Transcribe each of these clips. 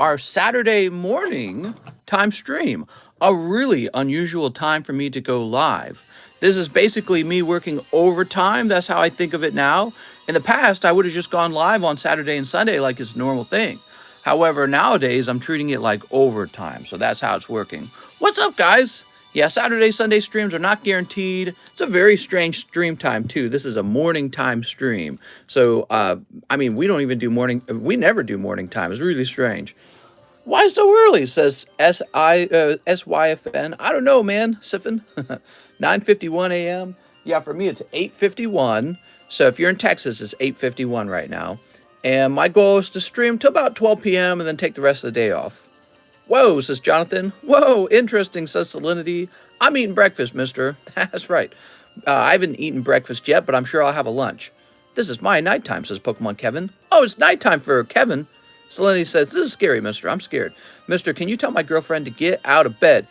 our Saturday morning time stream. A really unusual time for me to go live. This is basically me working overtime. That's how I think of it now. In the past, I would have just gone live on Saturday and Sunday like it's a normal thing. However, nowadays, I'm treating it like overtime. So that's how it's working. What's up, guys? Yeah, Saturday, Sunday streams are not guaranteed. It's a very strange stream time, too. This is a morning time stream. So, I mean, we don't even do morning. We never do morning time. It's really strange. Why so early? Says SYFN. I don't know, man. Siffin. 9:51 a.m. Yeah, for me it's 8:51. So if you're in Texas, it's 8:51 right now. And my goal is to stream till about 12 p.m. and then take the rest of the day off. Whoa, says Jonathan. Whoa, interesting, says Salinity. I'm eating breakfast, mister. That's right. I haven't eaten breakfast yet, but I'm sure I'll have a lunch. This is my nighttime, says Pokemon Kevin. Oh, it's nighttime for Kevin. Salinity says, this is scary, mister. I'm scared. Mister, can you tell my girlfriend to get out of bed?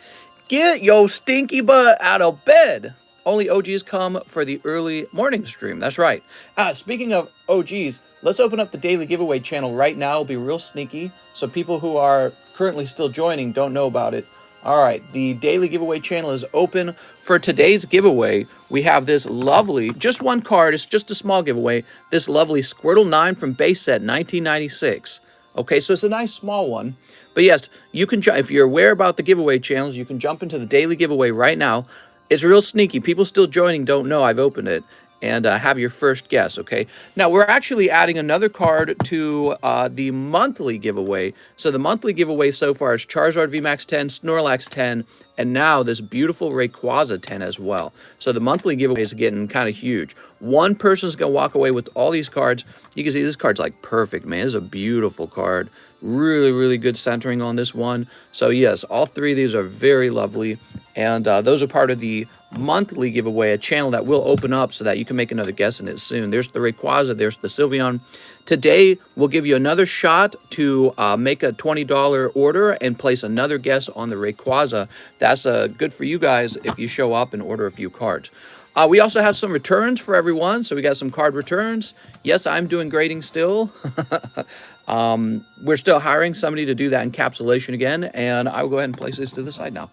Get your stinky butt out of bed. Only OGs come for the early morning stream. That's right. Speaking of OGs, let's open up the daily giveaway channel right now. It'll be real sneaky, so people who are currently still joining don't know about it. All right, the daily giveaway channel is open. For today's giveaway, we have this lovely, just one card, it's just a small giveaway, this lovely Squirtle 9 from base set 1996. Okay, so it's a nice small one. But yes, you can, if you're aware about the giveaway channels, you can jump into the daily giveaway right now. It's real sneaky. People still joining don't know I've opened it. And have your first guess, okay? Now, we're actually adding another card to the monthly giveaway. So the monthly giveaway so far is Charizard VMAX 10, Snorlax 10, and now this beautiful Rayquaza 10 as well. So the monthly giveaway is getting kind of huge. One person's going to walk away with all these cards. You can see this card's like perfect, man. This is a beautiful card. Really, really good centering on this one. So yes, all three of these are very lovely. And those are part of the monthly giveaway, a channel that will open up so that you can make another guess in it soon. There's the Rayquaza, there's the Sylveon. Today, we'll give you another shot to make a $20 order and place another guess on the Rayquaza. That's good for you guys if you show up and order a few cards. We also have some returns for everyone, so we got some card returns. Yes, I'm doing grading still. We're still hiring somebody to do that encapsulation again, and I will go ahead and place this to the side now.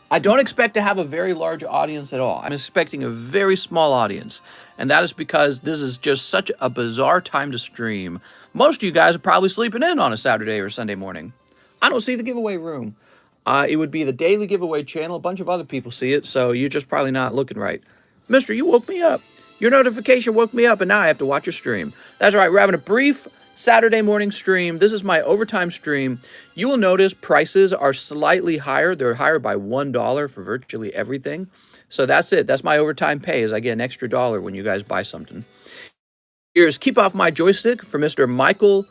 I don't expect to have a very large audience at all. I'm expecting a very small audience, and that is because this is just such a bizarre time to stream. Most of you guys are probably sleeping in on a Saturday or Sunday morning. I don't see the giveaway room. It would be the daily giveaway channel. A bunch of other people see it, so you're just probably not looking right. Mister, you woke me up. Your notification woke me up, and now I have to watch your stream. That's right, we're having a brief Saturday morning stream. This is my overtime stream. You will notice prices are slightly higher. They're higher by $1 for virtually everything. So that's it. That's my overtime pay, is I get an extra dollar when you guys buy something. Here's Keep Off My Joystick for Mr. Michael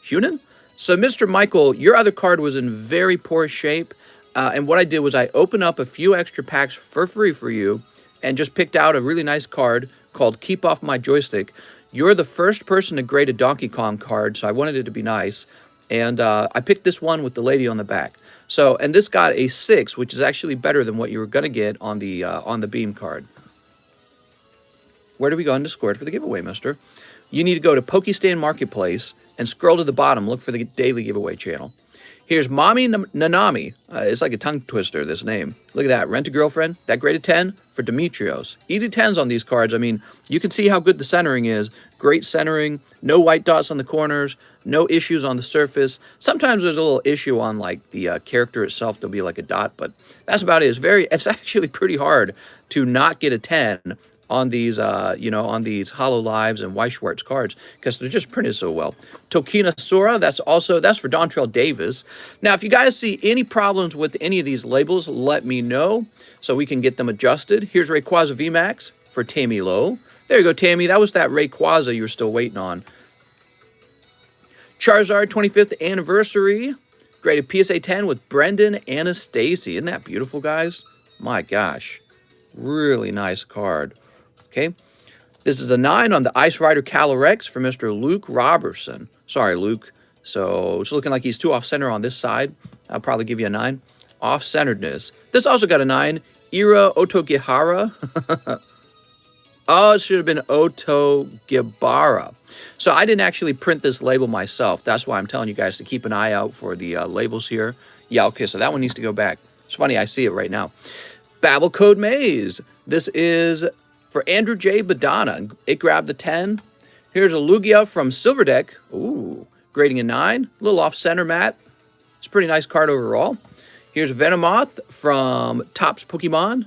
Hunan. So Mr. Michael, your other card was in very poor shape. And what I did was I opened up a few extra packs for free for you and just picked out a really nice card called Keep Off My Joystick. You're the first person to grade a Donkey Kong card, so I wanted it to be nice. And I picked this one with the lady on the back. So, and this got a 6, which is actually better than what you were going to get on the Beam card. Where do we go in Discord for the giveaway, mister? You need to go to Pokestand Marketplace and scroll to the bottom. Look for the daily giveaway channel. Here's Mommy Nanami. It's like a tongue twister, this name. Look at that. Rent a Girlfriend. That graded 10 for Demetrios. Easy 10s on these cards. I mean, you can see how good the centering is. Great centering. No white dots on the corners. No issues on the surface. Sometimes there's a little issue on, like, the character itself. There'll be, like, a dot. But that's about it. It's actually pretty hard to not get a 10 on these, on these Hollow Lives and Weiss Schwartz cards because they're just printed so well. Tokina Sora, that's for Dontrell Davis. Now, if you guys see any problems with any of these labels, let me know so we can get them adjusted. Here's Rayquaza VMAX for Tammy Lowe. There you go, Tammy. That was that Rayquaza you were still waiting on. Charizard 25th anniversary. Graded PSA 10 with Brendan Anastasia. Isn't that beautiful, guys? My gosh. Really nice card. Okay, this is a 9 on the Ice Rider Calyrex for Mr. Luke Robertson. Sorry, Luke. So it's looking like he's too off-center on this side. I'll probably give you a 9. Off-centeredness. This also got a 9. Ira Otogihara. Oh, it should have been Otogibara. So I didn't actually print this label myself. That's why I'm telling you guys to keep an eye out for the labels here. Yeah, okay, so that one needs to go back. It's funny, I see it right now. Babel Code Maze. This is for Andrew J. Badana. It grabbed the 10. Here's a Lugia from Silverdeck. Ooh, grading a 9. A little off-center, Matt. It's a pretty nice card overall. Here's Venomoth from Topps Pokemon.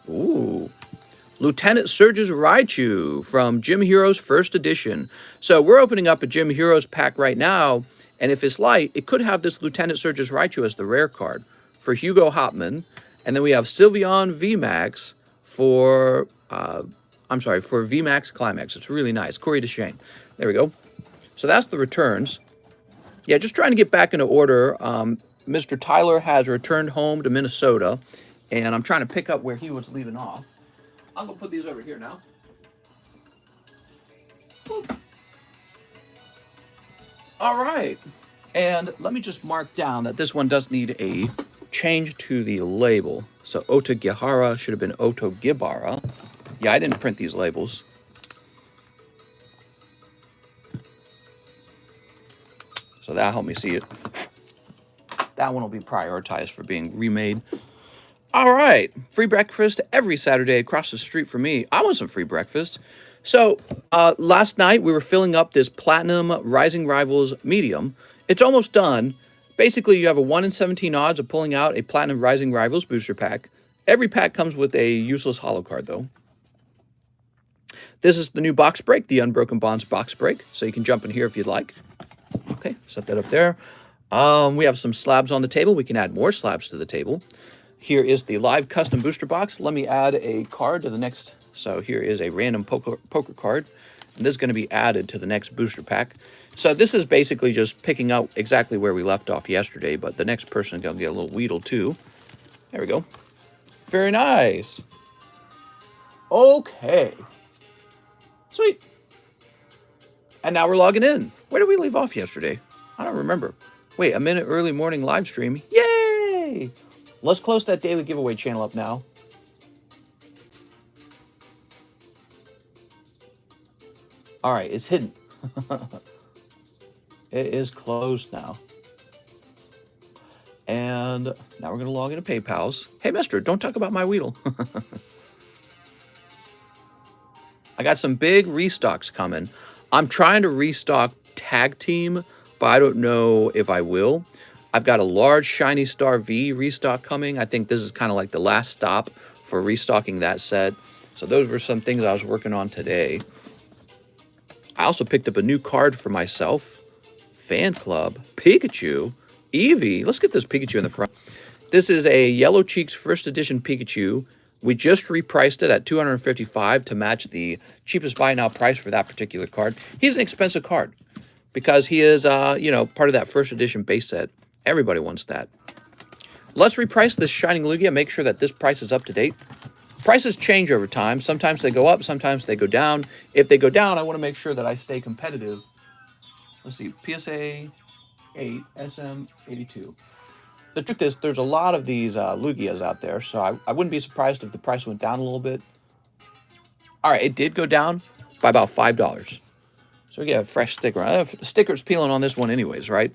Ooh. Lieutenant Surge's Raichu from Gym Heroes First Edition. So we're opening up a Gym Heroes pack right now, and if it's light, it could have this Lieutenant Surge's Raichu as the rare card for Hugo Hopman. And then we have Sylveon VMAX for, for VMAX Climax. It's really nice. Corey DeShane. There we go. So that's the returns. Yeah, just trying to get back into order. Mr. Tyler has returned home to Minnesota, and I'm trying to pick up where he was leaving off. I'm going to put these over here now. Boop. All right. And let me just mark down that this one does need a change to the label. So Otogihara should have been Otogibara. Yeah, I didn't print these labels. So that'll help me see it. That one will be prioritized for being remade. All right, free breakfast every Saturday across the street from me. I want some free breakfast. So last night we were filling up this Platinum Rising Rivals medium. It's almost done. Basically, you have a 1 in 17 odds of pulling out a Platinum Rising Rivals booster pack. Every pack comes with a useless holo card, though. This is the new box break, the Unbroken Bonds box break. So you can jump in here if you'd like. Okay, set that up there. We have some slabs on the table. We can add more slabs to the table. Here is the live custom booster box. Let me add a card to the next. So here is a random poker card. And this is going to be added to the next booster pack. So this is basically just picking up exactly where we left off yesterday, but the next person is going to get a little Weedle too. There we go. Very nice. Okay. Sweet. And now we're logging in. Where did we leave off yesterday? I don't remember. Wait, a minute early morning live stream. Yay! Let's close that daily giveaway channel up now. All right, it's hidden. It is closed now. And now we're going to log into PayPal's. Hey, mister, don't talk about my Weedle. I got some big restocks coming. I'm trying to restock Tag Team, but I don't know if I will. I've got a large Shiny Star V restock coming. I think this is kind of like the last stop for restocking that set. So those were some things I was working on today. I also picked up a new card for myself. Fan Club, Pikachu, Eevee. Let's get this Pikachu in the front. This is a Yellow Cheeks First Edition Pikachu. We just repriced it at $255 to match the cheapest buy now price for that particular card. He's an expensive card because he is, part of that first edition base set. Everybody wants that. Let's reprice this Shining Lugia. Make sure that this price is up to date. Prices change over time. Sometimes they go up, sometimes they go down. If they go down, I want to make sure that I stay competitive. Let's see, PSA 8, SM 82. The truth is, there's a lot of these Lugias out there, so I wouldn't be surprised if the price went down a little bit. All right, it did go down by about $5. So we get a fresh sticker. Sticker's peeling on this one anyways, right?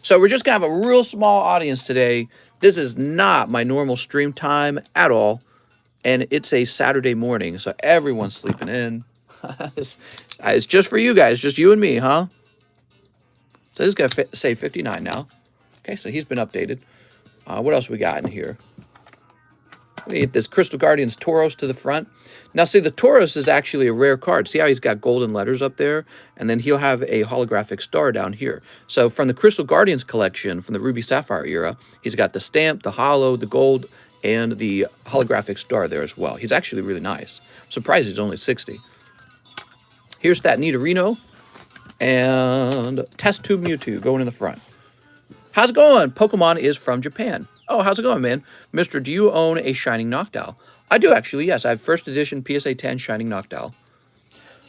So we're just going to have a real small audience today. This is not my normal stream time at all. And it's a Saturday morning, so everyone's sleeping in. It's just for you guys, just you and me, huh? So this is going to say 59 now. Okay, so he's been updated. What else we got in here? We get this Crystal Guardians Tauros to the front. Now, see, the Tauros is actually a rare card. See how he's got golden letters up there? And then he'll have a holographic star down here. So from the Crystal Guardians collection, from the Ruby Sapphire era, he's got the stamp, the holo, the gold, and the holographic star there as well. He's actually really nice. I'm surprised he's only 60. Here's that Nidorino and Test Tube Mewtwo going in the front. How's it going? Pokemon is from Japan. Oh, how's it going, man? Mister, do you own a Shining Noctowl? I do, actually, yes. I have first edition PSA 10 Shining Noctowl.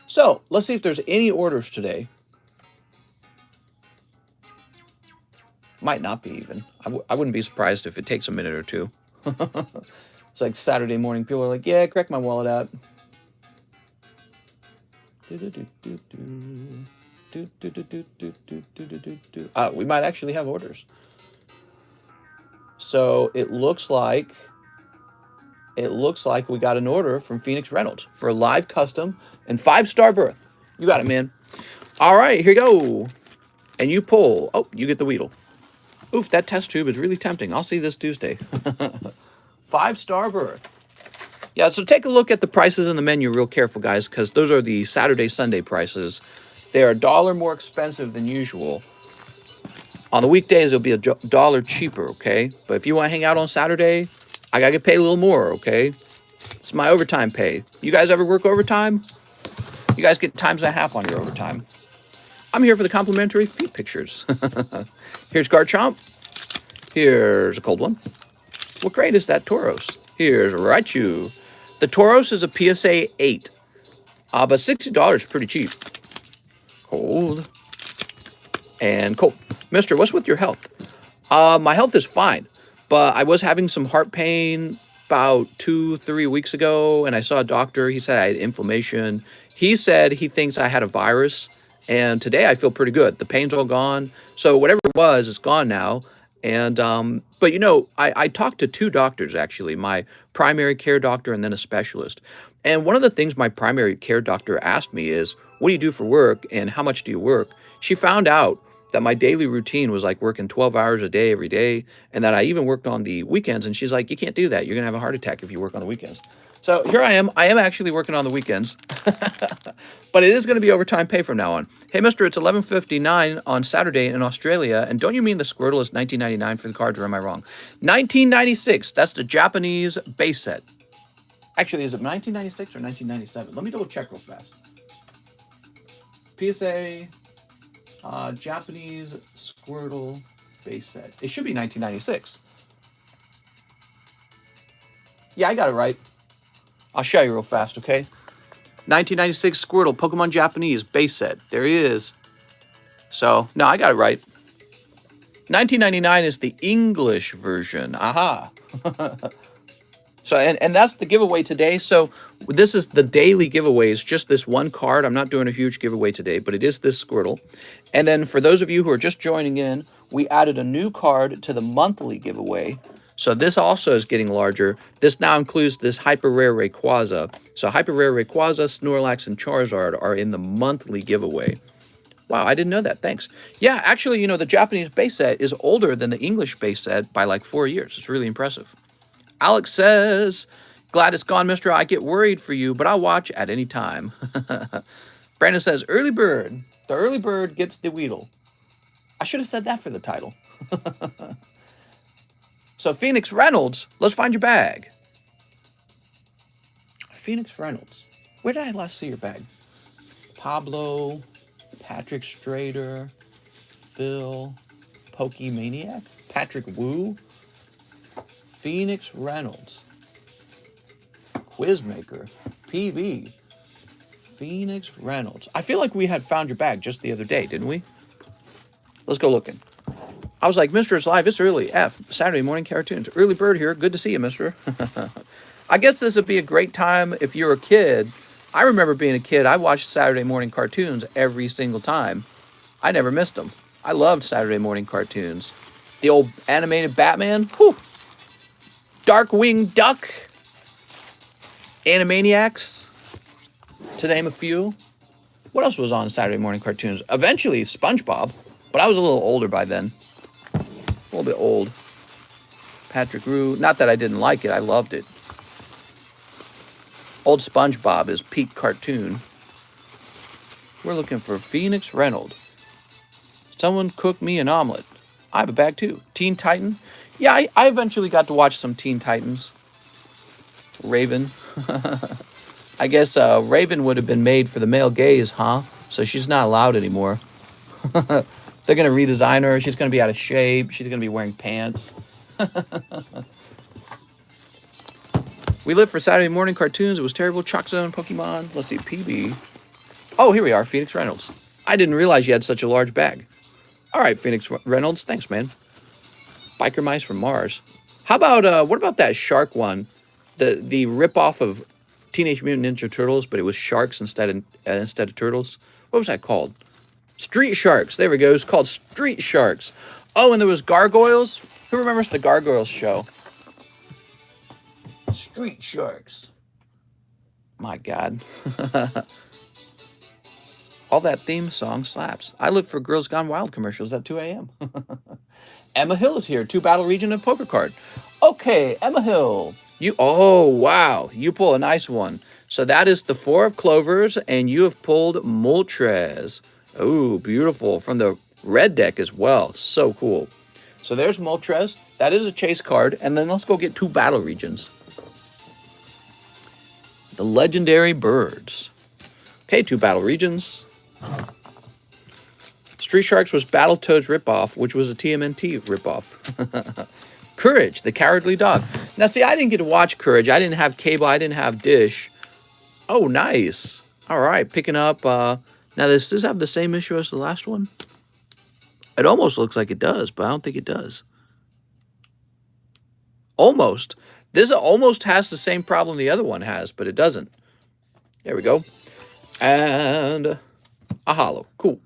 So, let's see if there's any orders today. Might not be even. I wouldn't be surprised if it takes a minute or two. It's like Saturday morning. People are like, yeah, crack my wallet out. We might actually have orders. So it looks like we got an order from Phoenix Reynolds for a live custom and 5-star berth. You got it, man. All right, here you go. And you pull. Oh, you get the Weedle. Oof, that test tube is really tempting. I'll see you this Tuesday. 5-star berth. Yeah, so take a look at the prices in the menu real careful, guys, because those are the Saturday, Sunday prices. They are $1 more expensive than usual. On the weekdays, it'll be $1 cheaper, okay? But if you want to hang out on Saturday, I got to get paid a little more, okay? It's my overtime pay. You guys ever work overtime? You guys get times and a half on your overtime. I'm here for the complimentary feet pictures. Here's Garchomp. Here's a cold one. What grade is that Tauros? Here's Raichu. The Tauros is a PSA 8. But $60 is pretty cheap. Cold. And cold. Mister, what's with your health? My health is fine. But I was having some heart pain about 2-3 weeks ago. And I saw a doctor. He said I had inflammation. He said he thinks I had a virus. And today I feel pretty good. The pain's all gone. So whatever it was, it's gone now. And, but you know, I talked to 2 doctors, actually, my primary care doctor and then a specialist. And one of the things my primary care doctor asked me is, what do you do for work and how much do you work? She found out that my daily routine was like working 12 hours a day every day. And that I even worked on the weekends. And she's like, you can't do that. You're going to have a heart attack if you work on the weekends. So here I am. I am actually working on the weekends. But it is going to be overtime pay from now on. Hey, mister, it's $11.59 on Saturday in Australia. And don't you mean the Squirtle is $19.99 for the cards, or am I wrong? $19.96. That's the Japanese base set. Actually, is it $19.96 or $19.97? Let me double check real fast. PSA Japanese Squirtle base set. It should be $19.96. Yeah, I got it right. I'll show you real fast, okay? 1996 Squirtle, Pokemon Japanese base set. There he is. So, no, I got it right. 1999 is the English version. Aha. So, and that's the giveaway today. So, this is the daily giveaways, just this one card. I'm not doing a huge giveaway today, but it is this Squirtle. And then for those of you who are just joining in, we added a new card to the monthly giveaway. So this also is getting larger. This now includes this hyper rare Rayquaza. So hyper rare Rayquaza, Snorlax, and Charizard are in the monthly giveaway. Wow, I didn't know that. Thanks. Yeah, actually, you know, the Japanese base set is older than the English base set by like 4 years. It's really impressive. Alex says, glad it's gone, mister. I get worried for you, but I'll watch at any time. Brandon says, early bird. The early bird gets the Weedle. I should have said that for the title. So, Phoenix Reynolds, let's find your bag. Phoenix Reynolds. Where did I last see your bag? Pablo, Patrick Strader, Phil, Pokemaniac, Patrick Wu, Phoenix Reynolds, Quizmaker, PB, Phoenix Reynolds. I feel like we had found your bag just the other day, didn't we? Let's go looking. I was like, Mister, it's live. It's early. Saturday morning cartoons. Early bird here. Good to see you, mister. I guess this would be a great time if you're a kid. I remember being a kid. I watched Saturday morning cartoons every single time. I never missed them. I loved Saturday morning cartoons. The old animated Batman. Whew. Darkwing Duck. Animaniacs. To name a few. What else was on Saturday morning cartoons? Eventually, SpongeBob. But I was a little older by then. A little bit old. Patrick Rue. Not that I didn't like it. I loved it. Old SpongeBob is peak cartoon. We're looking for Phoenix Reynolds. Someone cook me an omelet. I have a bag too. Teen Titan. Yeah, I eventually got to watch some Teen Titans. Raven. I guess Raven would have been made for the male gaze, huh? So she's not allowed anymore. They're going to redesign her. She's going to be out of shape. She's going to be wearing pants. We lived for Saturday morning cartoons. It was terrible. Chalk Zone, Pokemon. Let's see, PB. Oh, here we are, Phoenix Reynolds. I didn't realize you had such a large bag. All right, Phoenix Reynolds. Thanks, man. Biker Mice from Mars. How about, what about that shark one? The ripoff of Teenage Mutant Ninja Turtles, but it was sharks instead of turtles. What was that called? Street Sharks. There we go. It's called Street Sharks. Oh, and there was Gargoyles. Who remembers the Gargoyles show? Street Sharks. My God. All that theme song slaps. I live for Girls Gone Wild commercials at 2 a.m. Emma Hill is here. 2 battle region and poker card. Okay, Emma Hill. Oh, wow. You pull a nice one. So that is the 4 of clovers, and you have pulled Moltres. Oh, beautiful. From the red deck as well. So cool. So there's Moltres. That is a chase card. And then let's go get 2 battle regions. The legendary birds. Okay, 2 battle regions. Street Sharks was Battletoads ripoff, which was a TMNT ripoff. Courage, the cowardly dog. Now, see, I didn't get to watch Courage. I didn't have cable. I didn't have Dish. Oh, nice. All right, picking up. Now, does this have the same issue as the last one? It almost looks like it does, but I don't think it does. Almost. This almost has the same problem the other one has, but it doesn't. There we go. And a holo. Cool.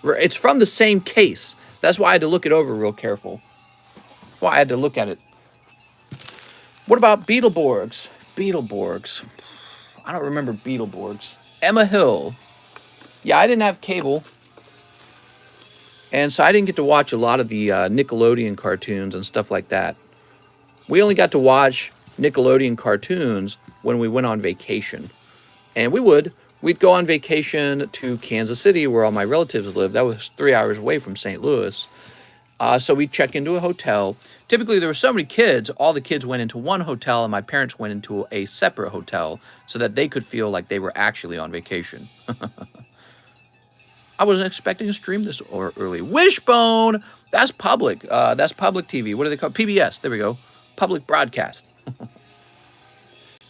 It's from the same case. That's why I had to look it over real careful. Why I had to look at it. What about Beetleborgs? Beetleborgs. I don't remember Beetleborgs. Emma Hill. Yeah, I didn't have cable. And so I didn't get to watch a lot of the Nickelodeon cartoons and stuff like that. We only got to watch Nickelodeon cartoons when we went on vacation. And we'd go on vacation to Kansas City, where all my relatives lived. That was 3 hours away from St. Louis. So we'd check into a hotel. Typically, there were so many kids, all the kids went into one hotel, and my parents went into a separate hotel so that they could feel like they were actually on vacation. I wasn't expecting to stream this early. Wishbone! That's public. That's public TV. What do they call it? PBS. There we go. Public broadcast.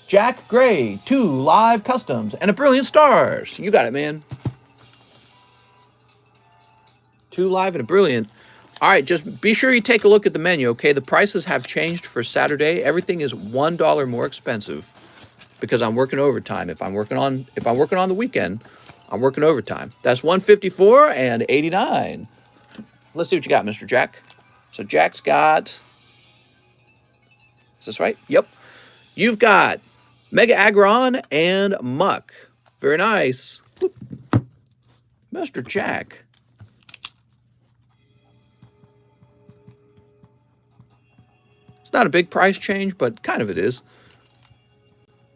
Jack Gray, 2 live customs, and a brilliant stars. You got it, man. 2 live and a brilliant. All right, just be sure you take a look at the menu, okay? The prices have changed for Saturday. Everything is $1 more expensive because I'm working overtime. If I'm working on the weekend, I'm working overtime. That's $154 and $89. Let's see what you got, Mr. Jack. So Jack's got. Is this right? Yep. You've got Mega Aggron and Muck. Very nice. Whoop. Mr. Jack. It's not a big price change, but kind of it is.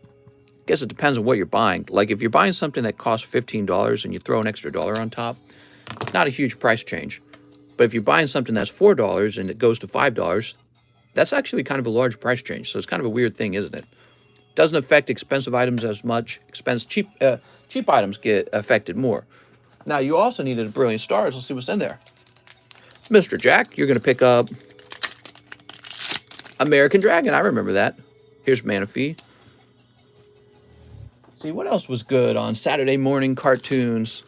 I guess it depends on what you're buying. Like if you're buying something that costs $15 and you throw an extra $1 on top, not a huge price change. But if you're buying something that's $4 and it goes to $5, that's actually kind of a large price change. So it's kind of a weird thing, isn't it? Doesn't affect expensive items as much. Cheap items get affected more. Now, you also needed a brilliant stars. Let's see what's in there. Mr. Jack, you're going to pick up American Dragon. I remember that. Here's Manaphy. See, what else was good on Saturday morning cartoons?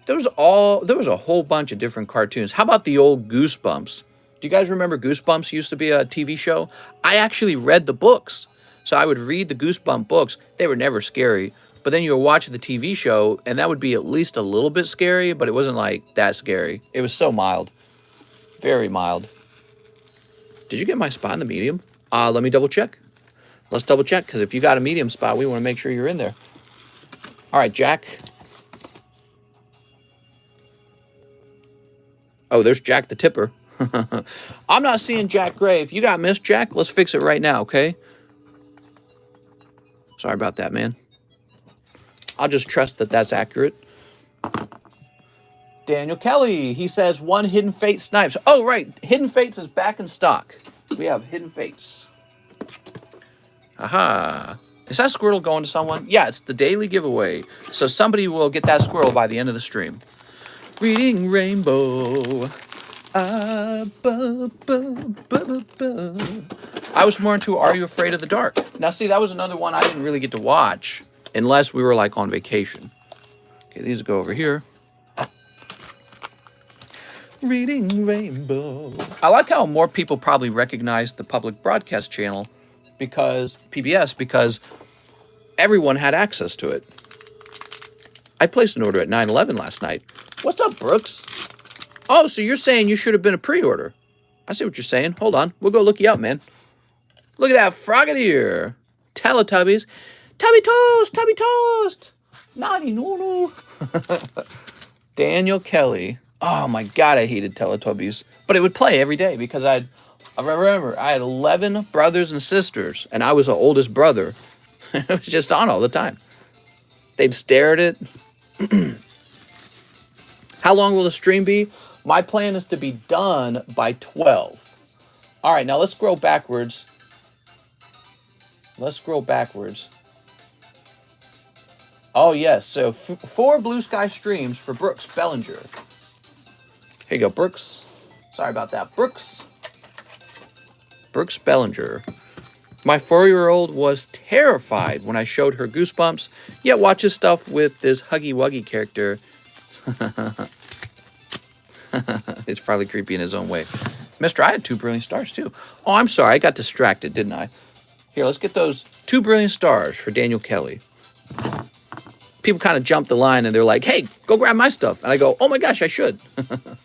There was a whole bunch of different cartoons. How about the old Goosebumps? Do you guys remember Goosebumps used to be a TV show? I actually read the books. So I would read the Goosebump books. They were never scary. But then you would watch the TV show, and that would be at least a little bit scary, but it wasn't like that scary. It was so mild. Very mild. Did you get my spot in the medium? Let me double check. Let's double check, because if you got a medium spot, we want to make sure you're in there. All right, Jack. Oh, there's Jack the Tipper. I'm not seeing Jack Gray. If you got Miss Jack, let's fix it right now, okay? Sorry about that, man. I'll just trust that that's accurate. Daniel Kelly, he says 1 Hidden Fate Snipes. Oh, right. Hidden Fates is back in stock. We have Hidden Fates. Aha. Is that squirrel going to someone? Yeah, it's the daily giveaway. So somebody will get that squirrel by the end of the stream. Reading Rainbow. I was more into Are You Afraid of the Dark? Now, see, that was another one I didn't really get to watch unless we were, like, on vacation. Okay, these go over here. Reading Rainbow. I like how more people probably recognize the public broadcast channel because PBS, because everyone had access to it. I placed an order at 9/11 last night. What's up, Brooks? Oh, so you're saying you should have been a pre-order. I see what you're saying. Hold on. We'll go look you up, man. Look at that Frogadier. Teletubbies. Tubby Toast! Tubby Toast! Naughty no. Daniel Kelly. Oh my God, I hated Teletubbies. But it would play every day because I remember I had 11 brothers and sisters, and I was the oldest brother. It was just on all the time. They'd stare at it. How long will the stream be? My plan is to be done by 12. All right, now let's scroll backwards. Let's scroll backwards. Oh, yes. So 4 Blue Sky streams for Brooks Bellinger. Here you go, Brooks. Sorry about that, Brooks. Brooks Bellinger. My 4-year-old was terrified when I showed her Goosebumps, yet watches stuff with this Huggy Wuggy character. It's probably creepy in his own way. Mister, I had 2 brilliant stars, too. Oh, I'm sorry. I got distracted, didn't I? Here, let's get those 2 brilliant stars for Daniel Kelly. People kind of jump the line, and they're like, hey, go grab my stuff. And I go, oh, my gosh, I should. And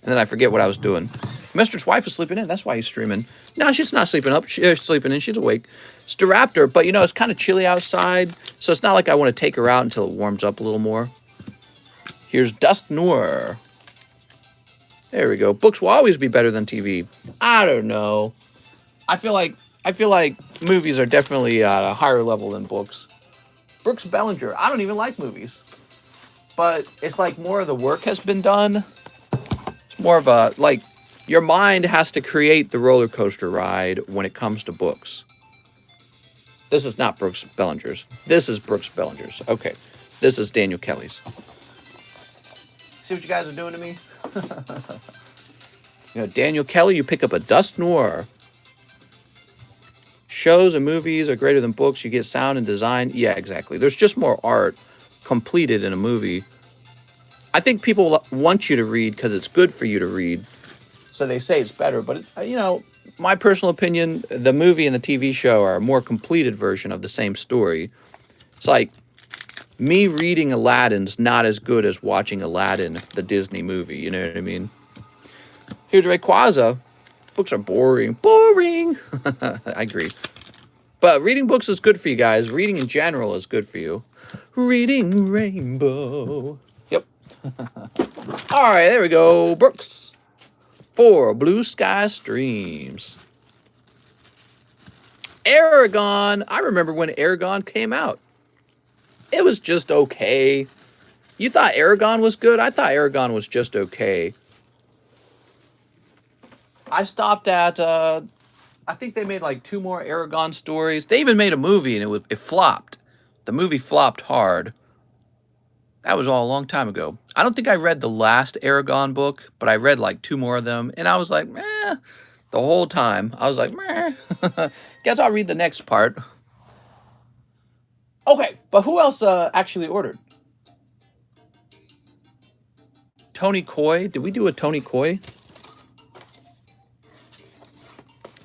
then I forget what I was doing. Mister's wife is sleeping in. That's why he's streaming. No, she's not sleeping up. She's sleeping in. She's awake. It's the Raptor, but, you know, it's kind of chilly outside, so it's not like I want to take her out until it warms up a little more. Here's Dusk Noir. There we go. Books will always be better than TV. I don't know. I feel like movies are definitely at a higher level than books. Brooks Bellinger. I don't even like movies. But it's like more of the work has been done. It's more of a, like, your mind has to create the roller coaster ride when it comes to books. This is not Brooks Bellinger's. This is Brooks Bellinger's. Okay. This is Daniel Kelly's. See what you guys are doing to me? You know, Daniel Kelly, you pick up a Dusk Noir. Shows and movies are greater than books. You get sound and design. Yeah, exactly. There's just more art completed in a movie. I think people want you to read because it's good for you to read. So they say it's better. But, you know, my personal opinion, the movie and the TV show are a more completed version of the same story. It's like me reading Aladdin's not as good as watching Aladdin, the Disney movie. You know what I mean? Here's Rayquaza. Books are boring. Boring! I agree. But reading books is good for you guys. Reading in general is good for you. Reading Rainbow. Yep. All right, there we go. Brooks. 4 Blue Sky Streams. Aragon. I remember when Aragon came out. It was just okay. You thought Aragon was good? I thought Aragon was just okay. I stopped at, I think they made like 2 more Aragon stories. They even made a movie and it flopped. The movie flopped hard. That was all a long time ago. I don't think I read the last Aragon book, but I read like 2 more of them. And I was like, meh. The whole time. I was like, meh. Guess I'll read the next part. Okay, but who else actually ordered? Tony Coy. Did we do a Tony Coy?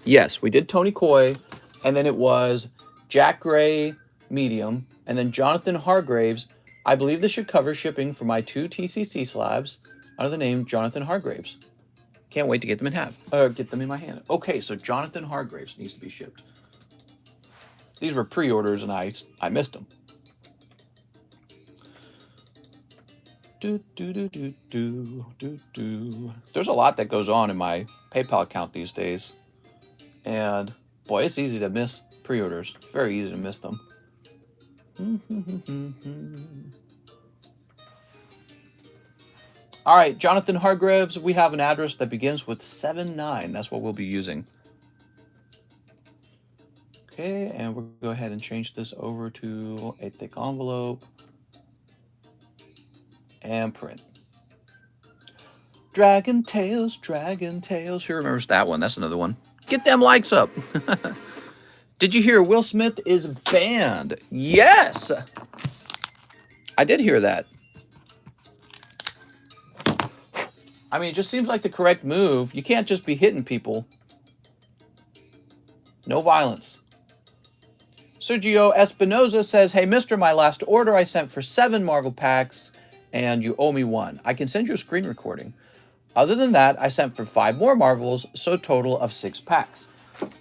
Yes, we did Tony Coy, and then it was Jack Gray, medium, and then Jonathan Hargraves. I believe this should cover shipping for my 2 TCC slabs under the name Jonathan Hargraves. Can't wait to get them get them in my hand. Okay, so Jonathan Hargraves needs to be shipped. These were pre-orders, and I missed them. There's a lot that goes on in my PayPal account these days. And, boy, it's easy to miss pre-orders. Very easy to miss them. All right, Jonathan Hargraves, we have an address that begins with 79. That's what we'll be using. Okay, and we'll go ahead and change this over to a thick envelope. And print. Dragon Tales, Dragon Tales. Who remembers that one? That's another one. Get them likes up. Did you hear Will Smith is banned? Yes! I did hear that. I mean, it just seems like the correct move. You can't just be hitting people. No violence. Sergio Espinoza says, hey, Mr. My last order I sent for 7 Marvel packs, and you owe me 1. I can send you a screen recording. Other than that, I sent for 5 more Marvels, so a total of 6 packs.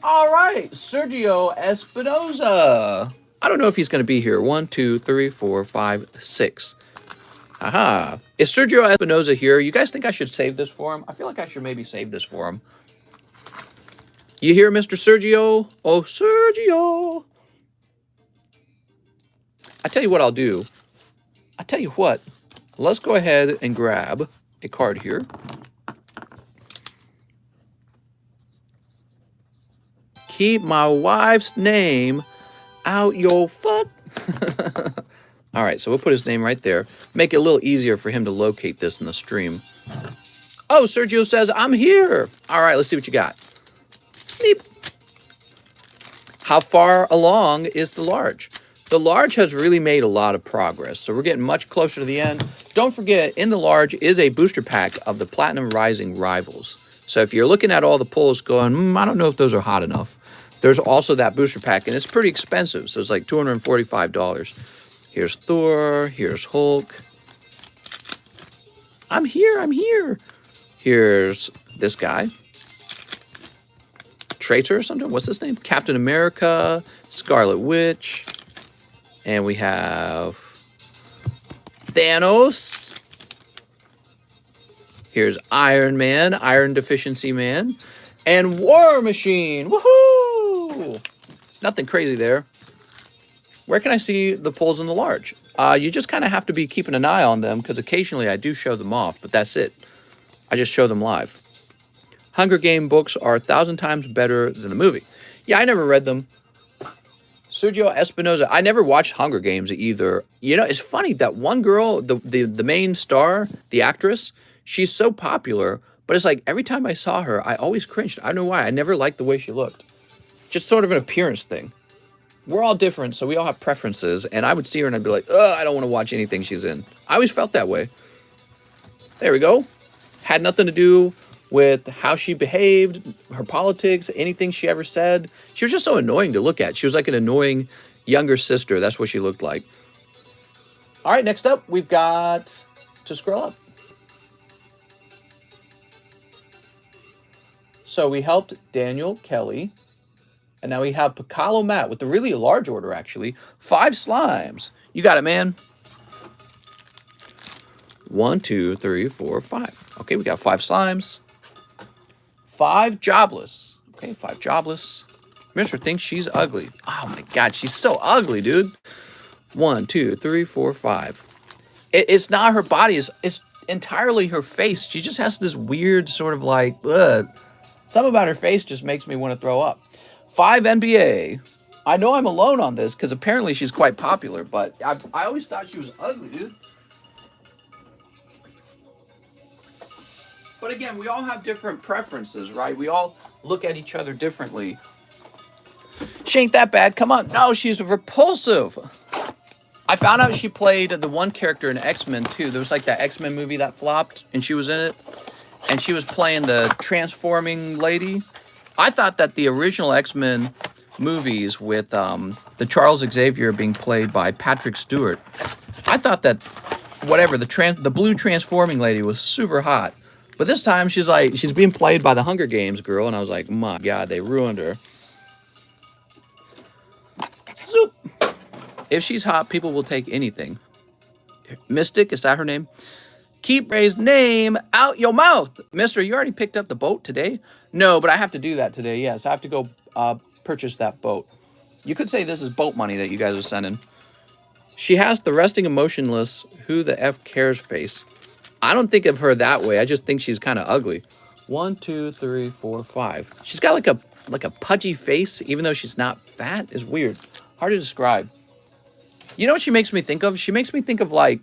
All right, Sergio Espinoza. I don't know if he's going to be here. 1, 2, 3, 4, 5, 6. Aha. Is Sergio Espinoza here? You guys think I should save this for him? I feel like I should maybe save this for him. You hear, Mr. Sergio? Oh, Sergio. I tell you what I'll do. I tell you what. Let's go ahead and grab a card here. Keep my wife's name out your fuck. All right, so we'll put his name right there. Make it a little easier for him to locate this in the stream. Oh, Sergio says, I'm here. All right, let's see what you got. Sneep. How far along is the large? The large has really made a lot of progress, so we're getting much closer to the end. Don't forget, in the large is a booster pack of the Platinum Rising Rivals. So if you're looking at all the pulls going, I don't know if those are hot enough, there's also that booster pack, and it's pretty expensive, so it's like $245. Here's Thor, here's Hulk. I'm here. Here's this guy. Traitor or something? What's his name? Captain America, Scarlet Witch. And we have Thanos. Here's Iron Man, Iron Deficiency Man. And War Machine. Woohoo! Nothing crazy there. Where can I see the pulls in the large? You just kind of have to be keeping an eye on them because occasionally I do show them off, but that's it. I just show them live. Hunger Game books are 1,000 times better than the movie. Yeah, I never read them. Sergio Espinoza, I never watched Hunger Games either. You know, it's funny that one girl, the main star, the actress, she's so popular, but it's like every time I saw her, I always cringed. I don't know why. I never liked the way she looked. Just sort of an appearance thing. We're all different, so we all have preferences, and I would see her and I'd be like, ugh, I don't want to watch anything she's in. I always felt that way. There we go. Had nothing to do with how she behaved, her politics, anything she ever said. She was just so annoying to look at. She was like an annoying younger sister. That's what she looked like. All right, next up, we've got to scroll up. So we helped Daniel Kelly, and now we have Picalo Matt with a really large order, actually. 5 slimes. You got it, man. 1, 2, 3, 4, 5. Okay, we got 5 slimes. 5 jobless. Okay, 5 jobless. Mr. thinks she's ugly. Oh my God, she's so ugly, dude. 1, 2, 3, 4, 5. It's not her body. It's entirely her face. She just has this weird sort of like, ugh. Something about her face just makes me want to throw up. 5 NBA. I know I'm alone on this because apparently she's quite popular, but I always thought she was ugly, dude. But again, we all have different preferences, right? We all look at each other differently. She ain't that bad. Come on. No, she's repulsive. I found out she played the one character in X-Men, too. There was like that X-Men movie that flopped, and she was in it. And she was playing the transforming lady. I thought that the original X-Men movies with the Charles Xavier being played by Patrick Stewart, I thought that whatever, the blue transforming lady was super hot. But this time she's being played by the Hunger Games girl, and I was like, my God, they ruined her. Zoop. If she's hot, people will take anything. Mystic, is that her name? Keep Ray's name out your mouth. Mister, you already picked up the boat today? No, but I have to do that today, yes. I have to go purchase that boat. You could say this is boat money that you guys are sending. She has the resting emotionless, who the F cares face. I don't think of her that way. I just think she's kind of ugly. 1, 2, 3, 4, 5. She's got like a pudgy face, even though she's not fat. It's weird. Hard to describe. You know what she makes me think of? She makes me think of like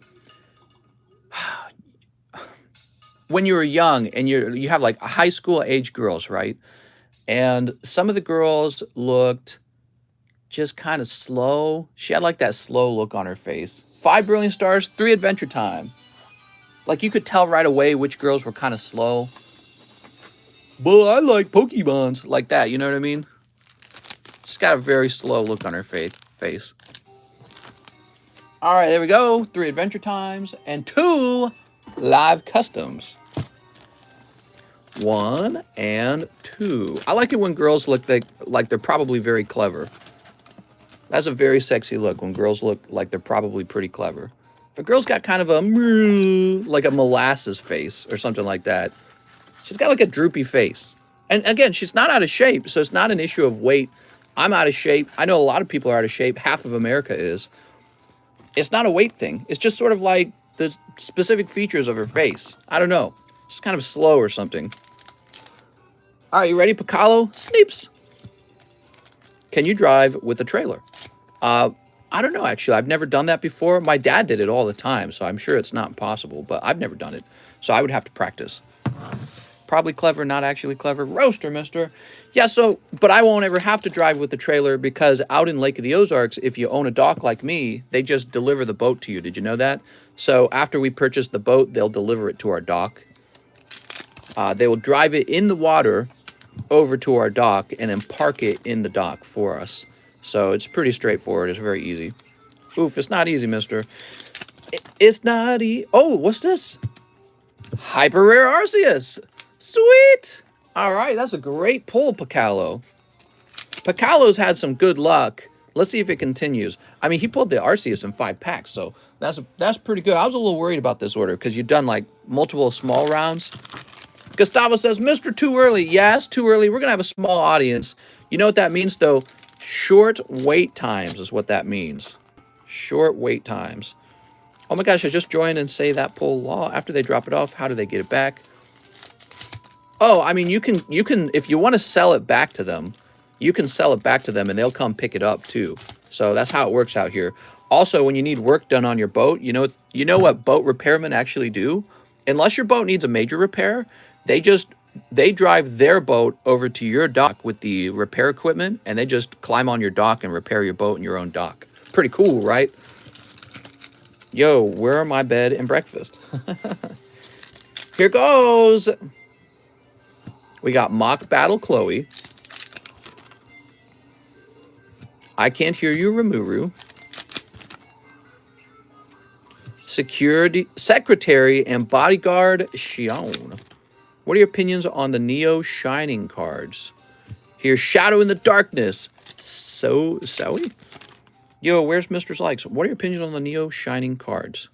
when you were young and you have like high school age girls, right? And some of the girls looked just kind of slow. She had like that slow look on her face. 5 Brilliant Stars, 3 Adventure Time. Like you could tell right away which girls were kind of slow. Well, I like Pokemons. Like that, you know what I mean? She's got a very slow look on her face. face. All right, there we go. 3 adventure times and 2 live customs. 1 and 2. I like it when girls look like they're probably very clever. That's a very sexy look when girls look like they're probably pretty clever. If a girl's got kind of a like a molasses face or something like that, she's got like a droopy face. And again, she's not out of shape, so it's not an issue of weight. I'm out of shape. I know a lot of people are out of shape. Half of America is. It's not a weight thing. It's just sort of like the specific features of her face. I don't know. She's kind of slow or something. All right, you ready, Piccolo? Sneeps. Can you drive with a trailer? I don't know, actually. I've never done that before. My dad did it all the time, so I'm sure it's not possible, but I've never done it. So I would have to practice. Probably clever, not actually clever. Roaster, mister. Yeah, but I won't ever have to drive with the trailer because out in Lake of the Ozarks, if you own a dock like me, they just deliver the boat to you. Did you know that? So after we purchase the boat, they'll deliver it to our dock. They will drive it in the water over to our dock and then park it in the dock for us. So it's pretty straightforward. It's very easy. Oof, it's not easy, mister. It's not easy. Oh, what's this? Hyper rare Arceus. Sweet. All right, that's a great pull, Piccolo. Piccolo's had some good luck. Let's see if it continues. I mean, he pulled the Arceus in 5 packs, so that's pretty good. I was a little worried about this order because you've done like multiple small rounds. Gustavo says, Mr. Too Early. Yes, too early. We're going to have a small audience. You know what that means, though? Short wait times is what that means. Short wait times. Oh my gosh, I just joined and say that pull law. After they drop it off, how do they get it back? Oh, I mean, you can, if you want to sell it back to them, you can sell it back to them and they'll come pick it up too. So that's how it works out here. Also, when you need work done on your boat, you know what boat repairmen actually do? Unless your boat needs a major repair, they drive their boat over to your dock with the repair equipment, and they just climb on your dock and repair your boat in your own dock. Pretty cool, right? Yo, where are my bed and breakfast? Here goes. We got Mock Battle Chloe. I Can't Hear You, Rimuru. Secretary and Bodyguard Xion. What are your opinions on the Neo Shining cards? Here's Shadow in the Darkness. Zoe? Yo, where's Mr. Likes? What are your opinions on the Neo Shining cards?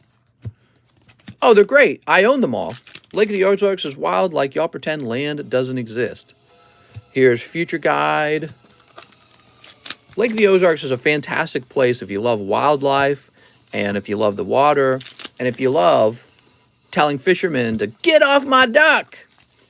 Oh, they're great. I own them all. Lake of the Ozarks is wild like y'all pretend land doesn't exist. Here's Future Guide. Lake of the Ozarks is a fantastic place if you love wildlife, and if you love the water, and if you love telling fishermen to get off my dock.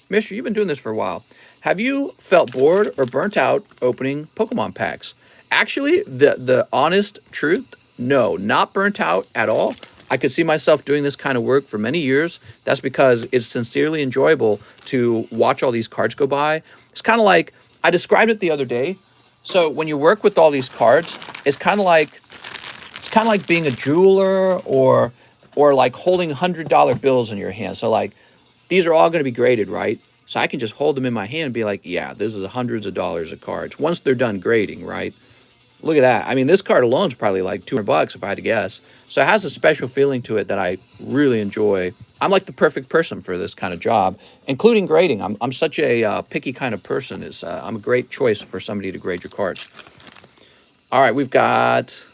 Mister, you've been doing this for a while. Have you felt bored or burnt out opening Pokemon packs? Actually, the honest truth, no, not burnt out at all. I could see myself doing this kind of work for many years. That's because it's sincerely enjoyable to watch all these cards go by. It's kind of like, I described it the other day. So when you work with all these cards, it's kind of like being a jeweler or like holding $100 bills in your hand. So like, these are all going to be graded, right? So I can just hold them in my hand and be like, yeah, this is hundreds of dollars of cards once they're done grading, right? Look at that. I mean, this card alone is probably like $200 if I had to guess. So it has a special feeling to it that I really enjoy. I'm like the perfect person for this kind of job, including grading. I'm such a picky kind of person. I'm a great choice for somebody to grade your cards. All right, we've got,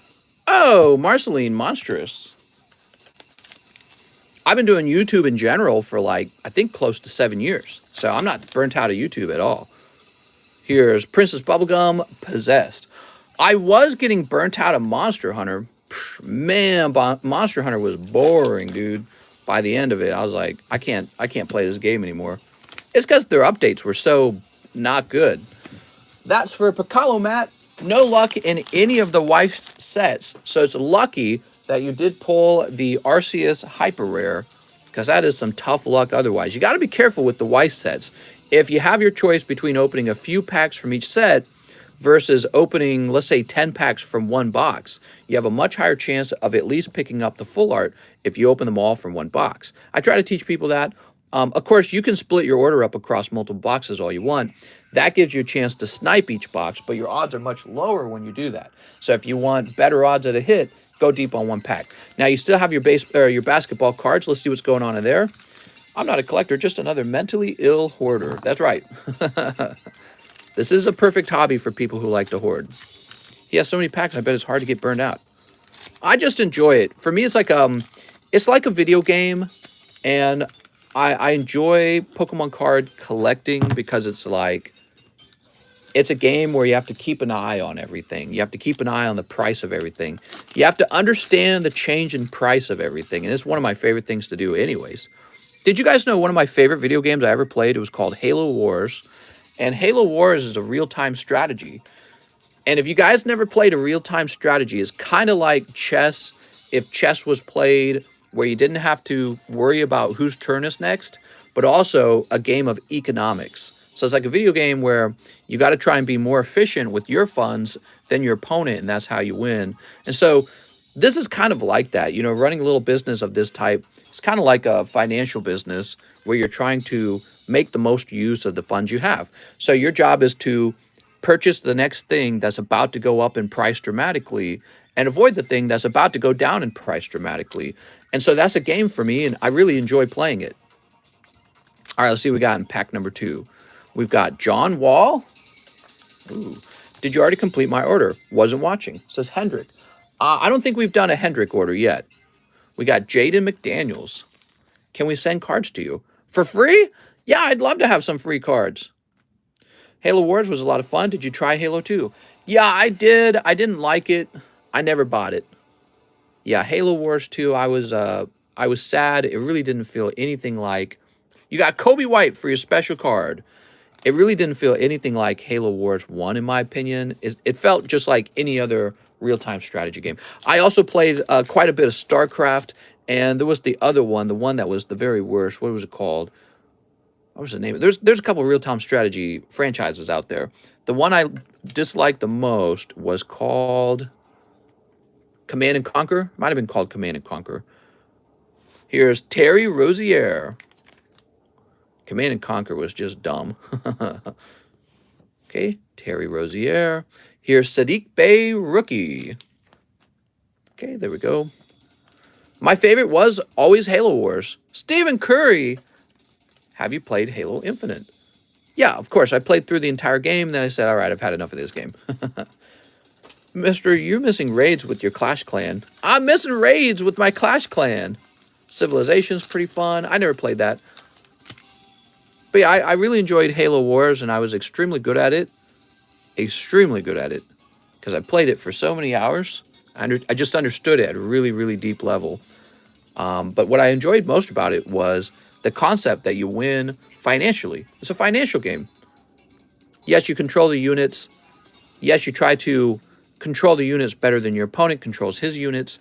Marceline Monstrous. I've been doing YouTube in general for like, I think close to 7 years. So I'm not burnt out of YouTube at all. Here's Princess Bubblegum Possessed. I was getting burnt out of Monster Hunter. Man, Monster Hunter was boring, dude. By the end of it, I was like, I can't play this game anymore. It's because their updates were so not good. That's for Piccolo, Matt. No luck in any of the wife sets. So it's lucky that you did pull the Arceus Hyper Rare, because that is some tough luck otherwise. You got to be careful with the wife sets. If you have your choice between opening a few packs from each set versus opening, let's say, 10 packs from one box, you have a much higher chance of at least picking up the full art if you open them all from one box. I try to teach people that. Of course, you can split your order up across multiple boxes all you want. That gives you a chance to snipe each box, but your odds are much lower when you do that. So if you want better odds at a hit, go deep on one pack. Now you still have your your basketball cards. Let's see what's going on in there. I'm not a collector, just another mentally ill hoarder. That's right. This is a perfect hobby for people who like to hoard. He has so many packs, I bet it's hard to get burned out. I just enjoy it. For me, it's like a video game, and I enjoy Pokemon card collecting because it's a game where you have to keep an eye on everything. You have to keep an eye on the price of everything. You have to understand the change in price of everything, and it's one of my favorite things to do anyways. Did you guys know one of my favorite video games I ever played? It was called Halo Wars, and Halo Wars is a real-time strategy. And if you guys never played a real-time strategy, it's kind of like chess if chess was played where you didn't have to worry about whose turn is next, but also a game of economics. So it's like a video game where you got to try and be more efficient with your funds than your opponent, and that's how you win. And so this is kind of like that. You know, running a little business of this type, it's kind of like a financial business where you're trying to make the most use of the funds you have. So your job is to purchase the next thing that's about to go up in price dramatically and avoid the thing that's about to go down in price dramatically. And so that's a game for me, and I really enjoy playing it. All right, let's see what we got in pack number 2. We've got John Wall. Ooh. Did you already complete my order? Wasn't watching. Says Hendrick. I don't think we've done a Hendrick order yet. We got Jaden McDaniels. Can we send cards to you? For free? Yeah, I'd love to have some free cards. Halo Wars was a lot of fun. Did you try Halo 2? Yeah, I did. I didn't like it. I never bought it. Yeah, Halo Wars 2, I was sad. It really didn't feel anything like... You got Kobe White for your special card. It really didn't feel anything like Halo Wars 1, in my opinion. It felt just like any other real-time strategy game. I also played quite a bit of StarCraft, and there was the other one, the one that was the very worst. What was it called? What was the name? There's a couple of real-time strategy franchises out there. The one I disliked the most was called Command and Conquer. Might have been called Command and Conquer. Here's Terry Rozier. Command and Conquer was just dumb. Okay, Terry Rozier. Here's Sadiq Bey Rookie. Okay, there we go. My favorite was always Halo Wars. Stephen Curry. Have you played Halo Infinite? Yeah, of course. I played through the entire game, then I said, all right, I've had enough of this game. Mister, you're missing raids with your Clash Clan. I'm missing raids with my Clash Clan. Civilization's pretty fun. I never played that. But yeah, I really enjoyed Halo Wars, and I was extremely good at it. Extremely good at it. Because I played it for so many hours. I just understood it at a really, really deep level. But what I enjoyed most about it was the concept that you win financially. It's a financial game. Yes, you control the units. Yes, you try to control the units better than your opponent controls his units.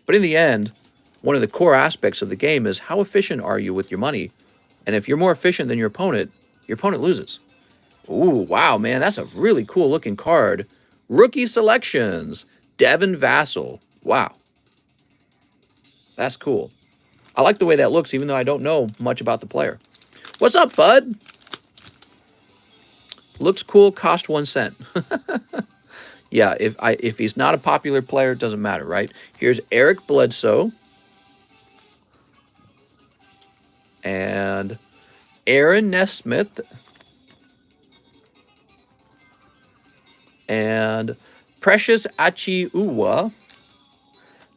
But in the end, one of the core aspects of the game is how efficient are you with your money? And if you're more efficient than your opponent loses. Ooh, wow, man, that's a really cool looking card. Rookie selections. Devin Vassell. Wow. That's cool. I like the way that looks, even though I don't know much about the player. What's up, bud? Looks cool, cost 1 cent. Yeah, if he's not a popular player, it doesn't matter, right? Here's Eric Bledsoe. And Aaron Nesmith. And Precious Achiuwa.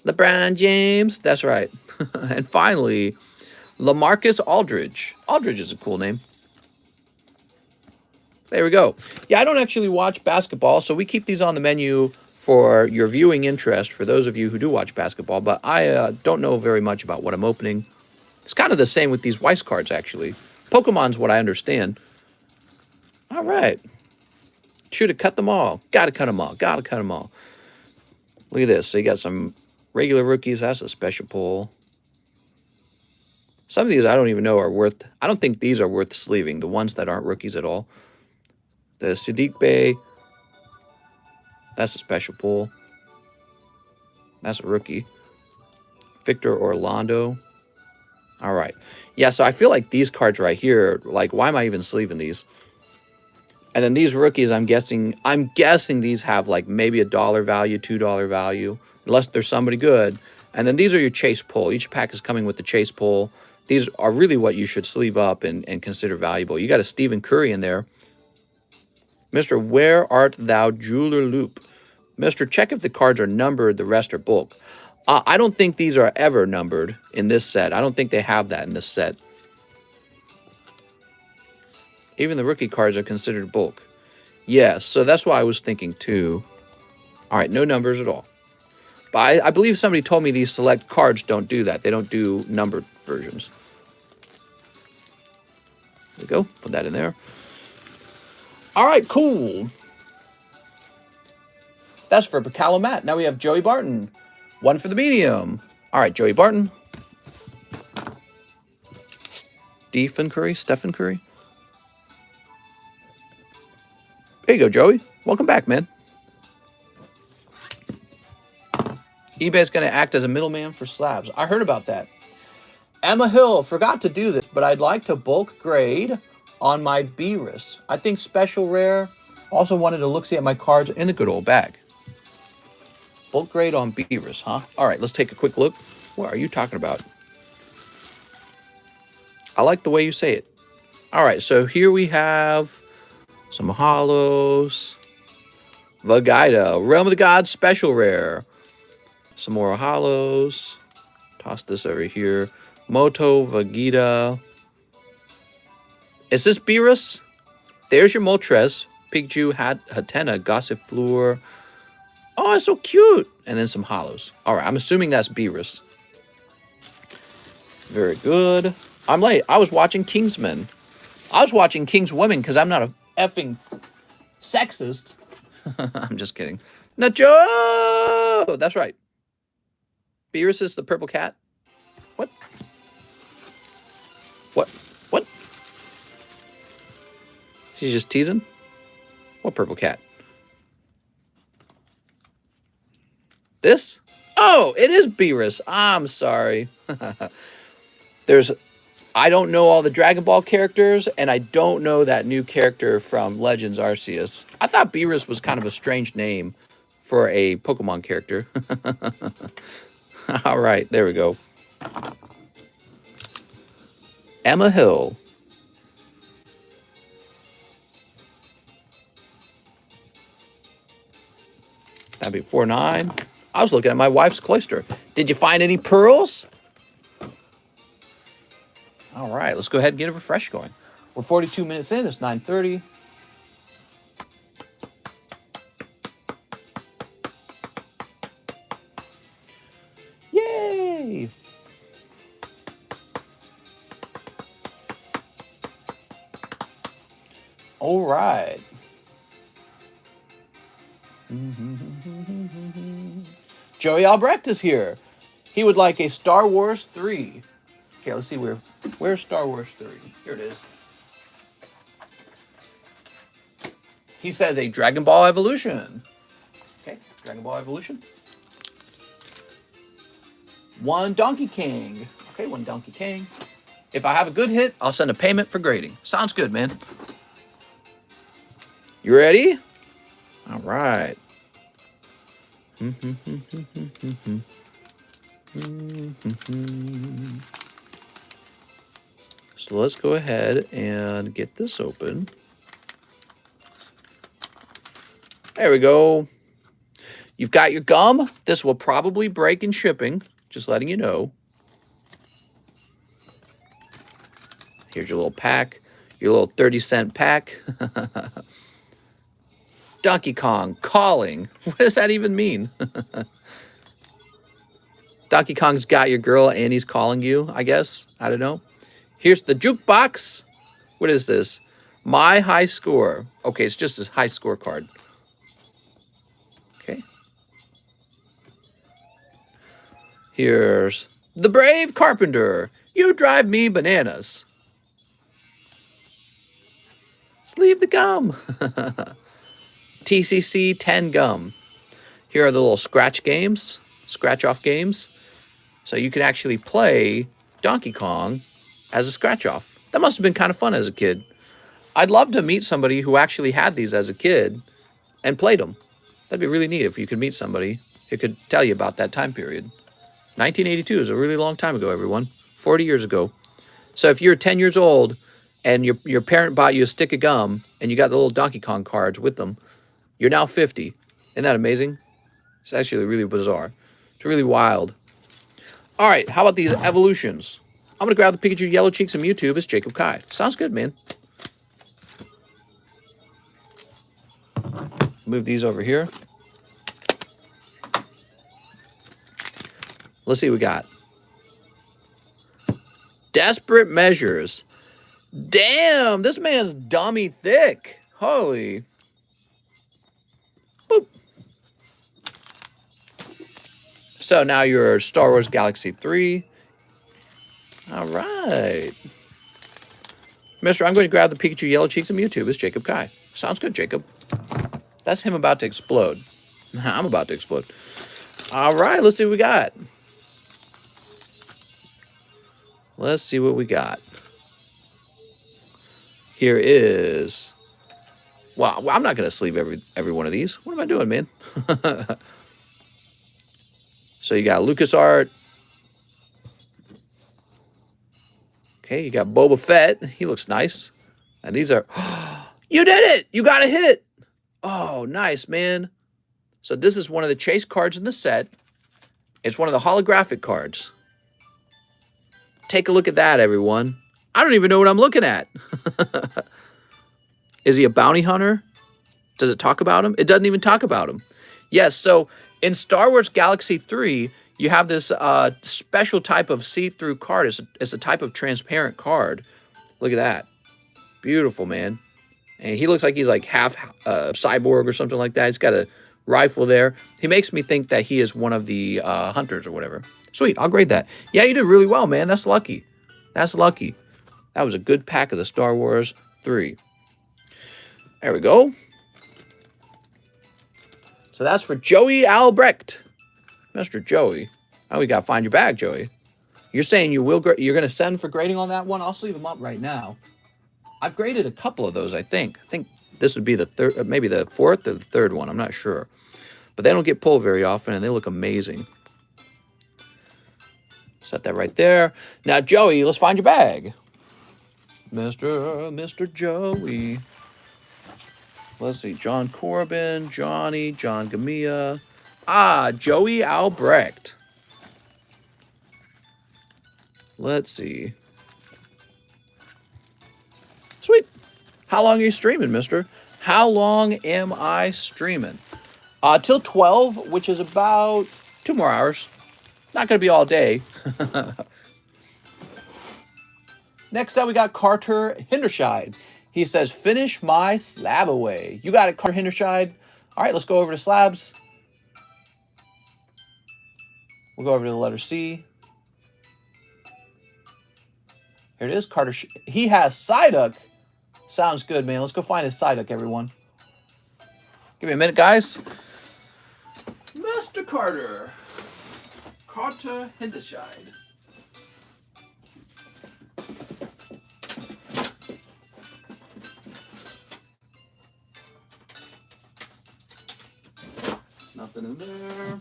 LeBron James. That's right. And finally, LaMarcus Aldridge. Aldridge is a cool name. There we go. Yeah, I don't actually watch basketball, so we keep these on the menu for your viewing interest, for those of you who do watch basketball, but I don't know very much about what I'm opening. It's kind of the same with these Weiss cards, actually. Pokemon's what I understand. All right. Should have cut them all. Got to cut them all. Got to cut them all. Look at this. So you got some regular rookies. That's a special pull. Some of these I don't even know are worth... I don't think these are worth sleeving, the ones that aren't rookies at all. The Sadiq Bey. That's a special pull. That's a rookie. Victor Orlando. All right. Yeah, so I feel like these cards right here, like, why am I even sleeving these? And then these rookies, I'm guessing these have like maybe $1 value, $2 value, unless there's somebody good. And then these are your chase pull. Each pack is coming with the chase pull. These are really what you should sleeve up and consider valuable. You got a Stephen Curry in there. Mr. Where Art Thou Jeweler Loop. Mr. Check if the cards are numbered, the rest are bulk. I don't think these are ever numbered in this set. I don't think they have that in this set. Even the rookie cards are considered bulk. Yes, so that's what I was thinking too. All right, no numbers at all. But I believe somebody told me these select cards don't do that. They don't do numbered versions. There we go. Put that in there. All right, cool. That's for Calomat. Now we have Joey Barton. One for the medium. All right, Joey Barton. Stephen Curry. There you go, Joey. Welcome back, man. eBay's going to act as a middleman for slabs. I heard about that. Emma Hill, forgot to do this, but I'd like to bulk grade on my Beerus. I think special rare. Also wanted to look-see at my cards in the good old bag. Bulk grade on Beerus, huh? All right, let's take a quick look. What are you talking about? I like the way you say it. All right, so here we have some hollows. Vegeta, Realm of the Gods special rare. Some more hollows. Toss this over here. Moto Vegeta. Is this Beerus? There's your Moltres. Pikachu, Hatena, Gossifleur. Oh, it's so cute. And then some hollows. All right, I'm assuming that's Beerus. Very good. I'm late. I was watching Kingsman. I was watching King's Women because I'm not a effing sexist. I'm just kidding. Nacho! That's right. Beerus is the purple cat. What? What? She's just teasing? What purple cat? This? Oh, it is Beerus. I'm sorry. I don't know all the Dragon Ball characters, and I don't know that new character from Legends Arceus. I thought Beerus was kind of a strange name for a Pokemon character. All right, there we go. Emma Hill. That'd be 4-9. I was looking at my wife's cloister. Did you find any pearls? All right, let's go ahead and get a refresh going. We're 42 minutes in. It's 9:30. Yay! All right. Joey Albrecht is here. He would like a Star Wars 3. Okay, let's see where's Star Wars 3. Here it is. He says a Dragon Ball Evolution. Okay, Dragon Ball Evolution. One Donkey King. Okay, one Donkey King. If I have a good hit, I'll send a payment for grading. Sounds good, man. You ready? All right. So let's go ahead and get this open. There we go. You've got your gum. This will probably break in shipping. Just letting you know. Here's your little pack. Your little 30-cent pack. Donkey Kong calling. What does that even mean? Donkey Kong's got your girl and he's calling you, I guess. I don't know. Here's the jukebox. What is this? My high score. Okay, it's just a high score card. Okay. Here's the Brave Carpenter. You drive me bananas. Sleeve the gum. TCC 10 gum. Here are the little scratch games, scratch off games. So you can actually play Donkey Kong as a scratch-off. That must have been kind of fun as a kid. I'd love to meet somebody who actually had these as a kid and played them. That'd be really neat if you could meet somebody who could tell you about that time period. 1982 is a really long time ago, everyone. 40 years ago. So if you're 10 years old and your parent bought you a stick of gum and you got the little Donkey Kong cards with them, you're now 50. Isn't that amazing? It's actually really bizarre. It's really wild. All right, how about these evolutions? I'm going to grab the Pikachu Yellow Cheeks and Mewtwo as Jacob Kai. Sounds good, man. Move these over here. Let's see what we got. Desperate Measures. Damn, this man's dummy thick. Holy. Boop. So now you're Star Wars Galaxy 3. All right. Mister, I'm going to grab the Pikachu Yellow Cheeks and Mewtwo as Jacob Kai. Sounds good, Jacob. That's him about to explode. I'm about to explode. All right, let's see what we got. Let's see what we got. Here is... Wow, I'm not going to sleeve every one of these. What am I doing, man? So you got LucasArts. Okay, you got Boba Fett. He looks nice. And these are... You did it! You got a hit! Oh, nice, man. So this is one of the chase cards in the set. It's one of the holographic cards. Take a look at that, everyone. I don't even know what I'm looking at. Is he a bounty hunter? Does it talk about him? It doesn't even talk about him. Yes, so in Star Wars Galaxy 3, you have this special type of see-through card. It's a type of transparent card. Look at that. Beautiful, man. And he looks like he's like half cyborg or something like that. He's got a rifle there. He makes me think that he is one of the hunters or whatever. Sweet, I'll grade that. Yeah, you did really well, man. That's lucky. That's lucky. That was a good pack of the Star Wars 3. There we go. So that's for Joey Albrecht. Mr. Joey. Oh, we got to find your bag, Joey. You're saying you're going to send for grading on that one? I'll sleeve them up right now. I've graded a couple of those, I think. I think this would be the third, maybe the fourth or the third one. I'm not sure. But they don't get pulled very often, and they look amazing. Set that right there. Now, Joey, let's find your bag. Mr. Joey. Let's see. John Corbin, Johnny, John Gamia. Ah, Joey Albrecht. Let's see. Sweet. How long are you streaming, mister? How long am I streaming? Till 12, which is about 2 more hours. Not going to be all day. Next up, we got Carter Hinderscheid. He says, finish my slab away. You got it, Carter Hinderscheid. All right, let's go over to slabs. We'll go over to the letter C. Here it is, Carter. He has Psyduck. Sounds good, man. Let's go find his Psyduck, everyone. Give me a minute, guys. Mr. Carter. Carter Hinderscheid. Nothing in there.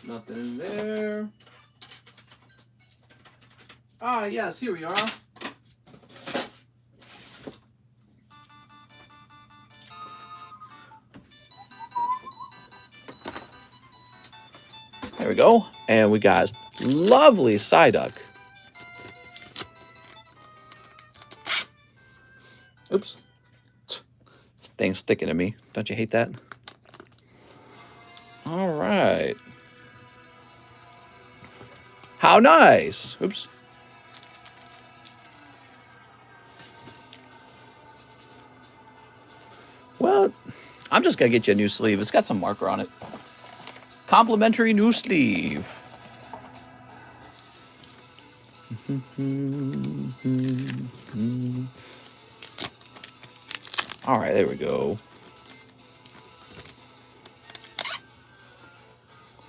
Nothing in there. Ah, yes, here we are. There we go. And we got lovely Psyduck. Oops. This thing's sticking to me. Don't you hate that? All right. How nice. Oops. Well, I'm just going to get you a new sleeve. It's got some marker on it. Complimentary new sleeve. All right, there we go.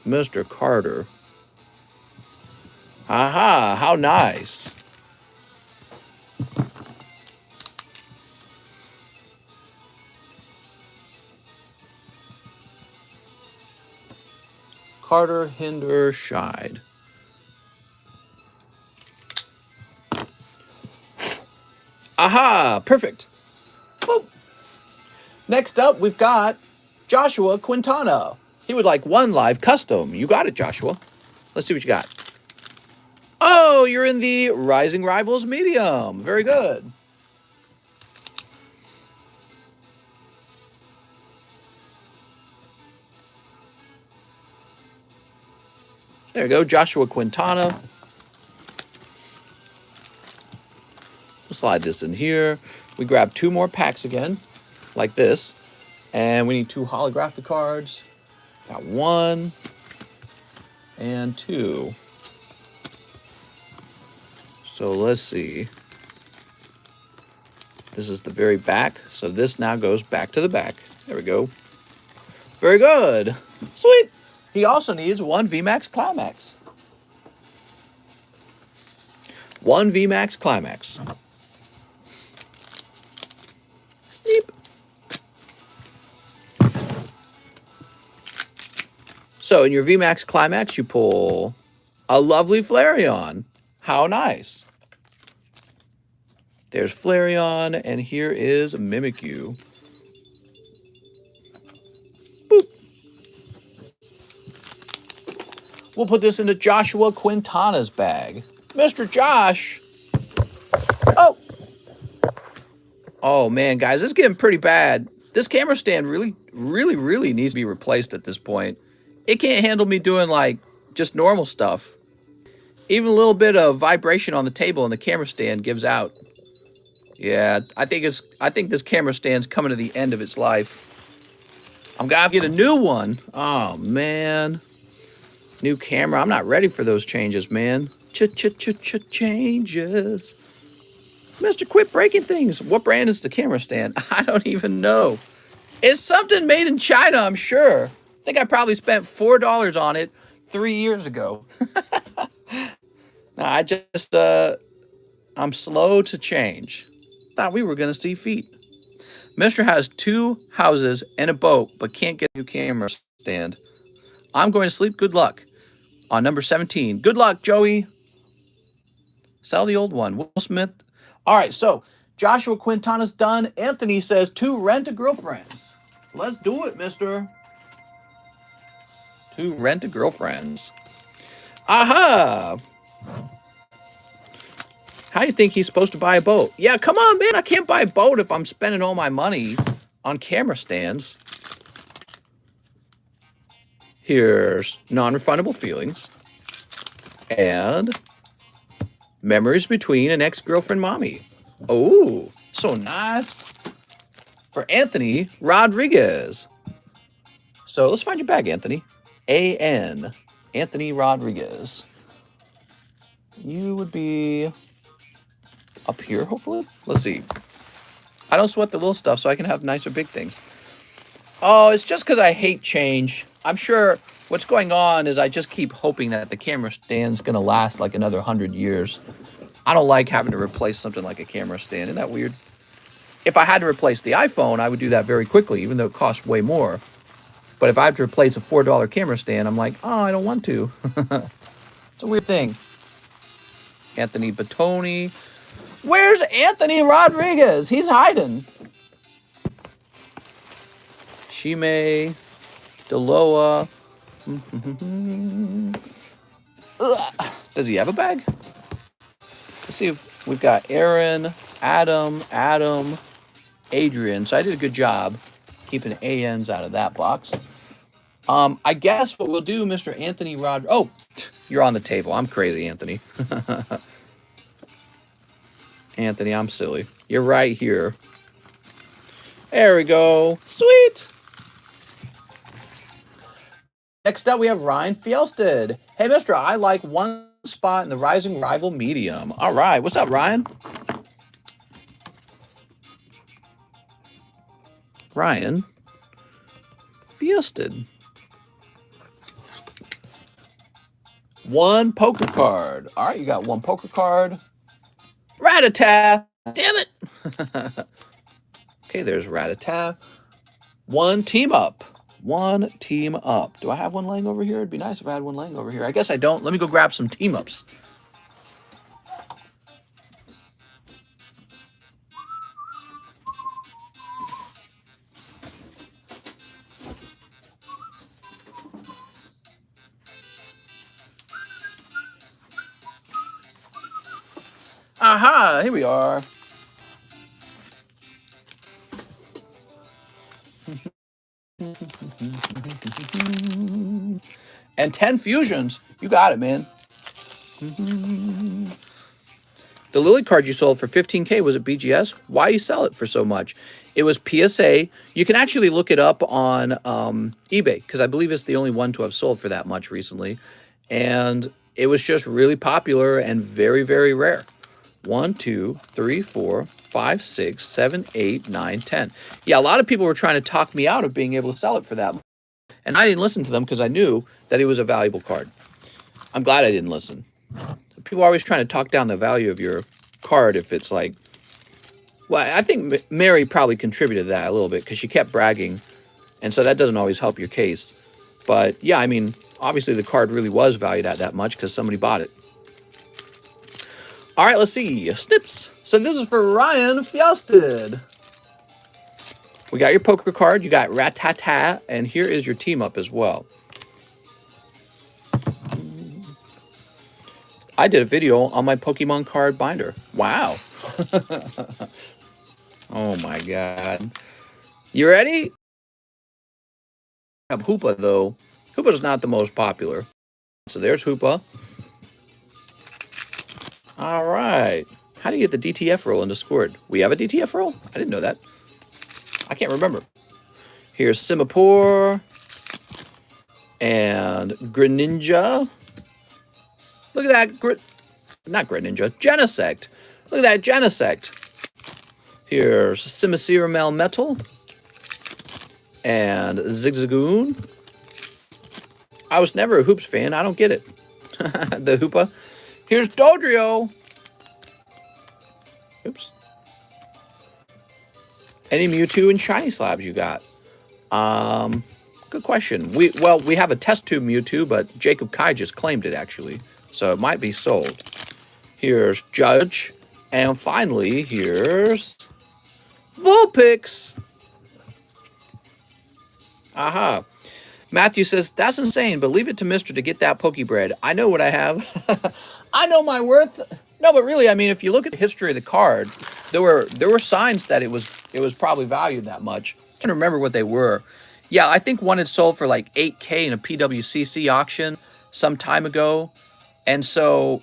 Mr. Carter. Aha, how nice. Carter Hinderscheid. Aha, perfect. Boop. Next up, we've got Joshua Quintana. He would like one live custom. You got it, Joshua. Let's see what you got. Oh, you're in the Rising Rivals medium. Very good. There you go, Joshua Quintana. We'll slide this in here. We grab 2 more packs again, like this. And we need 2 holographic cards. Got 1 and 2. So let's see. This is the very back. So this now goes back to the back. There we go. Very good. Sweet. He also needs 1 VMAX Climax. 1 VMAX Climax. Sneep. So in your VMAX Climax, you pull a lovely Flareon. How nice. There's Flareon, and here is Mimikyu. Boop. We'll put this into Joshua Quintana's bag. Mr. Josh. Oh. Oh, man, guys, this is getting pretty bad. This camera stand really needs to be replaced at this point. It can't handle me doing, like, just normal stuff. Even a little bit of vibration on the table and the camera stand gives out. Yeah, I think this camera stand's coming to the end of its life. I'm gonna get a new one. Oh, man. New camera. I'm not ready for those changes, man. Changes. Mister, quit breaking things. What brand is the camera stand? I don't even know. It's something made in China, I'm sure. I think I probably spent $4 on it 3 years ago. No, I'm slow to change. Thought we were going to see feet. Mister has 2 houses and a boat, but can't get a new camera stand. I'm going to sleep. Good luck. On number 17. Good luck, Joey. Sell the old one. Will Smith. All right, so Joshua Quintana's done. Anthony says 2 rent-a-girlfriends. Let's do it, mister. 2 rent-a-girlfriends. Aha! How do you think he's supposed to buy a boat? Yeah, come on, man. I can't buy a boat if I'm spending all my money on camera stands. Here's non-refundable feelings. And memories between an ex-girlfriend mommy. Oh, so nice. For Anthony Rodriguez. So let's find your bag, Anthony. A.N. Anthony Rodriguez. You would be up here, hopefully. Let's see. I don't sweat the little stuff, so I can have nicer big things. Oh, it's just because I hate change. I'm sure what's going on is I just keep hoping that the camera stand's going to last like another 100 years. I don't like having to replace something like a camera stand. Isn't that weird? If I had to replace the iPhone, I would do that very quickly, even though it costs way more. But if I have to replace a $4 camera stand, I'm like, oh, I don't want to. It's a weird thing. Anthony Batoni. Where's Anthony Rodriguez? He's hiding. Shime. Deloa. Does he have a bag? Let's see if we've got Aaron, Adam, Adrian. So I did a good job keeping ANs out of that box. I guess what we'll do, Mr. Anthony Rod. Oh, you're on the table. I'm crazy, Anthony. Anthony, I'm silly. You're right here. There we go. Sweet. Next up, we have Ryan Fjelsted. Hey, mister, I like 1 spot in the Rising Rival medium. All right. What's up, Ryan? Ryan Fjelsted. One poker card. All right, you got one poker card. Rat-a-tat. Damn it. Okay, there's rat-a-tat. One team up. One team up. Do I have one laying over here? It'd be nice if I had one laying over here. I guess I don't. Let me go grab some team ups. Aha, here we are. And 10 fusions. You got it, man. The Lily card you sold for 15K, was it BGS? Why you sell it for so much? It was PSA. You can actually look it up on eBay, because I believe it's the only one to have sold for that much recently. And it was just really popular and very, very rare. 1, 2, 3, 4, 5, 6, 7, 8, 9, 10. Yeah, a lot of people were trying to talk me out of being able to sell it for that. And I didn't listen to them because I knew that it was a valuable card. I'm glad I didn't listen. People are always trying to talk down the value of your card if it's like... Well, I think Mary probably contributed to that a little bit because she kept bragging. And so that doesn't always help your case. But yeah, I mean, obviously the card really was valued at that much because somebody bought it. All right, let's see. Snips. So this is for Ryan Fjelsted. We got your poker card. You got Rat-ta-ta. And here is your team up as well. I did a video on my Pokemon card binder. Wow. Oh my God. You ready? Hoopa, though. Hoopa's not the most popular. So there's Hoopa. All right. How do you get the DTF roll into scored? We have a DTF roll? I didn't know that. I can't remember. Here's Singapore and Greninja. Look at that. Not Greninja. Genesect. Look at that Genesect. Here's Simiseramel Metal and Zigzagoon. I was never a Hoops fan. I don't get it. The Hoopa. Here's Dodrio. Oops. Any Mewtwo and Shiny Slabs you got? Good question. We have a test tube Mewtwo, but Jacob Kai just claimed it actually, so it might be sold. Here's Judge, and finally here's Vulpix. Aha. Matthew says, that's insane, but leave it to Mister to get that Pokebread. I know what I have. I know my worth. No, but really, I mean, if you look at the history of the card, there were signs that it was probably valued that much. I can't remember what they were. Yeah, I think one had sold for like 8K in a PWCC auction some time ago. And so,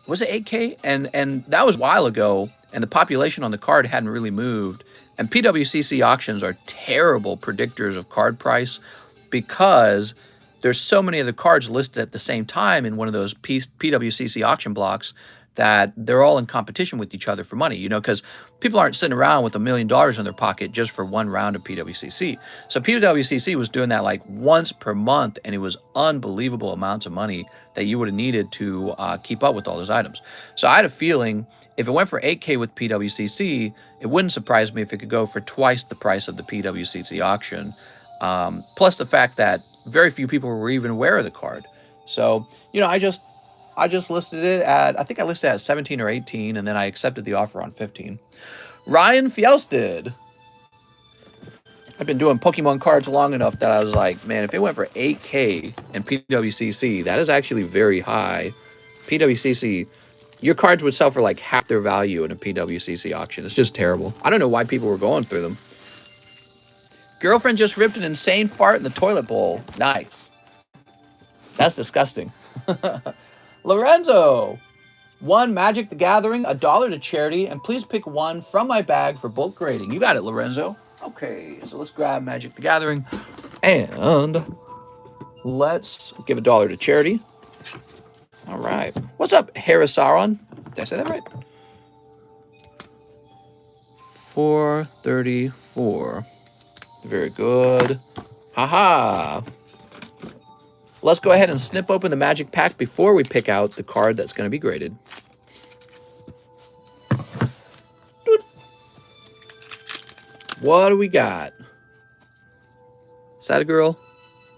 was it 8K? And that was a while ago, and the population on the card hadn't really moved. And PWCC auctions are terrible predictors of card price because there's so many of the cards listed at the same time in one of those PWCC auction blocks that they're all in competition with each other for money, you know, because people aren't sitting around with $1 million in their pocket just for one round of PWCC. So PWCC was doing that like once per month, and it was unbelievable amounts of money that you would have needed to keep up with all those items. So I had a feeling if it went for 8K with PWCC, it wouldn't surprise me if it could go for twice the price of the PWCC auction. Plus the fact that very few people were even aware of the card. So, you know, I just listed it at, I think I listed it at 17 or 18, and then I accepted the offer on 15. Ryan Fjelsted. I've been doing Pokemon cards long enough that I was like, man, if it went for 8K in PWCC, that is actually very high. PWCC, your cards would sell for like half their value in a PWCC auction. It's just terrible. I don't know why people were going through them. Girlfriend just ripped an insane fart in the toilet bowl. Nice. That's disgusting. Lorenzo. One Magic the Gathering, $1 to charity, and please pick one from my bag for bulk grading. You got it, Lorenzo. Okay, so let's grab Magic the Gathering, and let's give $1 to charity. All right. What's up, Harisaron? Did I say that right? 434. Very good. Haha. let's go ahead and snip open the magic pack before we pick out the card that's going to be graded. What do we got? Is that a girl?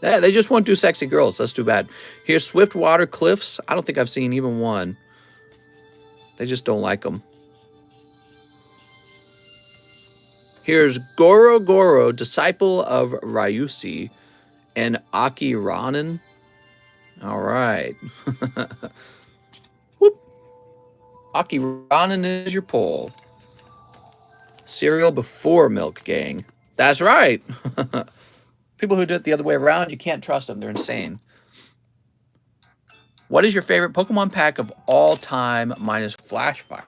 Yeah, they just won't do sexy girls. That's too bad. Here's Swiftwater Cliffs. I don't think I've seen even one. They just don't like them. Here's Goro Goro, Disciple of Ryusi, and Aki Ranen. All right. Whoop. Aki Ranen is your pull. Cereal before milk, gang. That's right. People who do it the other way around, you can't trust them. They're insane. What is your favorite Pokemon pack of all time minus Flashfire?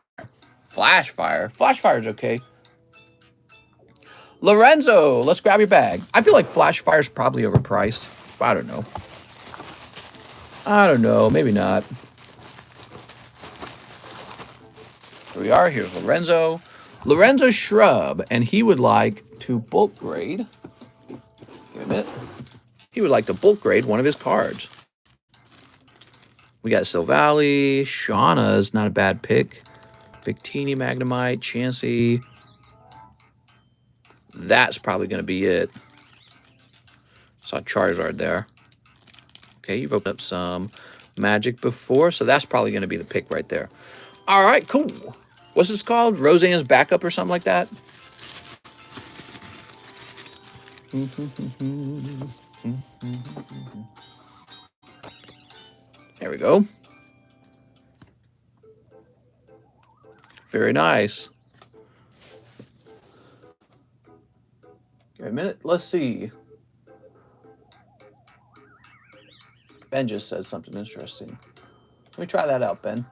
Flashfire? Flashfire's okay. Lorenzo, let's grab your bag. I feel like Flashfire's probably overpriced. I don't know. I don't know. Maybe not. Here we are. Here's Lorenzo. Lorenzo Shrub, and he would like to bulk grade. Give me a minute. He would like to bulk grade one of his cards. We got Silvally. Shauna's not a bad pick. Victini, Magnemite, Chansey. That's probably going to be it. Saw Charizard there. Okay, you've opened up some Magic before, so that's probably going to be the pick right there. All right, cool. What's this called? Roseanne's Backup or something like that? There we go. Very nice. Give me a minute. Let's see. Ben just said something interesting. Let me try that out, Ben.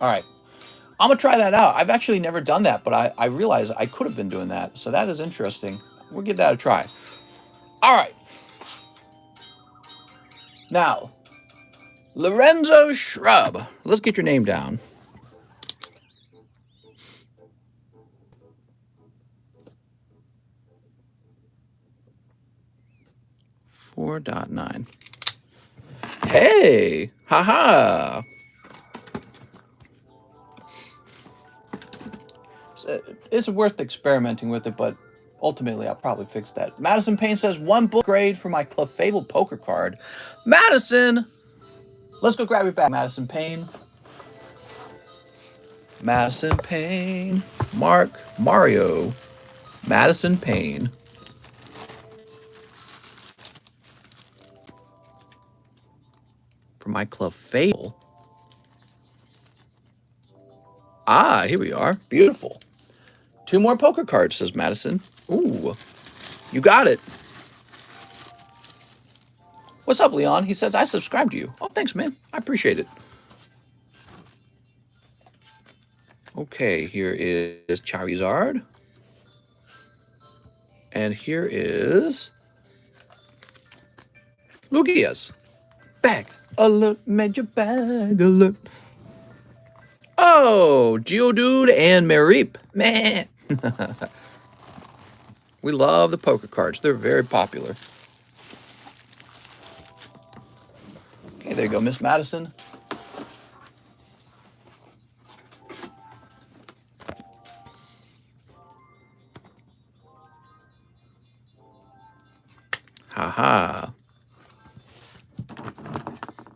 All right. I'm going to try that out. I've actually never done that, but I realize I could have been doing that. So that is interesting. We'll give that a try. All right. Now, Lorenzo Shrub. Let's get your name down. $4.9. Hey, haha. It's worth experimenting with it, but ultimately I'll probably fix that. Madison Payne says, 1 book grade for my Clefable poker card. Madison! Let's go grab your bag, Madison Payne. Madison Payne. Mark Mario. Madison Payne. For my Clefable. Ah, here we are. Beautiful. 2 more poker cards, says Madison. Ooh, you got it. What's up, Leon? He says, I subscribed to you. Oh, thanks, man. I appreciate it. Okay, here is Charizard. And here is Lugia's. Bag alert, major bag alert. Oh, Geodude and Mareep. Man. We love the poker cards. They're very popular. Okay, there you go, Miss Madison. Haha.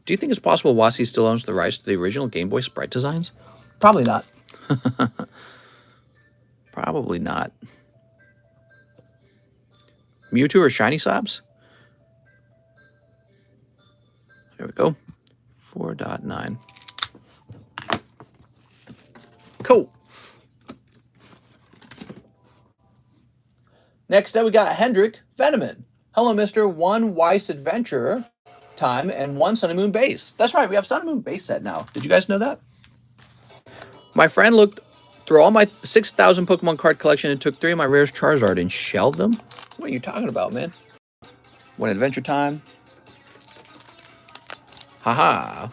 Do you think it's possible Wasi still owns the rights to the original Game Boy sprite designs? Probably not. Probably not. Mewtwo or Shiny Slabs? There we go. 4.9. Cool. Next up, we got Hendrik Veneman. Hello, Mr. 1 Weiss Adventurer time and 1 Sun and Moon base. That's right, we have Sun and Moon base set now. Did you guys know that? My friend looked Through all my 6,000 Pokemon card collection, it took 3 of my rarest Charizard and shelled them? What are you talking about, man? When Adventure Time? Haha.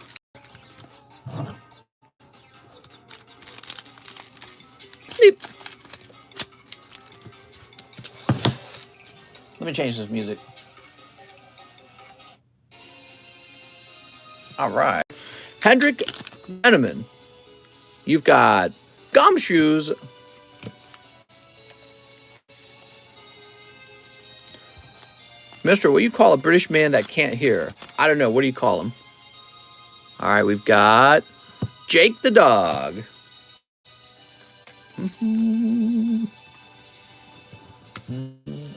Sleep. Let me change this music. All right. Hendrik Veneman. You've got Gumshoes. Mister, what do you call a British man that can't hear? I don't know. What do you call him? All right, we've got Jake the dog.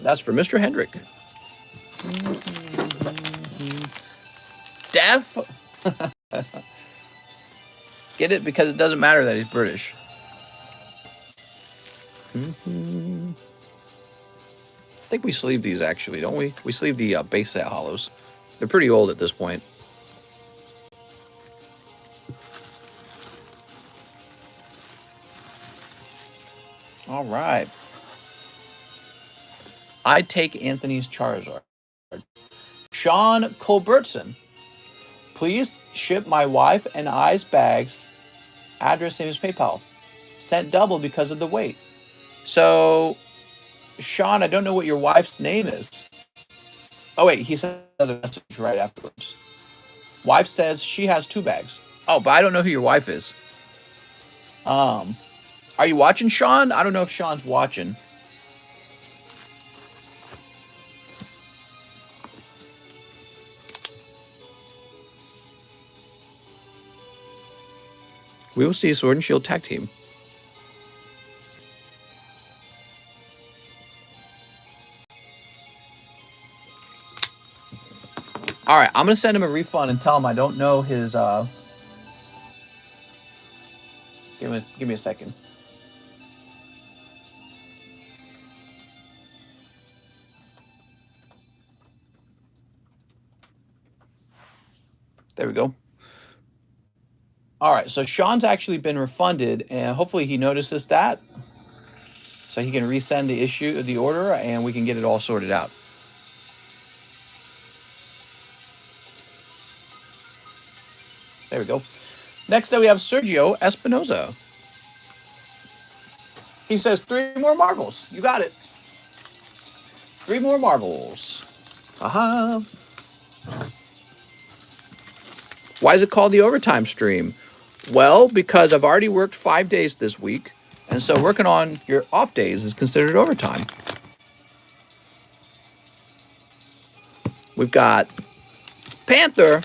That's for Mr. Hendrick. Deaf? Get it? Because it doesn't matter that he's British. I think we sleeve these actually, don't we? We sleeve the base set hollows. They're pretty old at this point. All right. I take Anthony's Charizard. Sean Culbertson. Please ship my wife and I's bags. Address same as PayPal. Sent double because of the weight. So, Sean, I don't know what your wife's name is. Oh, wait, he sent another message right afterwards. Wife says she has 2 bags. Oh, but I don't know who your wife is. Are you watching, Sean? I don't know if Sean's watching. We will see a Sword and Shield tag team. All right, I'm going to send him a refund and tell him I don't know his... Give me a second. There we go. All right, so Sean's actually been refunded, and hopefully he notices that, so he can resend the order, and we can get it all sorted out. There we go. Next up, we have Sergio Espinoza. He says 3 more marbles. You got it. 3 more marbles. Aha. Why is it called the overtime stream? Well, because I've already worked 5 days this week, and so working on your off days is considered overtime. We've got Panther,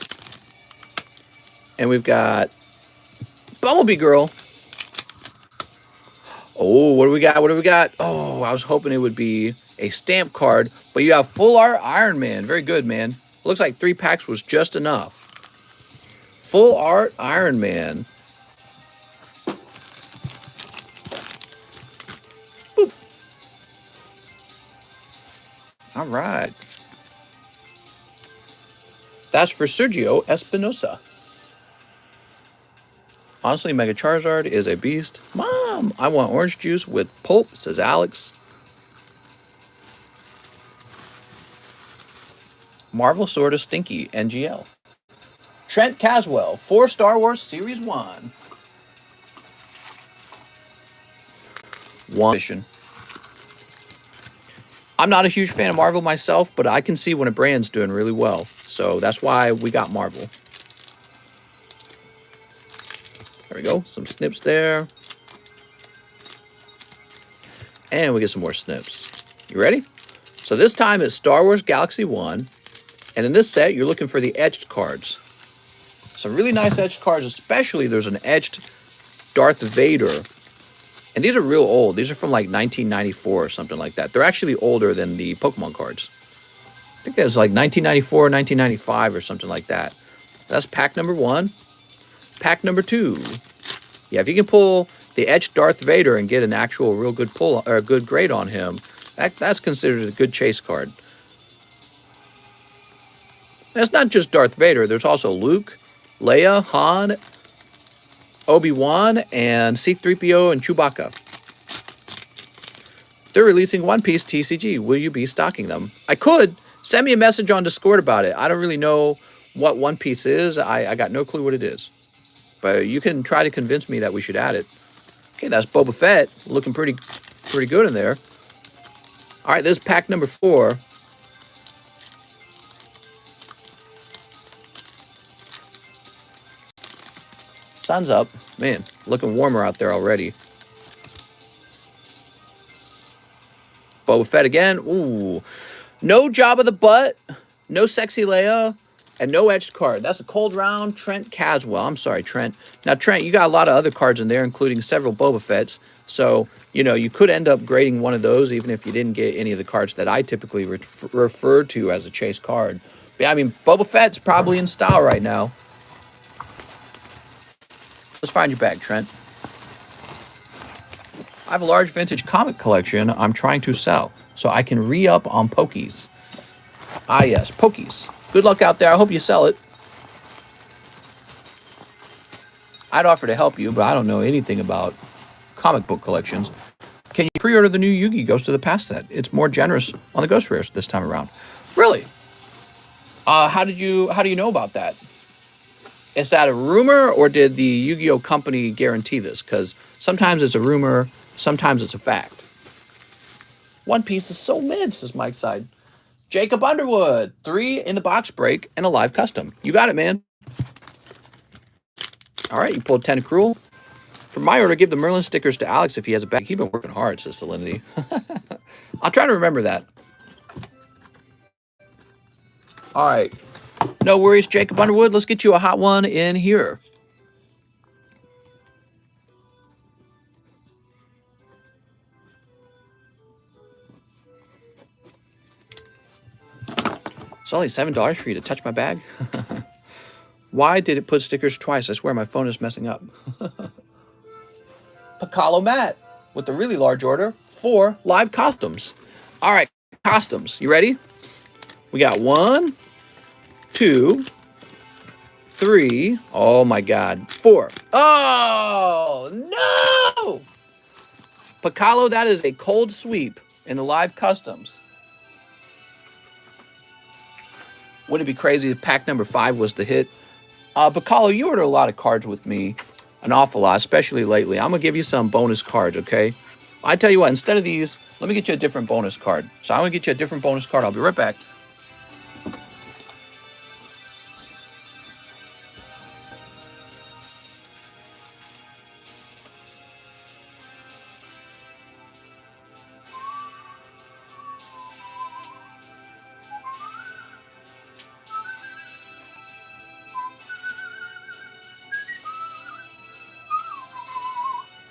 and we've got Bumblebee Girl. Oh, what do we got? What do we got? Oh, I was hoping it would be a stamp card, but you have Full Art Iron Man. Very good, man. Looks like 3 packs was just enough. Full Art Iron Man. Boop. All right. That's for Sergio Espinosa. Honestly, Mega Charizard is a beast. Mom, I want orange juice with pulp, says Alex. Marvel Sorta Stinky, NGL. Trent Caswell, for Star Wars Series 1. One mission. I'm not a huge fan of Marvel myself, but I can see when a brand's doing really well. So that's why we got Marvel. There we go. Some snips there. And we get some more snips. You ready? So this time it's Star Wars Galaxy 1. And in this set, you're looking for the etched cards. Some really nice etched cards, especially there's an etched Darth Vader. And these are real old. These are from like 1994 or something like that. They're actually older than the Pokemon cards. I think that was like 1994, 1995 or something like that. That's pack number 1. Pack number 2. Yeah, if you can pull the etched Darth Vader and get an actual real good pull or a good grade on him, that's considered a good chase card. And it's not just Darth Vader. There's also Luke, Leia, Han, Obi-Wan and C-3PO and Chewbacca. They're releasing One Piece TCG. Will you be stocking them? I could. Send me a message on Discord about it. I don't really know what One Piece is. I got no clue what it is. But you can try to convince me that we should add it. Okay, that's Boba Fett. Looking pretty good in there. All right, this is pack number 4. Sun's up. Man, looking warmer out there already. Boba Fett again. Ooh. No Jabba the Butt. No Sexy Leia. And no etched card. That's a cold round. Trent Caswell. I'm sorry, Trent. Now, Trent, you got a lot of other cards in there, including several Boba Fetts. So, you know, you could end up grading one of those, even if you didn't get any of the cards that I typically refer to as a chase card. But yeah, I mean, Boba Fett's probably in style right now. Let's find your bag, Trent. I have a large vintage comic collection I'm trying to sell, so I can re-up on Pokies. Ah, yes, Pokies. Good luck out there. I hope you sell it. I'd offer to help you, but I don't know anything about comic book collections. Can you pre-order the new Yu-Gi Ghost of the Past set? It's more generous on the Ghost Rares this time around. Really? How do you know about that? Is that a rumor, or did the Yu-Gi-Oh company guarantee this? Because sometimes it's a rumor, sometimes it's a fact. One Piece is so mid, says Mike Side. Jacob Underwood, 3 in the box break and a live custom. You got it, man. All right, you pulled 10 Cruel. For my order, give the Merlin stickers to Alex if he has a bag. He's been working hard, says Salinity. I'll try to remember that. All right. No worries, Jacob Underwood. Let's get you a hot one in here. It's only $7 for you to touch my bag. Why did it put stickers twice? I swear my phone is messing up. Pacalo Matt with the really large order for live costumes. All right, costumes. You ready? We got 1, 2, 3. Oh my God, 4. Oh no! Pacalo, that is a cold sweep in the live customs. Wouldn't it be crazy if pack number 5 was the hit? Pacalo, you order a lot of cards with me, an awful lot, especially lately. I'm going to give you some bonus cards, okay? I tell you what, instead of these, let me get you a different bonus card. So I'm going to get you a different bonus card. I'll be right back.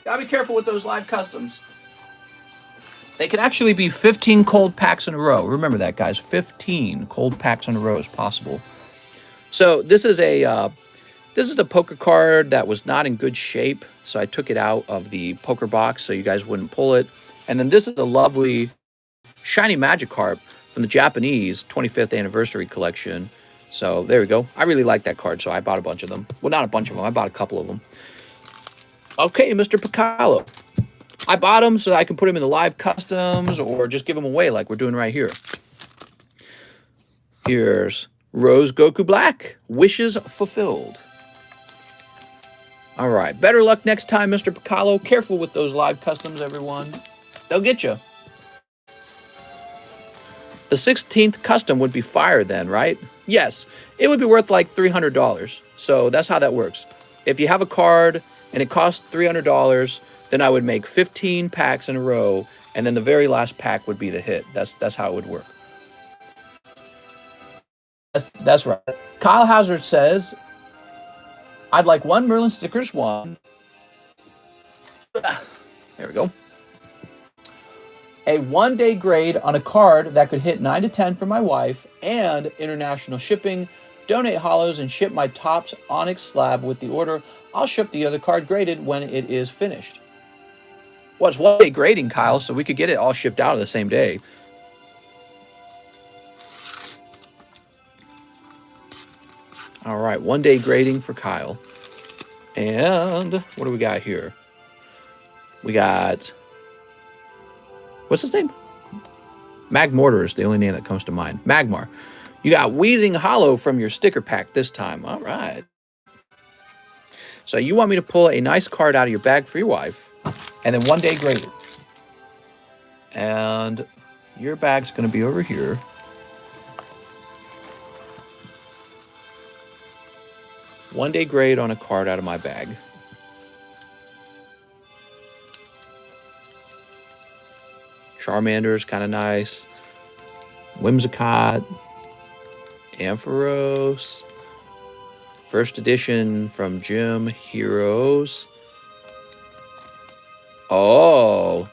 Gotta be careful with those live customs. They can actually be 15 cold packs in a row. Remember that, guys. 15 cold packs in a row is possible. So this is a poker card that was not in good shape. So I took it out of the poker box so you guys wouldn't pull it. And then this is a lovely shiny Magikarp from the Japanese 25th anniversary collection. So there we go. I really like that card, so I bought a bunch of them. Well, not a bunch of them. I bought a couple of them. Okay, Mr. Pacalo. I bought them so I can put them in the live customs or just give them away like we're doing right here. Here's Rose Goku Black. Wishes fulfilled. All right. Better luck next time, Mr. Pacalo. Careful with those live customs, everyone. They'll get you. The 16th custom would be fire then, right? Yes. It would be worth like $300. So that's how that works. If you have a card and it costs $300, then I would make 15 packs in a row, and then the very last pack would be the hit. That's how it would work. That's right. Kyle Hazard says, I'd like 1 Merlin stickers, 1. There we go. A 1-day grade on a card that could hit 9 to 10 for my wife, and international shipping. Donate hollows and ship my Topps Onyx slab with the order. I'll ship the other card graded when it is finished. Well, it's 1-day grading, Kyle, so we could get it all shipped out of the same day. All right, 1-day grading for Kyle. And what do we got here? We got, what's his name? Magmortar is the only name that comes to mind. Magmar. You got Wheezing Hollow from your sticker pack this time. All right. So you want me to pull a nice card out of your bag for your wife, and then one day graded. And your bag's going to be over here. One day grade on a card out of my bag. Charmander is kind of nice. Whimsicott. Ampharos. First edition from Jim Heroes. Oh,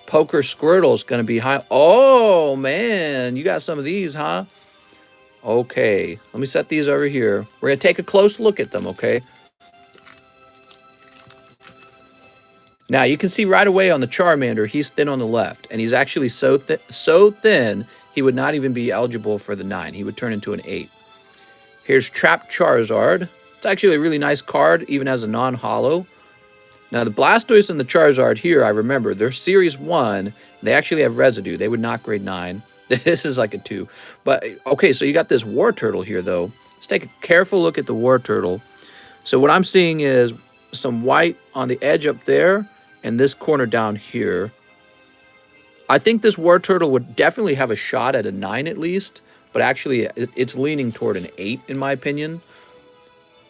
Poker Squirtle is going to be high. Oh, man, you got some of these, huh? Okay, let me set these over here. We're going to take a close look at them, okay? Now, you can see right away on the Charmander, he's thin on the left, and he's actually so thin, he would not even be eligible for the 9. He would turn into an 8. Here's Trapped Charizard. It's actually a really nice card, even as a non-holo. Now, the Blastoise and the Charizard here, I remember, they're Series 1. They actually have residue. They would not grade 9. This is like a 2. But, okay, so you got this War Turtle here, though. Let's take a careful look at the War Turtle. So what I'm seeing is some white on the edge up there and this corner down here. I think this War Turtle would definitely have a shot at a 9 at least, but actually it's leaning toward an 8 in my opinion,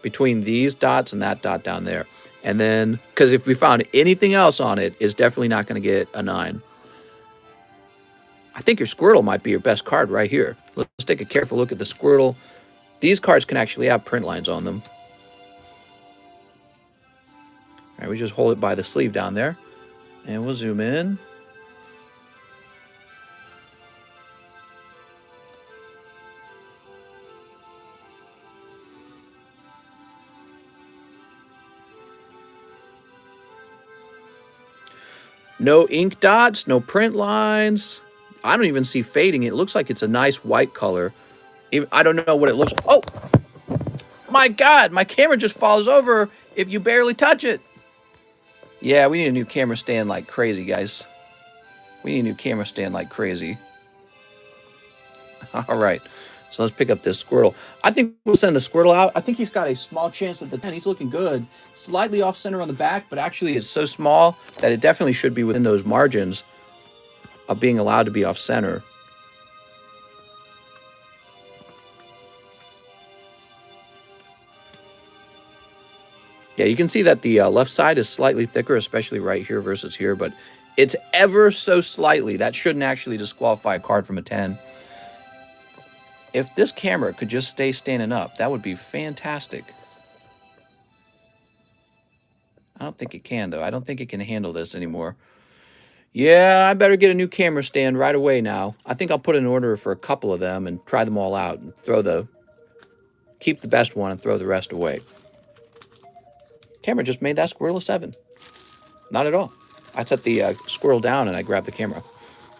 between these dots and that dot down there. And then, because if we found anything else on it, it's definitely not going to get a 9. I think your Squirtle might be your best card right here. Let's take a careful look at the Squirtle. These cards can actually have print lines on them. All right, we just hold it by the sleeve down there. And we'll zoom in. No ink dots, no print lines. I don't even see fading. It looks like it's a nice white color. I don't know what it looks like. Oh, my God, my camera just falls over if you barely touch it. Yeah, we need a new camera stand like crazy, guys. We need a new camera stand like crazy. All right, so let's pick up this Squirtle. I think we'll send the Squirtle out. I think he's got a small chance at the 10. He's looking good. Slightly off center on the back, but actually it's so small that it definitely should be within those margins of being allowed to be off center. Yeah, you can see that the left side is slightly thicker, especially right here versus here, but it's ever so slightly. That shouldn't actually disqualify a card from a 10. If this camera could just stay standing up, that would be fantastic. I don't think it can, though. I don't think it can handle this anymore. Yeah, I better get a new camera stand right away now. I think I'll put an order for a couple of them and try them all out and keep the best one and throw the rest away. Camera just made that Squirrel a 7. Not at all. I set the Squirrel down and I grabbed the camera.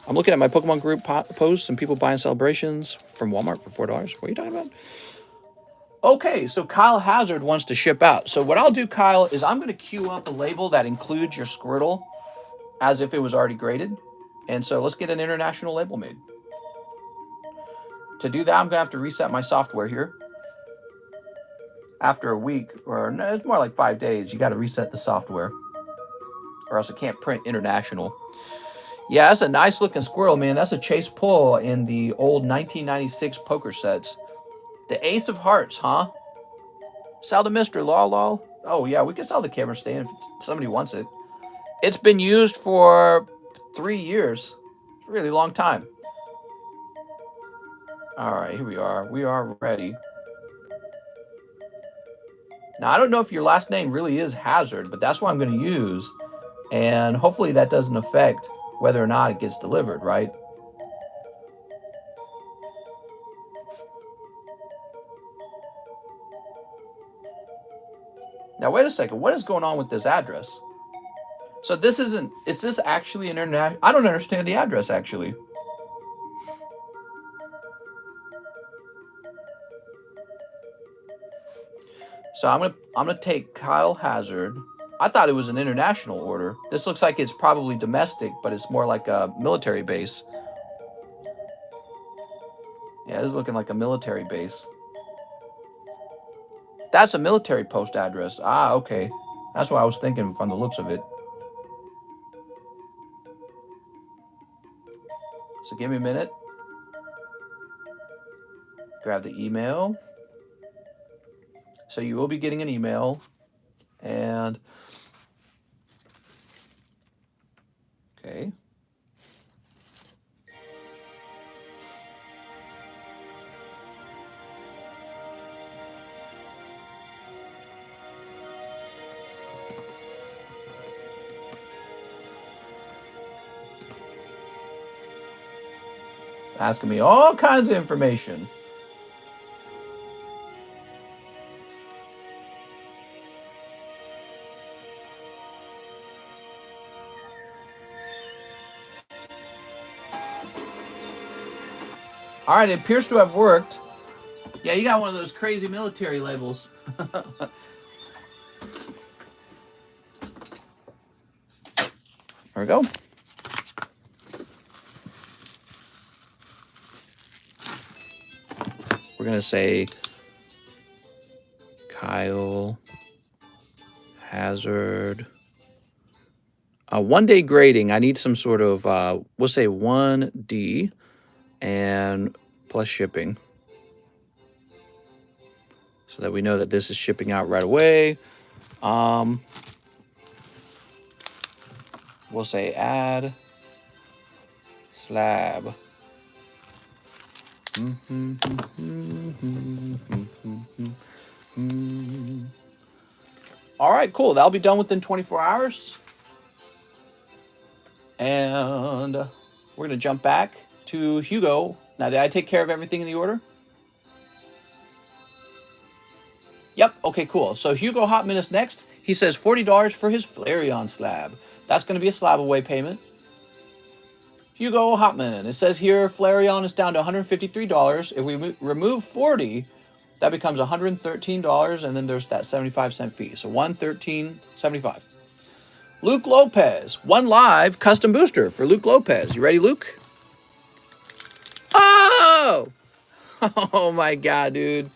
I'm looking at my Pokemon group posts and people buying celebrations from Walmart for $4. What are you talking about? Okay, so Kyle Hazard wants to ship out. So what I'll do, Kyle, is I'm going to queue up a label that includes your Squirtle as if it was already graded. And so let's get an international label made. To do that, I'm going to have to reset my software here. After a week, or no, it's more like 5 days, you got to reset the software. Or else it can't print international. Yeah, that's a nice looking Squirrel, man. That's a chase pull in the old 1996 poker sets. The Ace of Hearts, huh? Sell the mystery, lol. Oh, yeah, we can sell the camera stand if somebody wants it. It's been used for 3 years. It's a really long time. All right, here we are. We are ready. Now, I don't know if your last name really is Hazard, but that's what I'm going to use. And hopefully that doesn't affect whether or not it gets delivered, right? Now, wait a second. What is going on with this address? So this isn't, is this actually an international? I don't understand the address, actually. So I'm gonna take Kyle Hazard. I thought it was an international order. This looks like it's probably domestic, but it's more like a military base. Yeah, this is looking like a military base. That's a military post address. Ah, okay. That's what I was thinking from the looks of it. So give me a minute. Grab the email. So you will be getting an email. And okay. Asking me all kinds of information. All right, it appears to have worked. Yeah, you got one of those crazy military labels. There we go. We're going to say Kyle Hazard. 1-day grading. I need some sort of, we'll say 1D and plus shipping. So that we know that this is shipping out right away. We'll say add slab. All right, cool. That'll be done within 24 hours. And we're going to jump back to Hugo. Now, did I take care of everything in the order? Yep. Okay, cool. So Hugo Hotman is next. He says $40 for his Flareon slab. That's going to be a slab away payment. Hugo Hotman. It says here Flareon is down to $153. If we remove 40, that becomes $113, and then there's that 75-cent fee. So $113.75. Luke Lopez. 1 live custom booster for Luke Lopez. You ready, Luke? Oh! Oh my God, dude.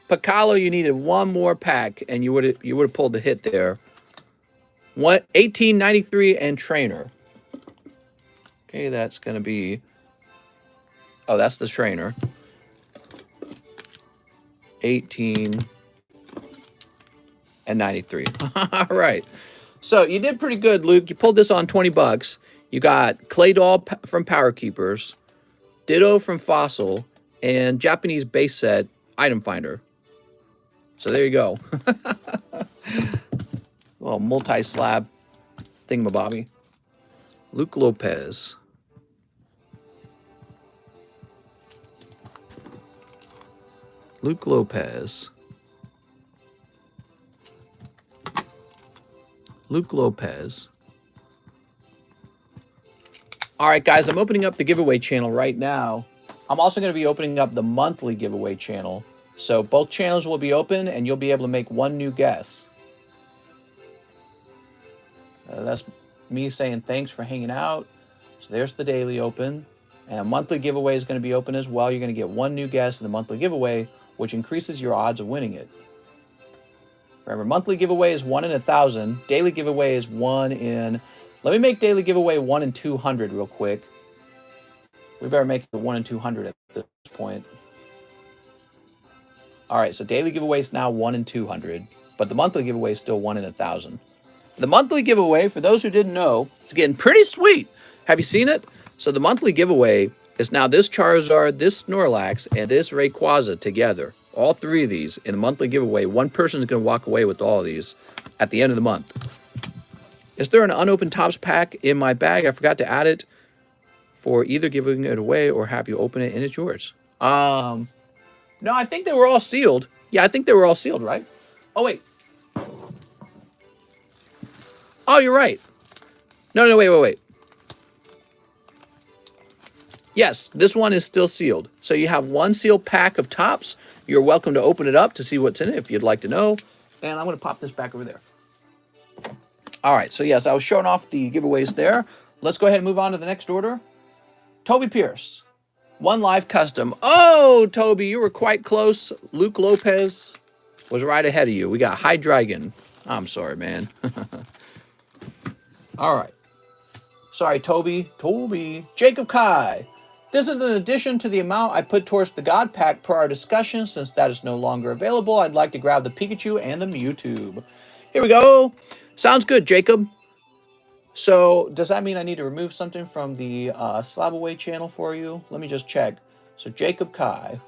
Picalo, you needed 1 more pack, and you would have pulled the hit there. 1893 and trainer. Okay, that's gonna be. Oh, that's the trainer. 18 and 93. All right. So you did pretty good, Luke. You pulled this on 20 bucks. You got Clay Doll from Power Keepers, Ditto from Fossil, and Japanese base set item finder. So there you go. Little multi-slab thingamabobby. Luke Lopez. Luke Lopez. Luke Lopez. All right, guys, I'm opening up the giveaway channel right now. I'm also going to be opening up the monthly giveaway channel. So both channels will be open, and you'll be able to make 1 new guess. That's me saying thanks for hanging out. So there's the daily open. And a monthly giveaway is going to be open as well. You're going to get 1 new guess in the monthly giveaway, which increases your odds of winning it. Remember, monthly giveaway is 1 in 1,000. Daily giveaway is 1 in... Let me make daily giveaway 1 in 200 real quick. We better make it 1 in 200 at this point. All right, so daily giveaway is now 1 in 200, but the monthly giveaway is still 1 in 1,000. The monthly giveaway, for those who didn't know, is getting pretty sweet. Have you seen it? So the monthly giveaway is now this Charizard, this Snorlax, and this Rayquaza together. All 3 of these in the monthly giveaway. 1 person is going to walk away with all of these at the end of the month. Is there an unopened Topps pack in my bag? I forgot to add it for either giving it away or have you open it and it's yours. No, I think they were all sealed. Yeah, I think they were all sealed, right? Oh, wait. Oh, you're right. No, wait. Yes, this one is still sealed. So you have 1 sealed pack of Topps. You're welcome to open it up to see what's in it if you'd like to know. And I'm going to pop this back over there. All right, so yes, I was showing off the giveaways there. Let's go ahead and move on to the next order. Toby Pierce, One Live Custom. Oh, Toby, you were quite close. Luke Lopez was right ahead of you. We got High Dragon. I'm sorry, man. All right. Sorry, Toby. Jacob Kai. This is an addition to the amount I put towards the God Pack per our discussion. Since that is no longer available, I'd like to grab the Pikachu and the Mewtwo. Here we go. Sounds good, Jacob. So, does that mean I need to remove something from the Slab Away channel for you? Let me just check. So, Jacob Kai.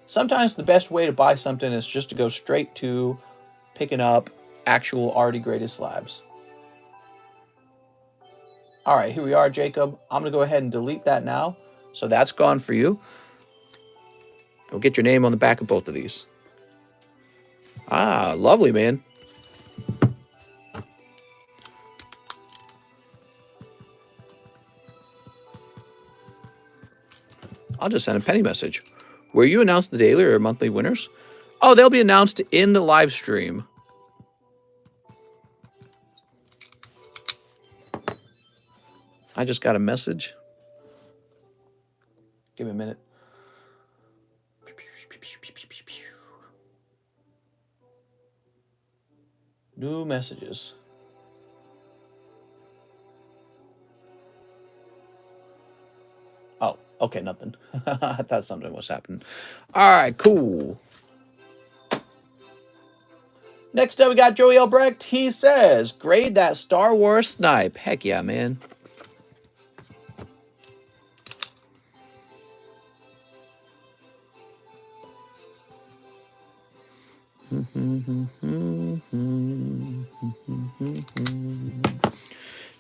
Sometimes the best way to buy something is just to go straight to picking up actual already graded slabs. All right, here we are, Jacob. I'm going to go ahead and delete that now. So that's gone for you. We'll get your name on the back of both of these. Ah, lovely, man. I'll just send a penny message. Will you announce the daily or monthly winners? Oh, they'll be announced in the live stream. I just got a message. Give me a minute. New messages. Oh, okay, nothing. I thought something was happening. All right, cool. Next up, we got Joey Albrecht. He says, grade that Star Wars snipe. Heck yeah, man.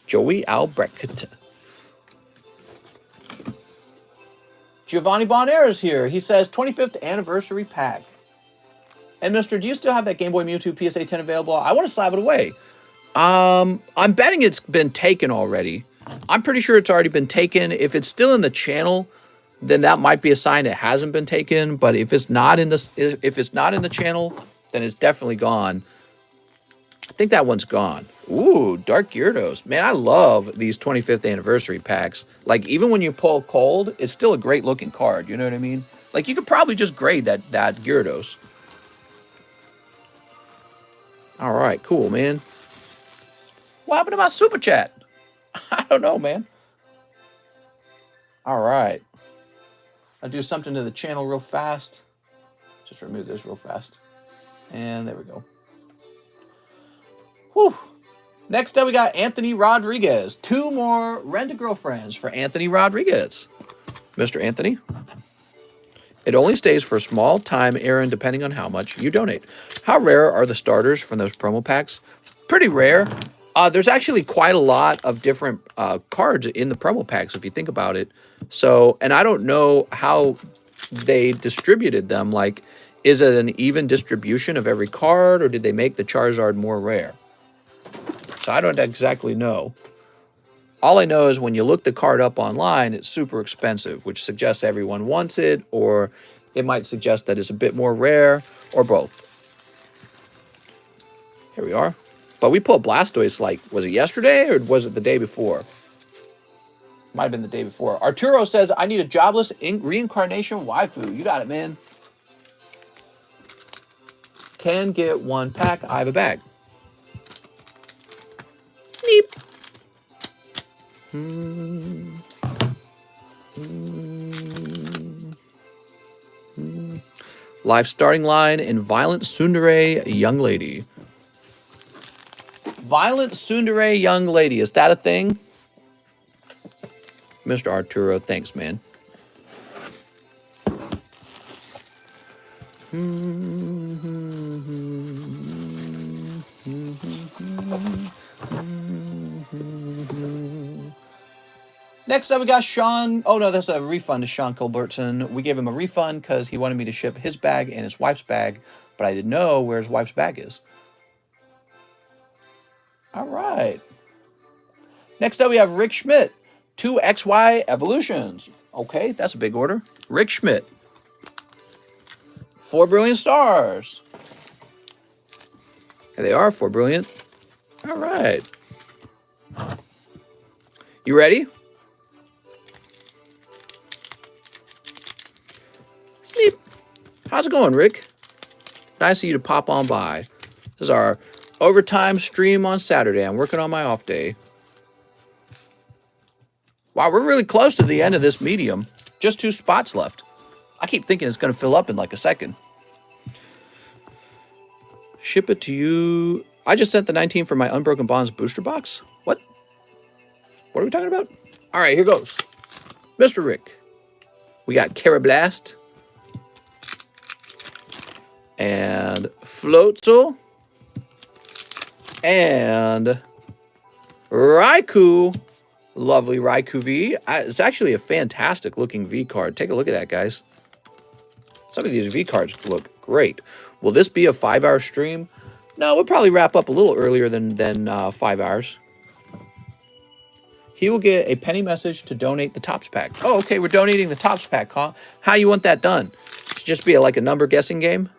Joey Albrecht. Giovanni Bonaire is here. He says, 25th anniversary pack. And Mr., do you still have that Game Boy Mewtwo PSA 10 available? I want to slab it away. I'm betting it's been taken already. I'm pretty sure it's already been taken. If it's still in the channel, then that might be a sign it hasn't been taken. But if it's not in the channel, then it's definitely gone. I think that one's gone. Ooh, Dark Gyarados. Man, I love these 25th anniversary packs. Like, even when you pull cold, it's still a great looking card. You know what I mean? Like, you could probably just grade that Gyarados. All right, cool, man. What happened to my super chat? I don't know, man. All right. I'll do something to the channel real fast. Just remove this real fast. And there we go. Whew. Next up, we got Anthony Rodriguez. 2 more Rent-A-Girlfriends for Anthony Rodriguez. Mr. Anthony. It only stays for a small time, Aaron, depending on how much you donate. How rare are the starters from those promo packs? Pretty rare. There's actually quite a lot of different cards in the promo packs, if you think about it. So, and I don't know how they distributed them. Like, is it an even distribution of every card, or did they make the Charizard more rare? So I don't exactly know. All I know is when you look the card up online, it's super expensive, which suggests everyone wants it, or it might suggest that it's a bit more rare, or both. Here we are. But we pulled Blastoise, like, was it yesterday, or was it the day before? Might have been the day before. Arturo says, I need a jobless reincarnation waifu. You got it, man. Can get 1 pack. I have a bag. Neep. Live starting line in Violent Tsundere Young Lady. Violent Tsundere Young Lady. Is that a thing? Mr. Arturo, thanks, man. Next up, we got Sean. Oh, no, that's a refund to Sean Culbertson. We gave him a refund because he wanted me to ship his bag and his wife's bag, but I didn't know where his wife's bag is. All right. Next up, we have Rick Schmidt. 2 XY Evolutions. Okay, that's a big order. Rick Schmidt. 4 Brilliant Stars. Here they are, 4 brilliant. All right. You ready? Sneap. How's it going, Rick? Nice of you to pop on by. This is our overtime stream on Saturday. I'm working on my off day. Wow, we're really close to the end of this medium. Just 2 spots left. I keep thinking it's going to fill up in like a second. Ship it to you. I just sent the 19 for my Unbroken Bonds booster box. What? What are we talking about? All right, here goes. Mr. Rick. We got Carablast. And Floatzel. And Raikou. Lovely Raikou V. It's actually a fantastic looking V card. Take a look at that, guys. Some of these V cards look great. Will this be a 5-hour stream? No, we'll probably wrap up a little earlier than 5 hours. He will get a penny message to donate the Topps pack. Oh, okay, we're donating the Topps pack, huh? How you want that done? Just be like a number guessing game?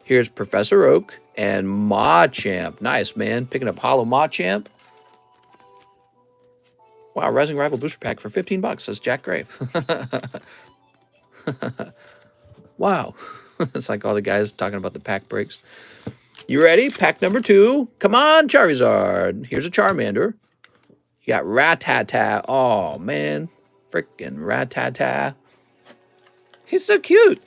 Here's Professor Oak and Machamp. Nice, man. Picking up Hollow Machamp. Wow, Rising Rival booster pack for 15 bucks, says Jack Gray. Wow. It's like all the guys talking about the pack breaks. You ready? Pack number 2. Come on, Charizard. Here's a Charmander. You got Rattata. Oh, man. Frickin' Rattata. He's so cute.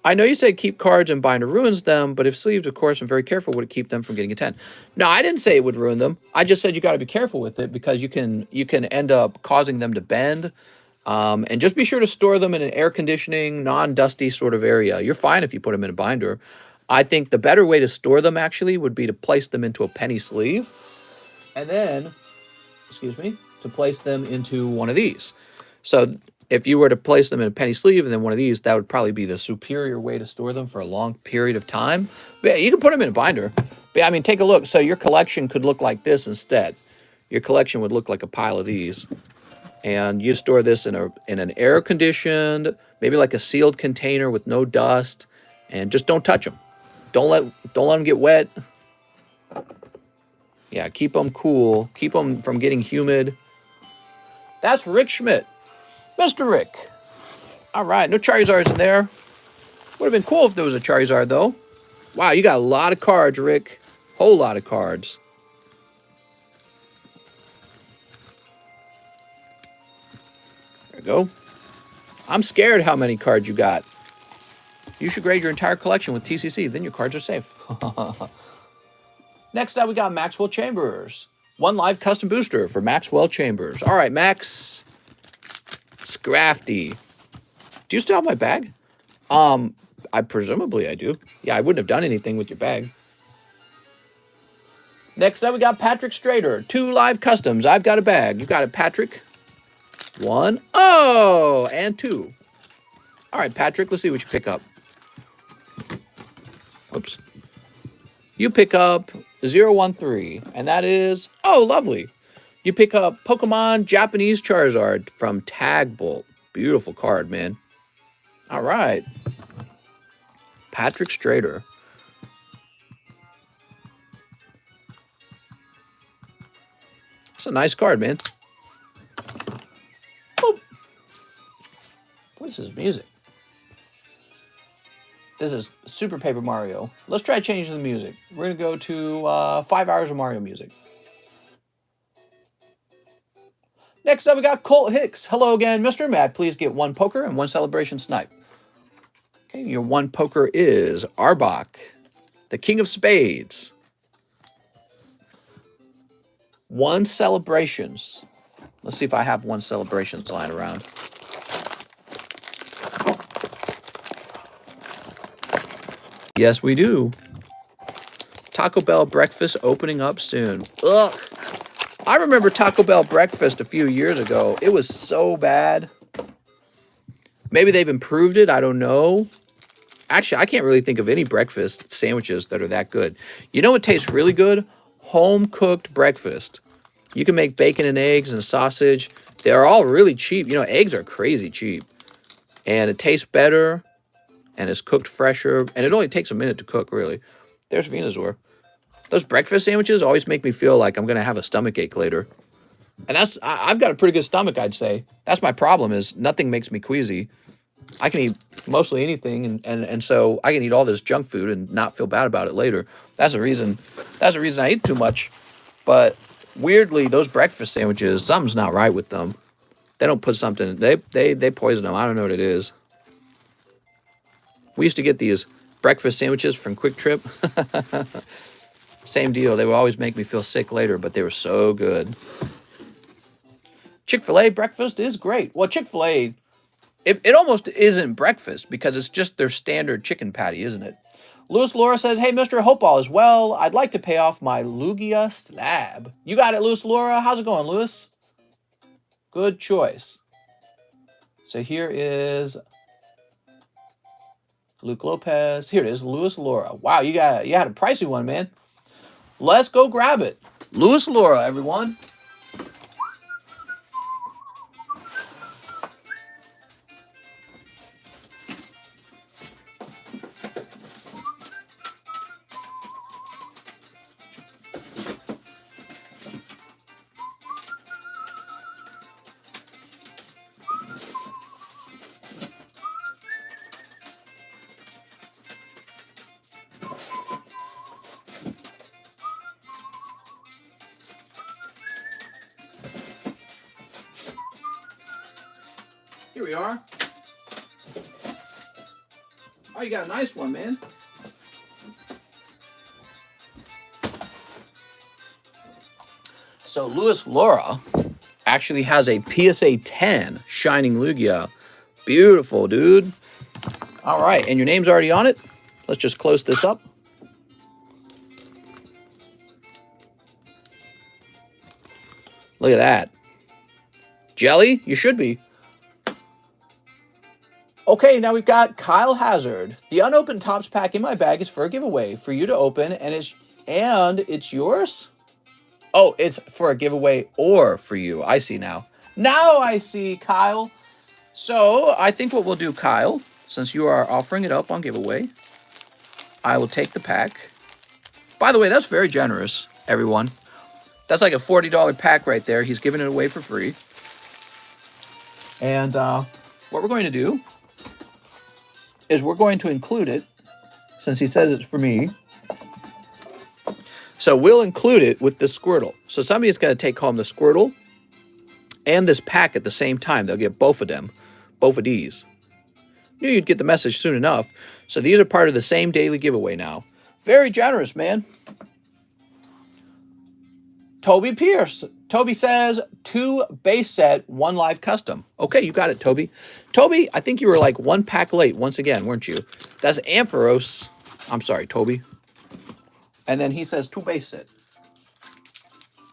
I know you said keep cards and binder ruins them, but if sleeved, of course, and very careful, would it keep them from getting a 10? No, I didn't say it would ruin them. I just said you got to be careful with it because you can end up causing them to bend. And just be sure to store them in an air conditioning, non-dusty sort of area. You're fine if you put them in a binder. I think the better way to store them actually would be to place them into a penny sleeve. And then, to place them into one of these. So if you were to place them in a penny sleeve and then one of these, that would probably be the superior way to store them for a long period of time. But yeah, you can put them in a binder. But yeah, I mean, take a look. So your collection could look like this instead. Your collection would look like a pile of these. And you store this in an air-conditioned, maybe like a sealed container with no dust. And just don't touch them. Don't let them get wet. Yeah, keep them cool. Keep them from getting humid. That's Rick Schmidt. Mr. Rick. All right, no Charizards in there. Would have been cool if there was a Charizard, though. Wow, you got a lot of cards, Rick. Whole lot of cards. There we go. I'm scared how many cards you got. You should grade your entire collection with TCC. Then your cards are safe. Next up, we got Maxwell Chambers. 1 live custom booster for Maxwell Chambers. All right, Max. Scrafty. Do you still have my bag? Presumably I do. Yeah, I wouldn't have done anything with your bag. Next up, we got Patrick Strader. 2 live customs. I've got a bag. You got it, Patrick. 1. Oh, and 2. All right, Patrick, let's see what you pick up. Oops. You pick up 013, and that is, oh, lovely. You pick up Pokemon Japanese Charizard from Tag Bolt. Beautiful card, man. All right. Patrick Strader. It's a nice card, man. Oh. What is this music? This is Super Paper Mario. Let's try changing the music. We're going to go to 5 hours of Mario music. Next up, we got Colt Hicks. Hello again, Mr. Matt. Please get 1 poker and 1 celebration snipe. Okay, your 1 poker is Arbok, the King of Spades. 1 celebrations. Let's see if I have 1 celebrations lying around. Yes, we do. Taco Bell breakfast opening up soon. Ugh. I remember Taco Bell breakfast a few years ago. It was so bad. Maybe they've improved it. I don't know. Actually, I can't really think of any breakfast sandwiches that are that good. You know what tastes really good? Home-cooked breakfast. You can make bacon and eggs and sausage. They're all really cheap. You know, eggs are crazy cheap. And it tastes better. And it's cooked fresher. And it only takes a minute to cook, really. There's Venusaur. Those breakfast sandwiches always make me feel like I'm going to have a stomach ache later. And I've got a pretty good stomach, I'd say. That's my problem, is nothing makes me queasy. I can eat mostly anything, and so I can eat all this junk food and not feel bad about it later. That's the reason I eat too much. But weirdly, those breakfast sandwiches, something's not right with them. They don't put something, they poison them. I don't know what it is. We used to get these breakfast sandwiches from Quick Trip. Same deal. They would always make me feel sick later, but they were so good. Chick-fil-A breakfast is great. Well, Chick-fil-A, it almost isn't breakfast because it's just their standard chicken patty, isn't it? Louis Laura says, hey, Mr. Hope all is well. I'd like to pay off my Lugia slab. You got it, Louis Laura. How's it going, Louis? Good choice. So here is Luke Lopez. Here it is, Louis Laura. Wow, you had a pricey one, man. Let's go grab it. Louis Laura, everyone. Here we are. Oh, you got a nice one, man. So Louis Laura actually has a PSA 10 Shining Lugia. Beautiful, dude. All right, and your name's already on it. Let's just close this up. Look at that. Jelly? You should be. Okay, now we've got Kyle Hazard. The unopened Topps pack in my bag is for a giveaway for you to open, and it's yours? Oh, it's for a giveaway or for you. I see now. Now I see, Kyle. So I think what we'll do, Kyle, since you are offering it up on giveaway, I will take the pack. By the way, that's very generous, everyone. That's like a $40 pack right there. He's giving it away for free. And what we're going to do is we're going to include it, since he says it's for me. So we'll include it with the Squirtle. So somebody's got to take home the Squirtle and this pack at the same time. They'll get both of them, both of these. Knew you'd get the message soon enough. So these are part of the same daily giveaway now. Very generous, man. Toby Pierce. Toby says 2 base set, 1 live custom. Okay, you got it, Toby. Toby, I think you were like 1 pack late once again, weren't you? That's Ampharos. I'm sorry, Toby. And then he says 2 base set.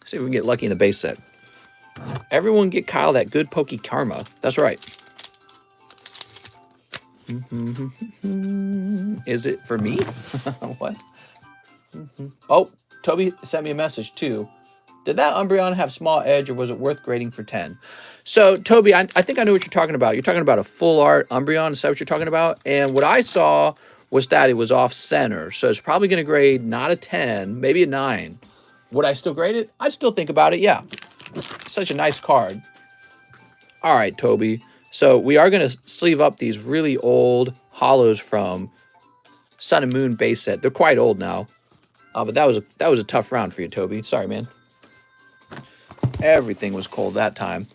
See if we can get lucky in the base set. Everyone get Kyle that good pokey karma. That's right. Is it for me? What? Oh, Toby sent me a message too. Did that Umbreon have small edge, or was it worth grading for 10? So, Toby, I think I know what you're talking about. You're talking about a full art Umbreon. Is that what you're talking about? And what I saw was that it was off center. So it's probably going to grade not a 10, maybe a 9. Would I still grade it? I'd still think about it, yeah. Such a nice card. All right, Toby. So we are going to sleeve up these really old hollows from Sun and Moon base set. They're quite old now. But that was a tough round for you, Toby. Sorry, man. Everything was cold that time.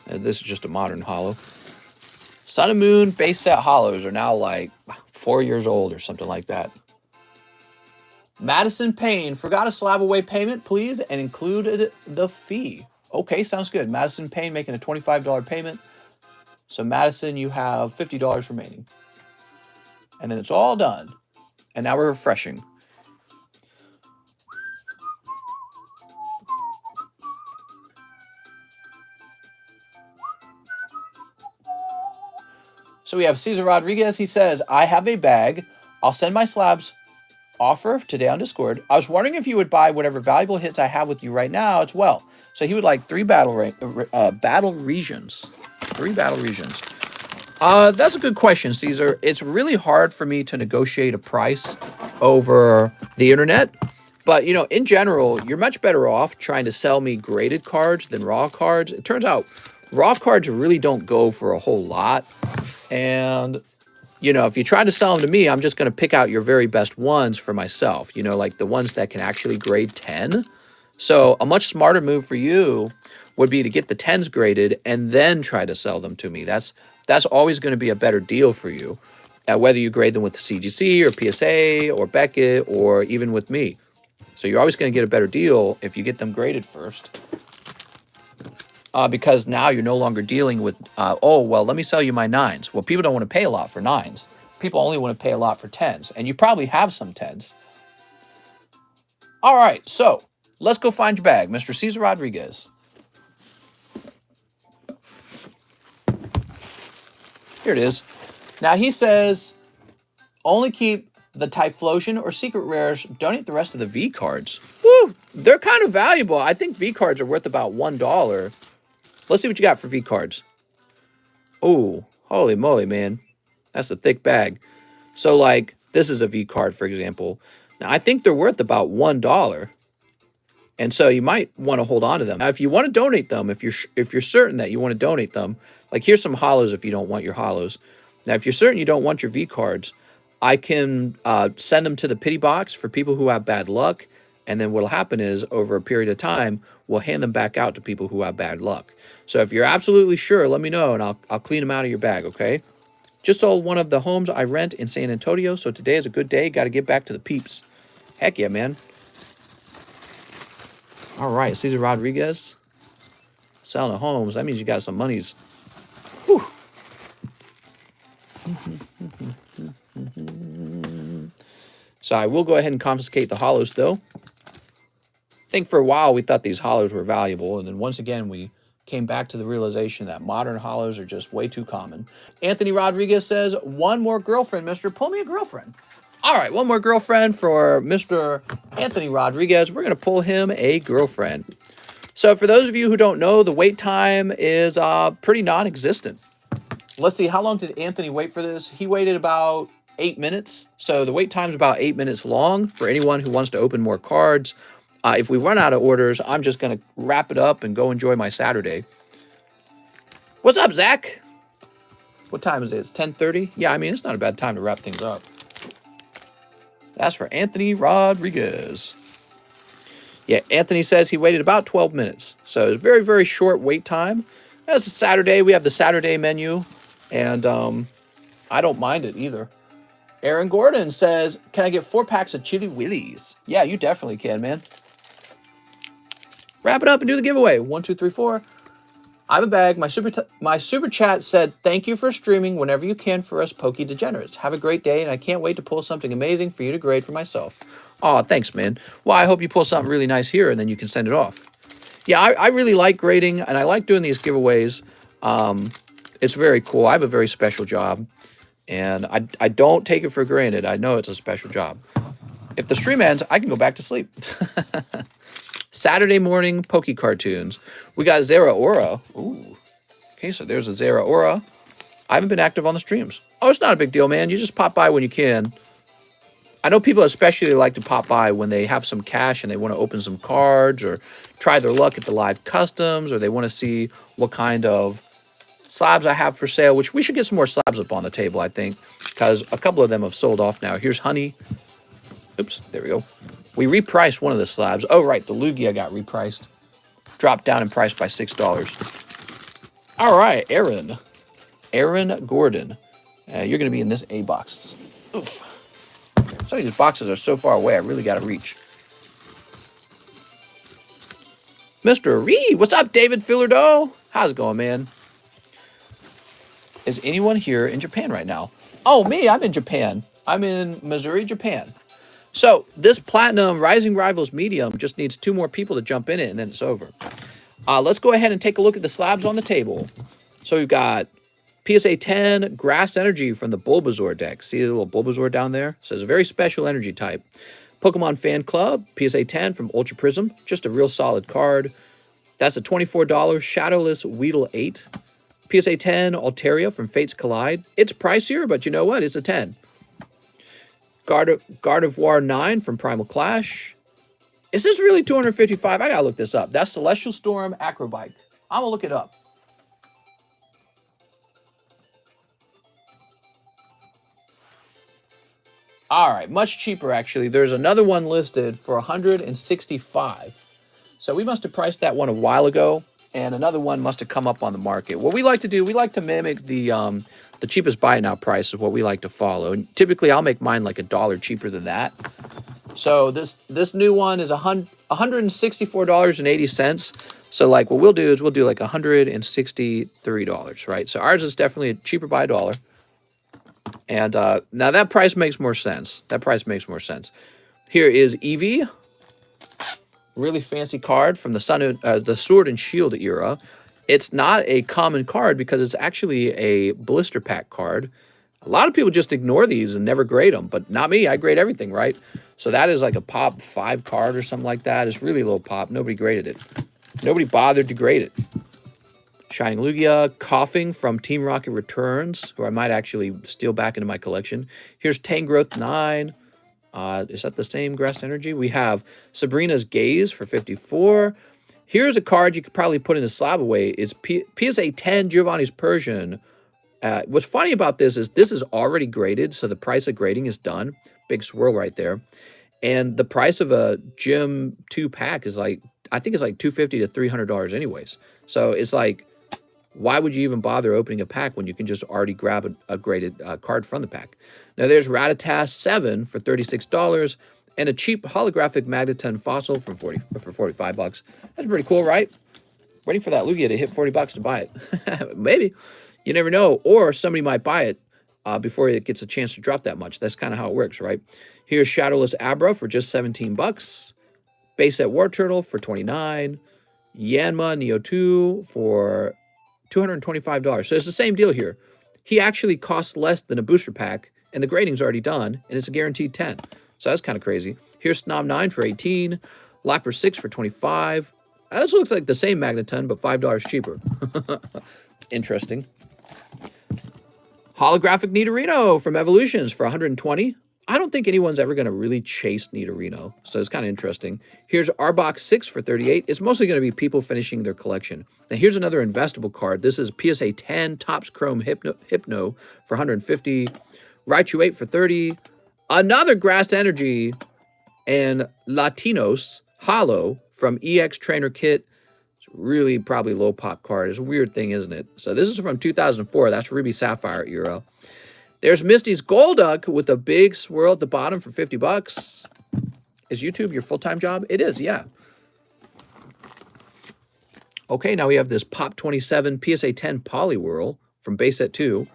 And this is just a modern hollow. Sun and Moon base set hollows are now like 4 years old or something like that. Madison Payne, forgot a slab away payment, please, and included the fee. Okay, sounds good. Madison Payne making a $25 payment. So Madison, you have $50 remaining. And then it's all done. And now we're refreshing. So we have Cesar Rodriguez. He says, I have a bag. I'll send my slabs offer today on Discord. I was wondering if you would buy whatever valuable hits I have with you right now as well. So he would like 3 battle regions. 3 battle regions. That's a good question, Caesar. It's really hard for me to negotiate a price over the internet. But, in general, you're much better off trying to sell me graded cards than raw cards. It turns out raw cards really don't go for a whole lot. And, if you try to sell them to me, I'm just going to pick out your very best ones for myself, like the ones that can actually grade 10. So a much smarter move for you would be to get the 10s graded and then try to sell them to me. That's always going to be a better deal for you, whether you grade them with the CGC or PSA or Beckett or even with me. So you're always going to get a better deal if you get them graded first. Because now you're no longer dealing with, let me sell you my 9s. Well, people don't want to pay a lot for 9s. People only want to pay a lot for 10s. And you probably have some 10s. All right, so let's go find your bag, Mr. Cesar Rodriguez. Here it is. Now he says, only keep the Typhlosion or Secret Rares. Donate the rest of the V cards. Woo! They're kind of valuable. I think V cards are worth about $1. Let's see what you got for V cards. Oh, holy moly, man. That's a thick bag. So, like, this is a V card, for example. Now, I think they're worth about $1. And so you might want to hold on to them. Now, if you want to donate them, if you're certain that you want to donate them, like here's some hollows if you don't want your hollows. Now, if you're certain you don't want your V cards, I can send them to the pity box for people who have bad luck. And then what'll happen is over a period of time, we'll hand them back out to people who have bad luck. So if you're absolutely sure, let me know and I'll clean them out of your bag, okay? Just sold one of the homes I rent in San Antonio, so today is a good day. Got to get back to the peeps. Heck yeah, man. All right, Cesar Rodriguez. Selling the homes. That means you got some monies. Whew. So I will go ahead and confiscate the hollows, though. I think for a while we thought these hollows were valuable, and then once again we came back to the realization that modern hollows are just way too common. Anthony Rodriguez says, one more girlfriend, mister. Pull me a girlfriend. All right, one more girlfriend for Mr. Anthony Rodriguez. We're going to pull him a girlfriend. So for those of you who don't know, the wait time is pretty non-existent. Let's see, how long did Anthony wait for this? He waited about 8 minutes. So the wait time is about 8 minutes long for anyone who wants to open more cards. If we run out of orders, I'm just going to wrap it up and go enjoy my Saturday. What's up, Zach? What time is it? It's 10:30? Yeah, I mean, it's not a bad time to wrap things up. That's for Anthony Rodriguez. Yeah, Anthony says he waited about 12 minutes. So it's very, very short wait time. It's a Saturday. We have the Saturday menu. And I don't mind it either. Aaron Gordon says, can I get 4 packs of Chili Willies? Yeah, you definitely can, man. Wrap it up and do the giveaway. 1, 2, 3, 4. I have a bag. My super chat said, thank you for streaming whenever you can for us Pokey Degenerates. Have a great day, and I can't wait to pull something amazing for you to grade for myself. Oh, thanks, man. Well, I hope you pull something really nice here, and then you can send it off. Yeah, I really like grading, and I like doing these giveaways. It's very cool. I have a very special job, and I don't take it for granted. I know it's a special job. If the stream ends, I can go back to sleep. Saturday morning Poke cartoons. We got Zera Aura. Ooh. Okay, so there's a Zera Aura. I haven't been active on the streams. Oh, it's not a big deal, man. You just pop by when you can. I know people especially like to pop by when they have some cash and they want to open some cards or try their luck at the live customs, or they want to see what kind of slabs I have for sale, which we should get some more slabs up on the table, I think, because a couple of them have sold off now. Here's Honey. Oops, there we go. We repriced one of the slabs. Oh, right, the Lugia got repriced. Dropped down in price by $6. All right, Aaron. Aaron Gordon. You're going to be in this A box. Oof. Some of these boxes are so far away, I really got to reach. Mr. Reed, what's up, David Fillardo? How's it going, man? Is anyone here in Japan right now? Oh, me, I'm in Japan. I'm in Missouri, Japan. So this Platinum Rising Rivals Medium just needs 2 more people to jump in it, and then it's over. Let's go ahead and take a look at the slabs on the table. So we've got PSA 10 Grass Energy from the Bulbasaur deck. See the little Bulbasaur down there? So it's a very special energy type. Pokemon Fan Club, PSA 10 from Ultra Prism. Just a real solid card. That's a $24 Shadowless Weedle 8. PSA 10 Altaria from Fates Collide. It's pricier, but you know what? It's a 10. God of War 9 from Primal Clash. Is this really 255? I gotta look this up. That's Celestial Storm Acrobike. I'm gonna look it up. All right, much cheaper actually. There's another one listed for 165. So we must have priced that one a while ago, and another one must have come up on the market. What we like to do, we like to mimic the cheapest buy now price is what we like to follow. And typically, I'll make mine like $1 cheaper than that. So this new one is $164.80. So like what we'll do is we'll do like $163, right? So ours is definitely cheaper by $1. And now that price makes more sense. That price makes more sense. Here is Eevee. Really fancy card from the Sword and Shield era. It's not a common card because it's actually a blister pack card. A lot of people just ignore these and never grade them, but not me. I grade everything, right? So that is like a pop 5 card or something like that. It's really low pop. Nobody graded it. Nobody bothered to grade it. Shining Lugia, Coughing from Team Rocket Returns, who I might actually steal back into my collection. Here's Tangrowth 9. Is that the same Grass Energy? We have Sabrina's Gaze for 54. Here's a card you could probably put in a slab away. It's PSA 10 Giovanni's Persian. What's funny about this is already graded, so the price of grading is done. Big swirl right there. And the price of a Gym 2 pack is like, I think it's like $250 to $300 anyways. So it's like, why would you even bother opening a pack when you can just already grab a graded card from the pack? Now there's Rattata 7 for $36 and a cheap holographic Magneton Fossil for $45. That's pretty cool, right? Waiting for that Lugia to hit $40 to buy it. Maybe. You never know. Or somebody might buy it before it gets a chance to drop that much. That's kind of how it works, right? Here's Shadowless Abra for just $17. Base Set War Turtle for $29. Yanma Neo 2 for $225. So it's the same deal here. He actually costs less than a booster pack, and the grading's already done, and it's a guaranteed 10. So that's kind of crazy. Here's Snob 9 for $18. Lapper 6 for $25. This looks like the same Magneton, but $5 cheaper. Interesting. Holographic Nidorino from Evolutions for $120. I don't think anyone's ever going to really chase Nidorino, so it's kind of interesting. Here's Arbok 6 for $38. It's mostly going to be people finishing their collection. Now here's another investable card. This is PSA 10 Topps Chrome Hypno for $150. Raichu 8 for $30. Another Grass Energy and Latinos Hollow from EX Trainer Kit. It's really probably low pop card. It's a weird thing, isn't it? So this is from 2004. That's Ruby Sapphire era. There's Misty's Golduck with a big swirl at the bottom for $50. Is YouTube your full-time job? It is, yeah. Okay, now we have this Pop 27 PSA 10 Poliwhirl from Base Set 2.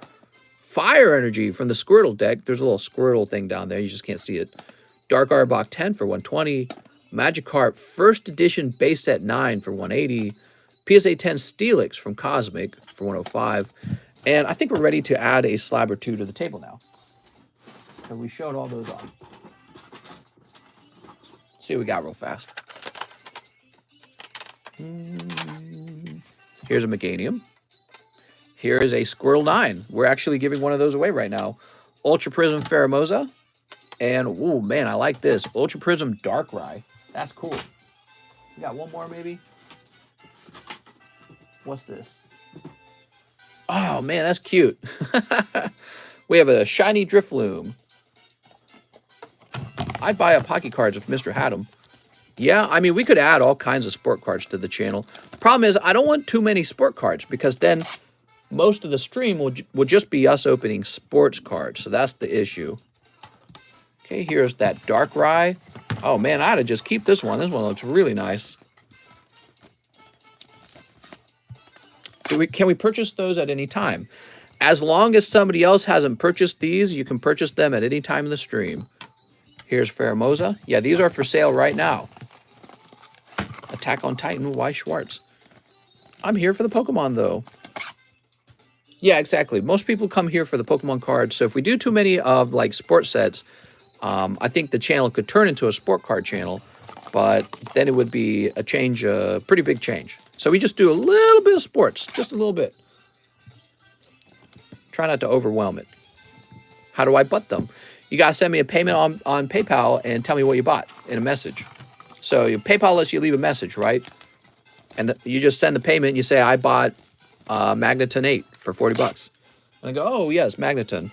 Fire Energy from the Squirtle deck. There's a little Squirtle thing down there. You just can't see it. Dark Arbok 10 for $120. Magikarp First Edition Base Set 9 for $180. PSA 10 Steelix from Cosmic for $105. And I think we're ready to add a slab or two to the table now. So we showed all those off. See what we got real fast. Here's a Meganium. Here is a Squirtle 9. We're actually giving one of those away right now. Ultra Prism Pheromosa. And, oh man, I like this. Ultra Prism Darkrai. That's cool. We got one more maybe? What's this? Oh, man, that's cute. We have a shiny Drifloon. I'd buy up hockey cards if Mr. had them. Yeah, I mean, we could add all kinds of sport cards to the channel. Problem is, I don't want too many sport cards because then most of the stream will just be us opening sports cards. So that's the issue. Okay, here's that Darkrai. Oh, man, I ought to just keep this one. This one looks really nice. Can we purchase those at any time? As long as somebody else hasn't purchased these, you can purchase them at any time in the stream. Here's Pheromosa. Yeah, these are for sale right now. Attack on Titan, Y. Schwartz. I'm here for the Pokemon, though. Yeah, exactly. Most people come here for the Pokemon cards. So if we do too many of, like, sports sets, I think the channel could turn into a sport card channel. But then it would be a change, a pretty big change. So we just do a little bit of sports, just a little bit. Try not to overwhelm it. How do I butt them? You got to send me a payment on PayPal and tell me what you bought in a message. So your PayPal lets you leave a message, right? And you just send the payment. And you say, I bought Magneton 8 for 40 bucks. And I go, oh, yes, Magneton.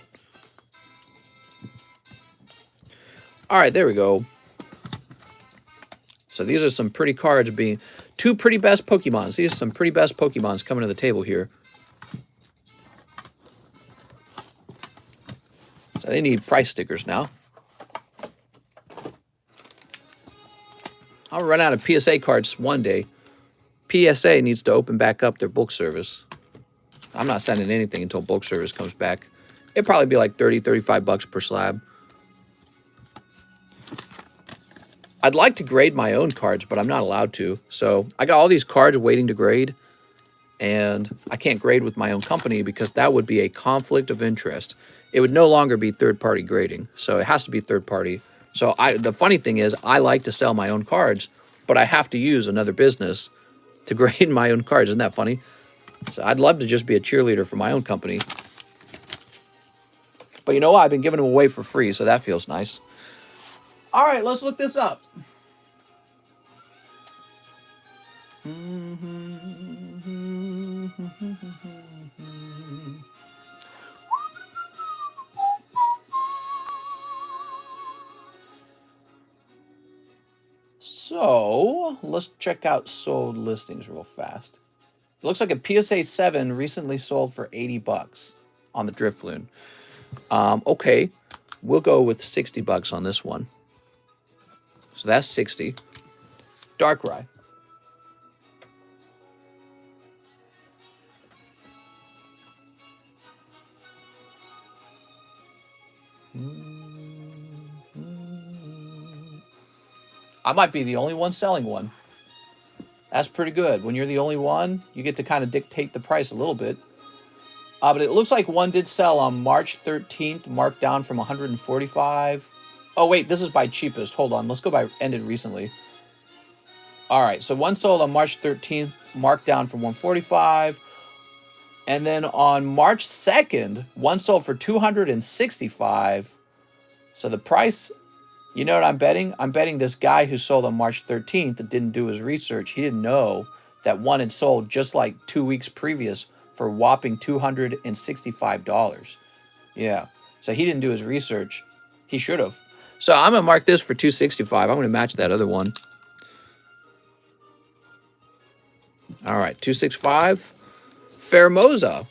All right, there we go. So these are some pretty cards being... 2 pretty best Pokemons. These are some pretty best Pokemons coming to the table here. So they need price stickers now. I'll run out of PSA cards one day. PSA needs to open back up their bulk service. I'm not sending anything until bulk service comes back. It'd probably be like 30, 35 bucks per slab. I'd like to grade my own cards, but I'm not allowed to. So I got all these cards waiting to grade, and I can't grade with my own company because that would be a conflict of interest. It would no longer be third-party grading, so it has to be third-party. So the funny thing is, I like to sell my own cards, but I have to use another business to grade my own cards. Isn't that funny? So I'd love to just be a cheerleader for my own company. But you know what? I've been giving them away for free, so that feels nice. All right, let's look this up. So let's check out sold listings real fast. It looks like a PSA 7 recently sold for 80 bucks on the Drifloon. Okay, we'll go with 60 bucks on this one. So that's 60. Darkrai. I might be the only one selling one. That's pretty good. When you're the only one, you get to kind of dictate the price a little bit. But it looks like one did sell on March 13th, marked down from 145. Oh, wait, this is by cheapest. Hold on. Let's go by ended recently. All right, so one sold on March 13th, marked down from 145. And then on March 2nd, one sold for 265. So the price, you know what I'm betting? I'm betting this guy who sold on March 13th that didn't do his research. He didn't know that one had sold just like 2 weeks previous for a whopping $265. Yeah, so he didn't do his research. He should have. So I'm going to mark this for 265. I'm going to match that other one. All right, 265. Pheromosa.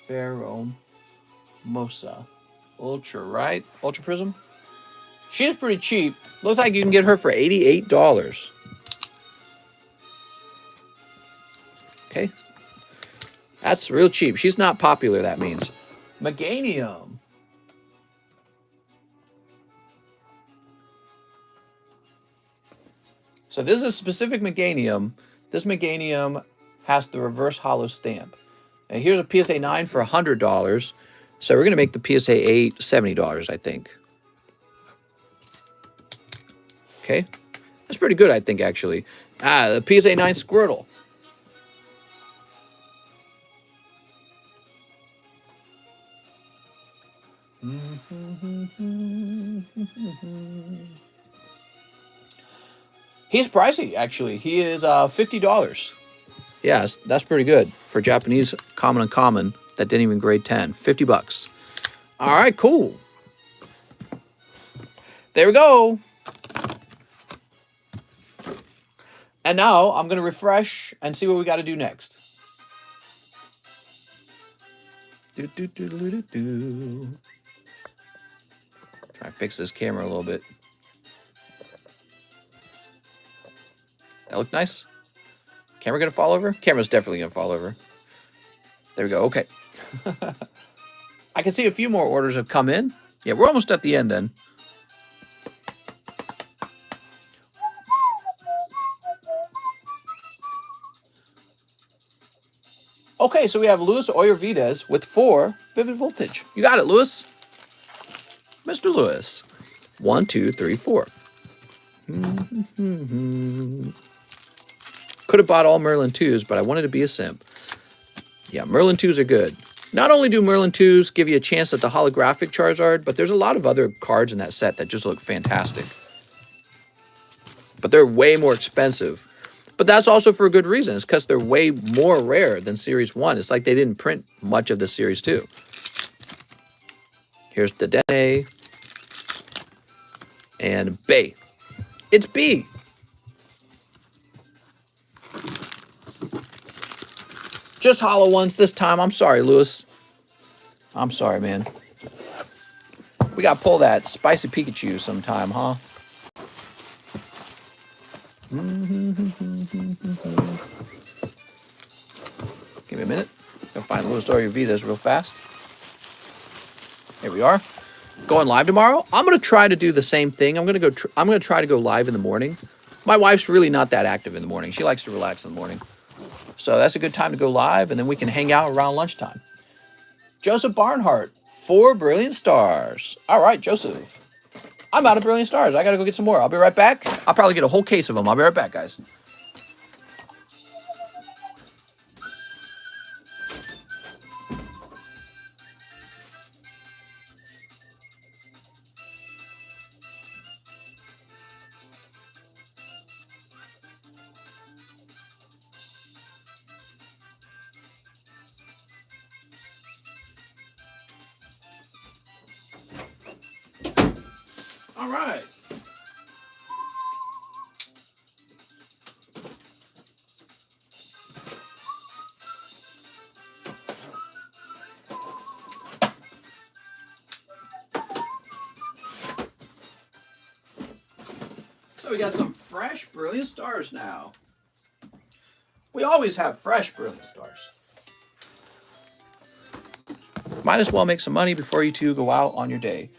Pheromosa. Ultra, right? Ultra Prism. She's pretty cheap. Looks like you can get her for $88. Okay. That's real cheap. She's not popular, that means. Meganium. So this is a specific Meganium. This Meganium has the reverse hollow stamp. And here's a PSA 9 for $100. So we're going to make the PSA 8 $70, I think. Okay. That's pretty good, I think, actually. The PSA 9 Squirtle. He's pricey, actually. He is $50. Yeah, that's pretty good for Japanese common uncommon that didn't even grade 10. 50 bucks. All right, cool. There we go. And now I'm going to refresh and see what we got to do next. Try to fix this camera a little bit. That look nice? Camera gonna fall over? Camera's definitely gonna fall over. There we go, okay. I can see a few more orders have come in. Yeah, we're almost at the end then. Okay, so we have Luis Oyervides with 4 Vivid Voltage. You got it, Luis. Mr. Lewis. 1, 2, 3, 4. Could have bought all Merlin 2s, but I wanted to be a simp. Yeah, Merlin 2s are good. Not only do Merlin 2s give you a chance at the holographic Charizard, but there's a lot of other cards in that set that just look fantastic. But they're way more expensive. But that's also for a good reason. It's because they're way more rare than Series 1. It's like they didn't print much of the Series 2. Here's the Dene. And Bay. It's B. Just hollow ones this time. I'm sorry, Lewis. I'm sorry, man. We got to pull that spicy Pikachu sometime, huh? Give me a minute. I'll find Lewis Story Vitas real fast. Here we are. Going live tomorrow. I'm going to try to do the same thing. I'm going to try to go live in the morning. My wife's really not that active in the morning. She likes to relax in the morning. So that's a good time to go live, and then we can hang out around lunchtime. Joseph Barnhart, 4 brilliant stars. All right, Joseph. I'm out of brilliant stars. I got to go get some more. I'll be right back. I'll probably get a whole case of them. I'll be right back, guys. All right. So we got some fresh brilliant stars now. We always have fresh brilliant stars. Might as well make some money before you two go out on your day.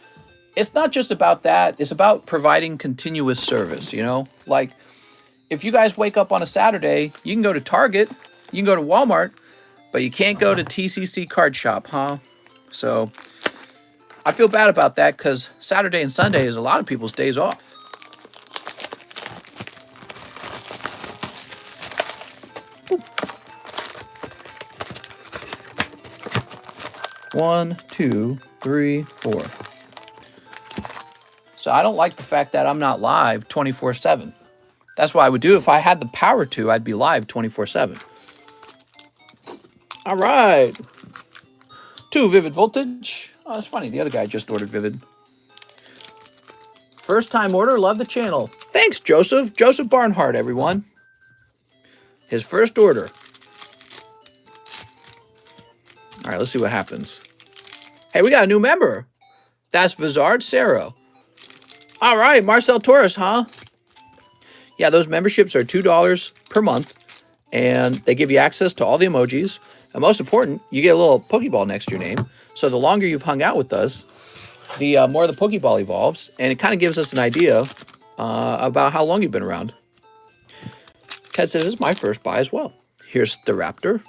It's not just about that. It's about providing continuous service, you know? Like, if you guys wake up on a Saturday, you can go to Target, you can go to Walmart, but you can't go to TCC Card Shop, huh? So, I feel bad about that because Saturday and Sunday is a lot of people's days off. One, two, three, four. So I don't like the fact that I'm not live 24/7. That's what I would do if I had the power to. I'd be live 24/7. All right. 2 Vivid Voltage. Oh, that's funny. The other guy just ordered Vivid. First time order. Love the channel. Thanks, Joseph. Joseph Barnhart, everyone. His first order. All right, let's see what happens. Hey, we got a new member. That's Vizard Sarah. All right, Marcel Torres, huh? Yeah, those memberships are $2 per month, and they give you access to all the emojis. And most important, you get a little Pokeball next to your name. So the longer you've hung out with us, the more the Pokeball evolves, and it kind of gives us an idea about how long you've been around. Ted says it's my first buy as well. Here's the Raptor.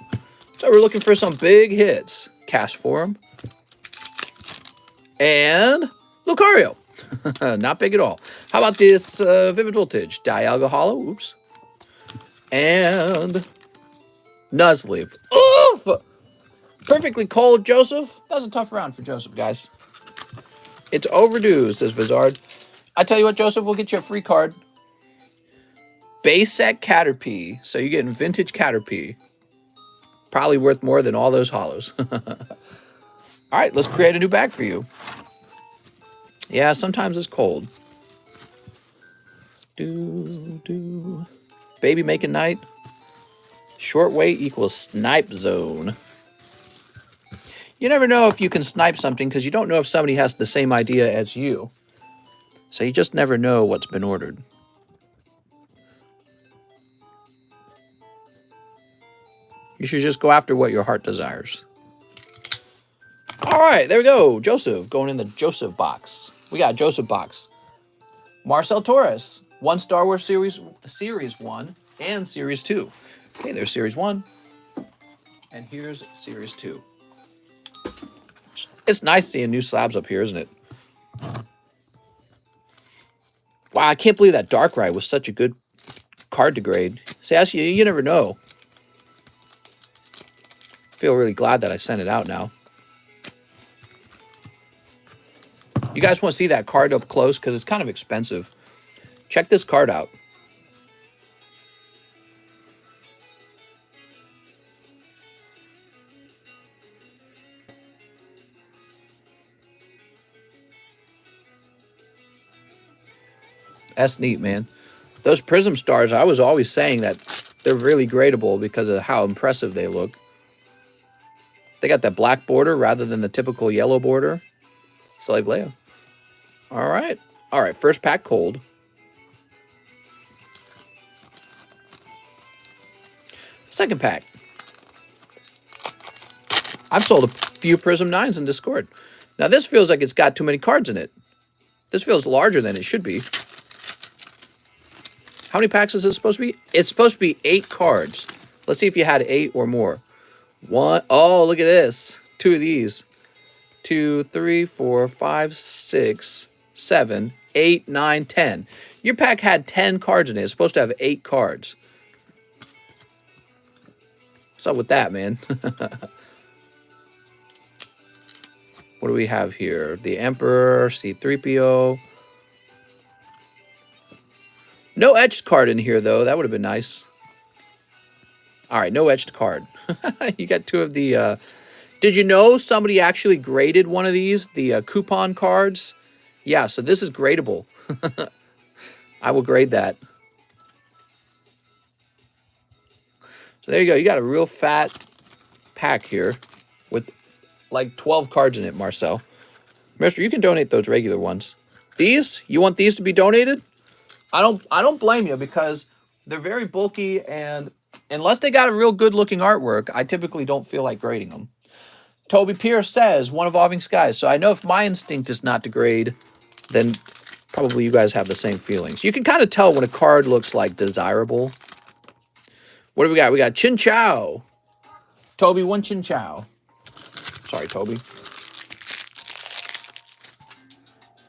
So we're looking for some big hits. Cash Forum. And Lucario. Not big at all. How about this Vivid Voltage? Dialga Hollow. Oops. And Nuzleaf. Oof! Perfectly cold, Joseph. That was a tough round for Joseph, guys. It's overdue, says Vizard. I tell you what, Joseph, we'll get you a free card. Base set Caterpie. So you're getting vintage Caterpie. Probably worth more than all those hollows. All right, let's create a new bag for you. Yeah, sometimes it's cold. Baby making night. Short wait equals snipe zone. You never know if you can snipe something because you don't know if somebody has the same idea as you. So you just never know what's been ordered. You should just go after what your heart desires. All right, there we go. Joseph, going in the Joseph box. We got a Joseph box. Marcel Torres, 1 Star Wars Series 1 and Series 2. Okay, there's Series 1. And here's Series 2. It's nice seeing new slabs up here, isn't it? Wow, I can't believe that Darkrai was such a good card to grade. See, you never know. Feel really glad that I sent it out now. You guys want to see that card up close? Because it's kind of expensive. Check this card out. That's neat, man. Those Prism Stars, I was always saying that they're really gradable because of how impressive they look. They got that black border rather than the typical yellow border. Slave Leia. All right. All right, first pack cold. Second pack. I've sold a few Prism 9s in Discord. Now, this feels like it's got too many cards in it. This feels larger than it should be. How many packs is this supposed to be? It's supposed to be 8 cards. Let's see if you had 8 or more. One. Oh, look at this. 2 of these. 2, 3, 4, 5, 6, 7, 8, 9, 10. Your pack had 10 cards in it. It's supposed to have 8 cards. What's up with that, man? What do we have here? The Emperor, C-3PO. No etched card in here, though. That would have been nice. All right, no etched card. You got 2 of the... Did you know somebody actually graded one of these? The coupon cards? Yeah, so this is gradable. I will grade that. So there you go. You got a real fat pack here with like 12 cards in it, Marcel. Mister, you can donate those regular ones. These? You want these to be donated? I don't blame you because they're very bulky, and unless they got a real good looking artwork, I typically don't feel like grading them. Toby Pierce says, One Evolving Skies. So I know if my instinct is not to grade, then probably you guys have the same feelings. You can kind of tell when a card looks like desirable. What do we got? We got Chin Chow. Toby, 1 Chin Chow. Sorry, Toby.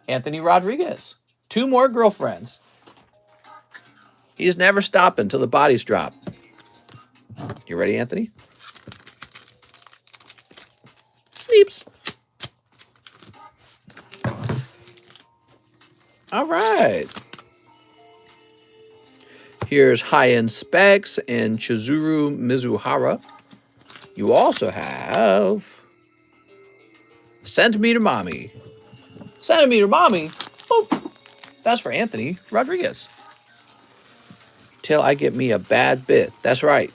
Anthony Rodriguez. 2 more girlfriends. He's never stopping until the bodies drop. You ready, Anthony? Sleeps. All right. Here's High-End Specs and Chizuru Mizuhara. You also have Centimeter Mommy. Centimeter Mommy? Oh, that's for Anthony Rodriguez. Till I get me a bad bit. That's right.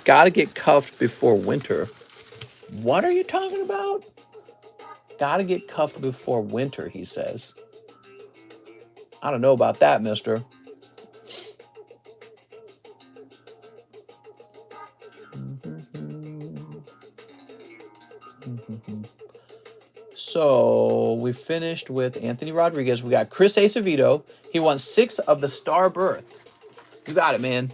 Gotta get cuffed before winter. What are you talking about? Gotta get cuffed before winter, he says. I don't know about that, mister. So we finished with Anthony Rodriguez. We got Chris Acevedo. He won 6 of the Star Birth. You got it, man.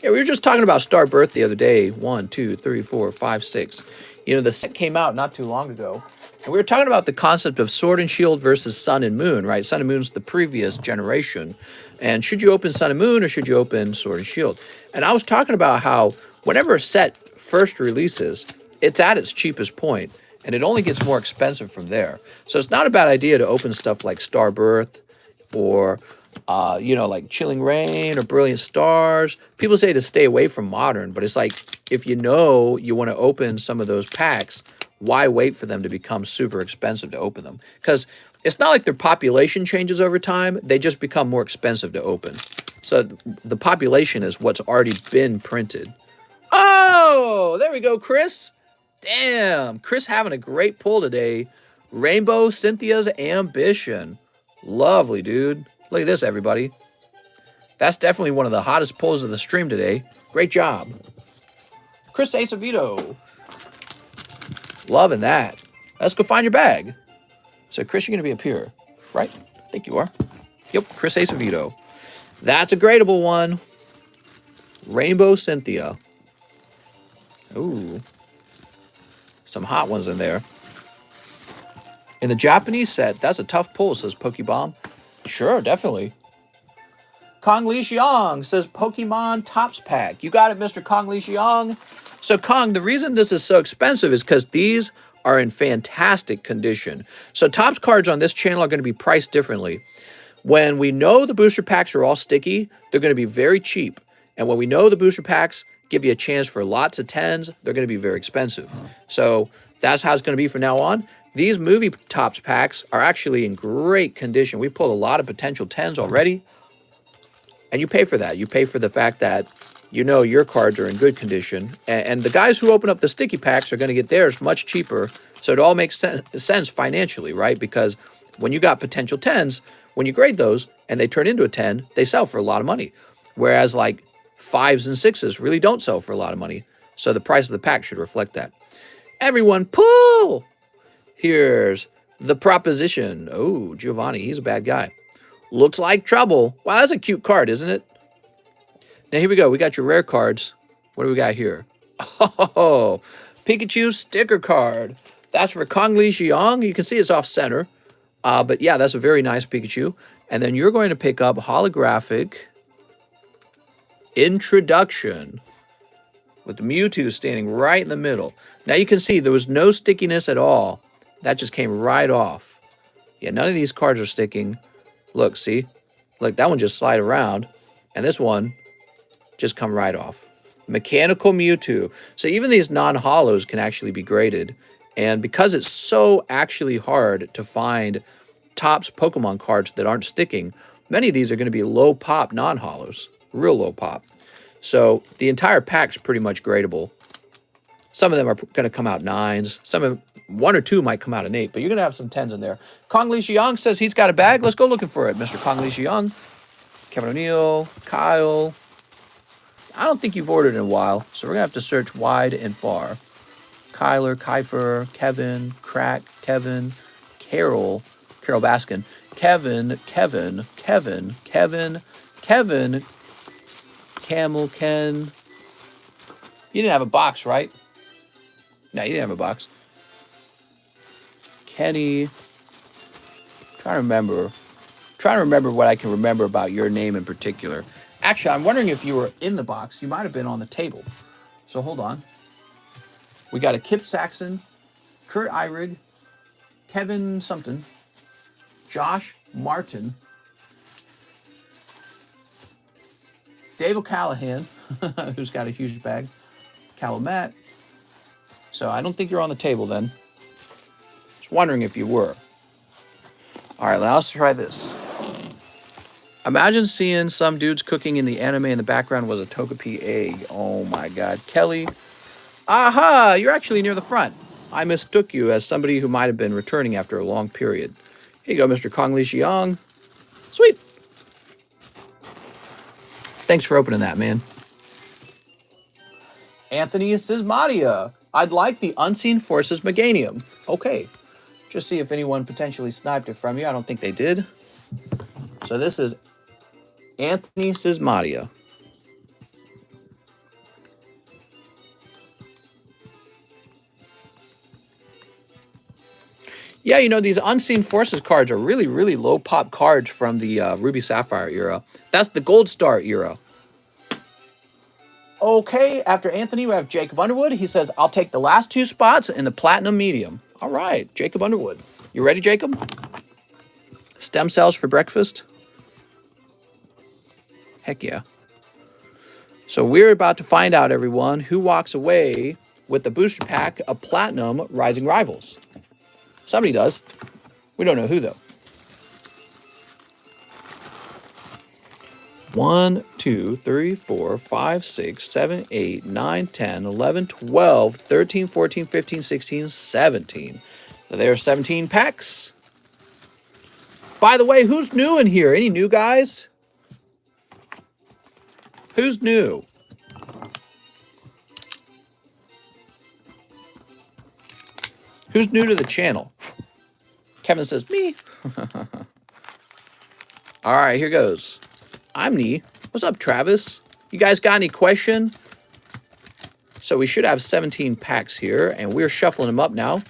Yeah, we were just talking about Star Birth the other day. 1, 2, 3, 4, 5, 6. You know, the set came out not too long ago. And we were talking about the concept of Sword and Shield versus Sun and Moon, right? Sun and Moon's the previous generation. And should you open Sun and Moon or should you open Sword and Shield? And I was talking about how whenever a set first releases, it's at its cheapest point, and it only gets more expensive from there. So it's not a bad idea to open stuff like Star Birth or, like Chilling Reign or Brilliant Stars. People say to stay away from Modern, but it's like, if you know you want to open some of those packs, why wait for them to become super expensive to open them? Because it's not like their population changes over time. They just become more expensive to open. So the population is what's already been printed. Oh, there we go, Chris. Damn, Chris having a great pull today. Rainbow Cynthia's Ambition. Lovely, dude. Look at this, everybody. That's definitely one of the hottest pulls of the stream today. Great job. Chris Acevedo. Loving that. Let's go find your bag. So, Chris, you're going to be up here, right? I think you are. Yep, Chris Acevedo. That's a gradable one. Rainbow Cynthia. Ooh. Some hot ones in there. In the Japanese set, that's a tough pull, says Pokebomb. Sure, definitely. Kong Li Xiong says Pokemon Tops Pack. You got it, Mr. Kong Li Xiong. So, Kong, the reason this is so expensive is because these are in fantastic condition. So, Tops cards on this channel are going to be priced differently. When we know the booster packs are all sticky, they're going to be very cheap. And when we know the booster packs give you a chance for lots of 10s, they're going to be very expensive. So that's how it's going to be from now on. These movie Tops packs are actually in great condition. We pulled a lot of potential 10s already. And you pay for that. You pay for the fact that you know your cards are in good condition. And the guys who open up the sticky packs are going to get theirs much cheaper. So it all makes sense financially, right? Because when you got potential 10s, when you grade those and they turn into a 10, they sell for a lot of money. Whereas like 5s and 6s really don't sell for a lot of money. So the price of the pack should reflect that. Everyone pull! Here's the proposition. Oh, Giovanni, he's a bad guy. Looks like trouble. Wow, that's a cute card, isn't it? Now here we go. We got your rare cards. What do we got here? Oh, Pikachu sticker card. That's for Kong Li Xiong. You can see it's off center. But yeah, that's a very nice Pikachu. And then you're going to pick up holographic introduction with the Mewtwo standing right in the middle. Now you can see there was no stickiness at all. That just came right off. Yeah, none of these cards are sticking. Look, see? Look, that one just slide around. And this one just come right off. Mechanical Mewtwo. So even these non-hollows can actually be graded. And because it's so actually hard to find Tops Pokemon cards that aren't sticking, many of these are going to be low pop non-hollows. Real low pop. So the entire pack's pretty much gradable. Some of them are going to come out 9s. Some of 1 or 2 might come out an 8, but you're going to have some 10s in there. Kong Li Xiong says he's got a bag. Let's go looking for it, Mr. Kong Li Xiong. Kevin O'Neill, Kyle. I don't think you've ordered in a while, so we're going to have to search wide and far. Kyler, Kiefer, Kevin, Crack, Kevin, Carol Baskin, Kevin, Camel, Ken. You didn't have a box, right? No, you didn't have a box. Kenny. Trying to remember what I can remember about your name in particular. Actually, I'm wondering if you were in the box. You might have been on the table. So hold on. We got a Kip Saxon, Kurt Eyrig, Kevin something, Josh Martin, Dave O'Callahan, who's got a huge bag, Calumet. So I don't think you're on the table then. Just wondering if you were. All right, let's try this. Imagine seeing some dudes cooking in the anime in the background was a Togepi egg. Oh my God. Kelly. Aha, you're actually near the front. I mistook you as somebody who might have been returning after a long period. Here you go, Mr. Kong Li Xiong. Sweet. Thanks for opening that, man. Anthony Sismadia. I'd like the Unseen Forces Meganium. Okay. Just see if anyone potentially sniped it from you. I don't think they did. So this is Anthony Sismadia. Yeah, you know, these Unseen Forces cards are really, really low pop cards from the Ruby Sapphire era. That's the Gold Star era. Okay, after Anthony, we have Jacob Underwood. He says, I'll take the last 2 spots in the Platinum Medium. All right, Jacob Underwood. You ready, Jacob? Stem cells for breakfast? Heck yeah. So we're about to find out, everyone, who walks away with the booster pack of Platinum Rising Rivals. Somebody does. We don't know who, though. 1, 2, 3, 4, 5, 6, 7, 8, 9, 10, 11, 12, 13, 14, 15, 16, 17. So there are 17 packs. By the way, who's new in here? Any new guys? Who's new? Who's new to the channel? Kevin says, me. All right, here goes. I'm Nee. What's up, Travis? You guys got any question? So we should have 17 packs here, and we're shuffling them up now.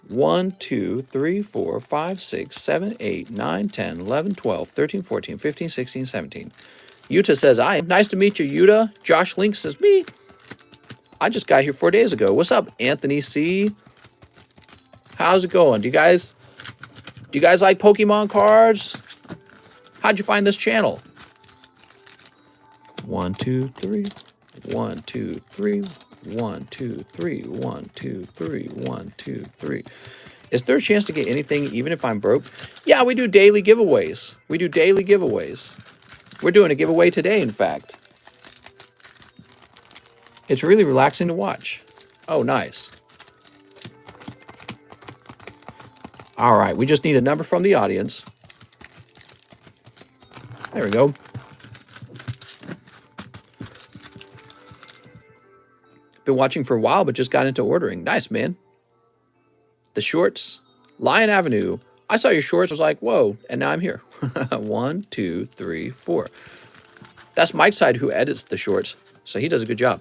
1, 2, 3, 4, 5, 6, 7, 8, 9, 10, 11, 12, 13, 14, 15, 16, 17. Utah says, "Hi, nice to meet you, Utah." Josh Link says, "Me. I just got here 4 days ago." What's up, Anthony C? How's it going? Do you guys like Pokemon cards? How'd you find this channel? 1, 2, 3. 1, 2, 3. 1, 2, 3. 1, 2, 3. 1, 2, 3. Is there a chance to get anything even if I'm broke? Yeah, we do daily giveaways. We're doing a giveaway today, in fact. It's really relaxing to watch. Oh, nice. All right, we just need a number from the audience. There we go. Been watching for a while, but just got into ordering. Nice, man. The shorts, Lion Avenue. I saw your shorts, was like, whoa, and now I'm here. 1, 2, 3, 4. That's Mike's side who edits the shorts, so he does a good job.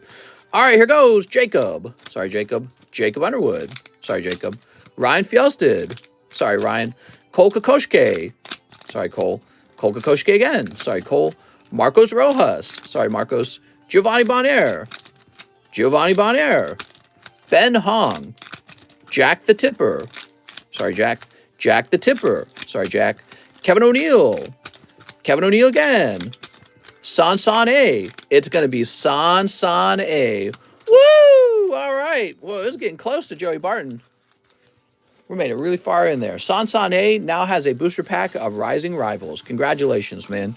All right, here goes Jacob. Sorry, Jacob. Jacob Underwood. Sorry, Jacob. Ryan Fjelsted. Sorry, Ryan. Cole Kokoschke. Sorry, Cole. Cole Kokoschke again. Sorry, Cole. Marcos Rojas. Sorry, Marcos. Giovanni Bonaire. Giovanni Bonaire. Ben Hong. Jack the Tipper. Sorry, Jack. Jack the Tipper. Sorry, Jack. Kevin O'Neill. Kevin O'Neill again. San A. It's going to be San A. Woo! All right. Well, it's getting close to Joey Barton. We made it really far in there. San A now has a booster pack of Rising Rivals. Congratulations, man.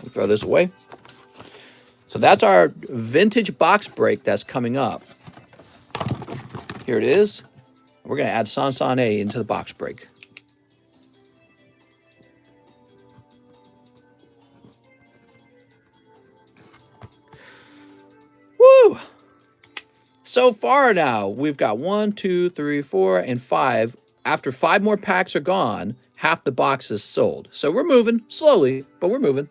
We'll throw this away. So that's our vintage box break that's coming up. Here it is. We're going to add San A into the box break. Woo! So far now, we've got 1, 2, 3, 4, and 5. After 5 more packs are gone, half the box is sold. So we're moving slowly, but we're moving.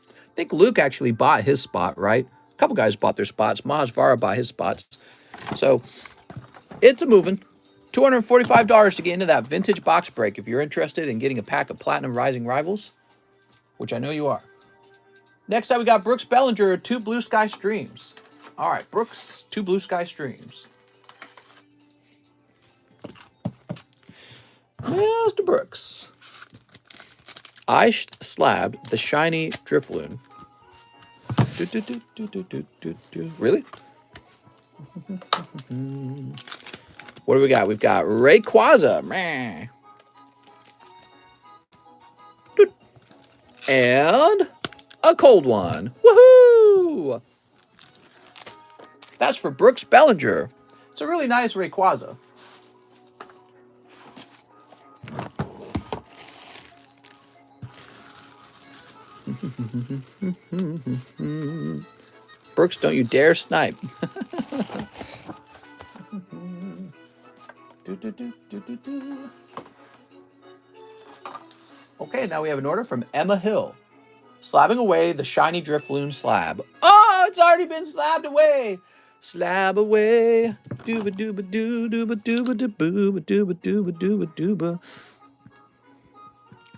I think Luke actually bought his spot, right? A couple guys bought their spots. Maj Vara bought his spots. So it's a moving. $245 to get into that vintage box break if you're interested in getting a pack of Platinum Rising Rivals, which I know you are. Next up, we got Brooks Bellinger, 2 Blue Sky Streams. All right, Brooks, 2 Blue Sky Streams. Mr. Brooks. I slabbed the shiny Drifloon. Really? What do we got? We've got Rayquaza. Meh. And a cold one. Woohoo! That's for Brooks Bellinger. It's a really nice Rayquaza. Brooks, don't you dare snipe. Okay, now we have an order from Emma Hill. Slabbing away the shiny Drifloon slab. Oh, it's already been slabbed away. Slab away. Dooba dooba doo dooba dooba dooba dooba dooba dooba dooba.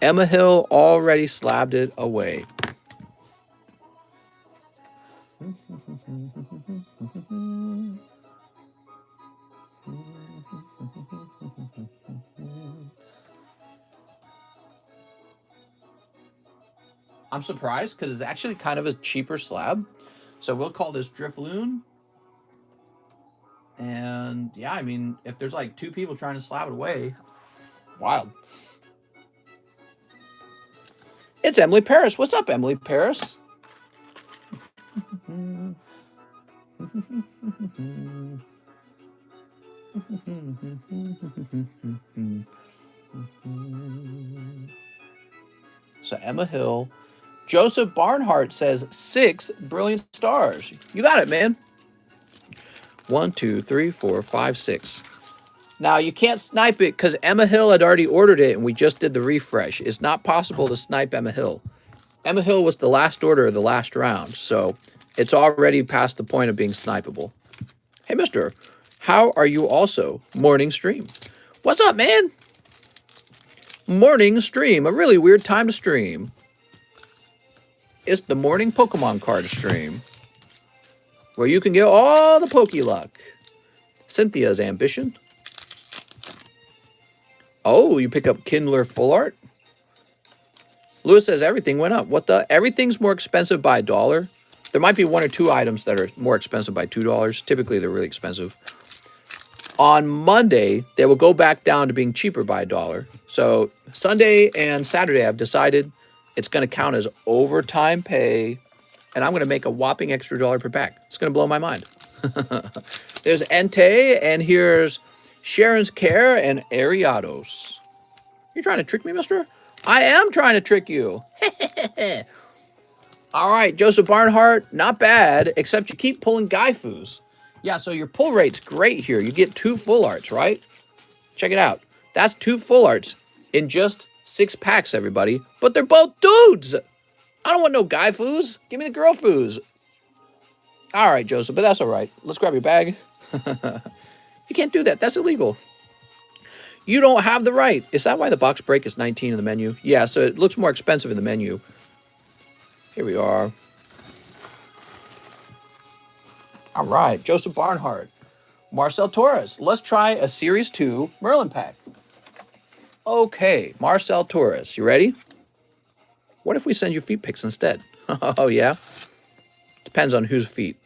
Emma Hill already slabbed it away. I'm surprised because it's actually kind of a cheaper slab. So we'll call this Drifloon. And yeah, I mean, if there's like 2 people trying to slab it away, wild. It's Emily Paris. What's up, Emily Paris? So Emma Hill. Joseph Barnhart says 6 brilliant stars. You got it, man. 1, 2, 3, 4, 5, 6. Now, you can't snipe it because Emma Hill had already ordered it and we just did the refresh. It's not possible to snipe Emma Hill. Emma Hill was the last order of the last round, so It's already past the point of being snipeable. Hey, mister, how are you also? Morning stream. What's up, man? Morning stream. A really weird time to stream. It's the morning Pokemon card stream, where you can get all the Poke Luck. Cynthia's ambition. Oh, you pick up Kindler Full Art? Lewis says everything went up. What the? Everything's more expensive by $1. There might be 1 or 2 items that are more expensive by $2. Typically, they're really expensive. On Monday, they will go back down to being cheaper by $1. So Sunday and Saturday, I've decided it's going to count as overtime pay, and I'm going to make a whopping extra $1 per pack. It's going to blow my mind. There's Entei, and here's Sharon's Care and Ariados. You trying to trick me, mister? I am trying to trick you. All right, Joseph Barnhart, not bad, except you keep pulling Gaifus. Yeah, so your pull rate's great here. You get 2 full arts, right? Check it out. That's 2 full arts in just 6 packs, everybody. But they're both dudes. I don't want no Gaifus. Give me the girl foos. All right, Joseph, but that's all right. Let's grab your bag. You can't do that. That's illegal. You don't have the right. Is that why the box break is 19 in the menu? Yeah, so it looks more expensive in the menu. Here we are. All right, Joseph Barnhart. Marcel Torres. Let's try a Series 2 Merlin pack. Okay, Marcel Torres. You ready? What if we send you feet pics instead? Oh, yeah? Depends on whose feet.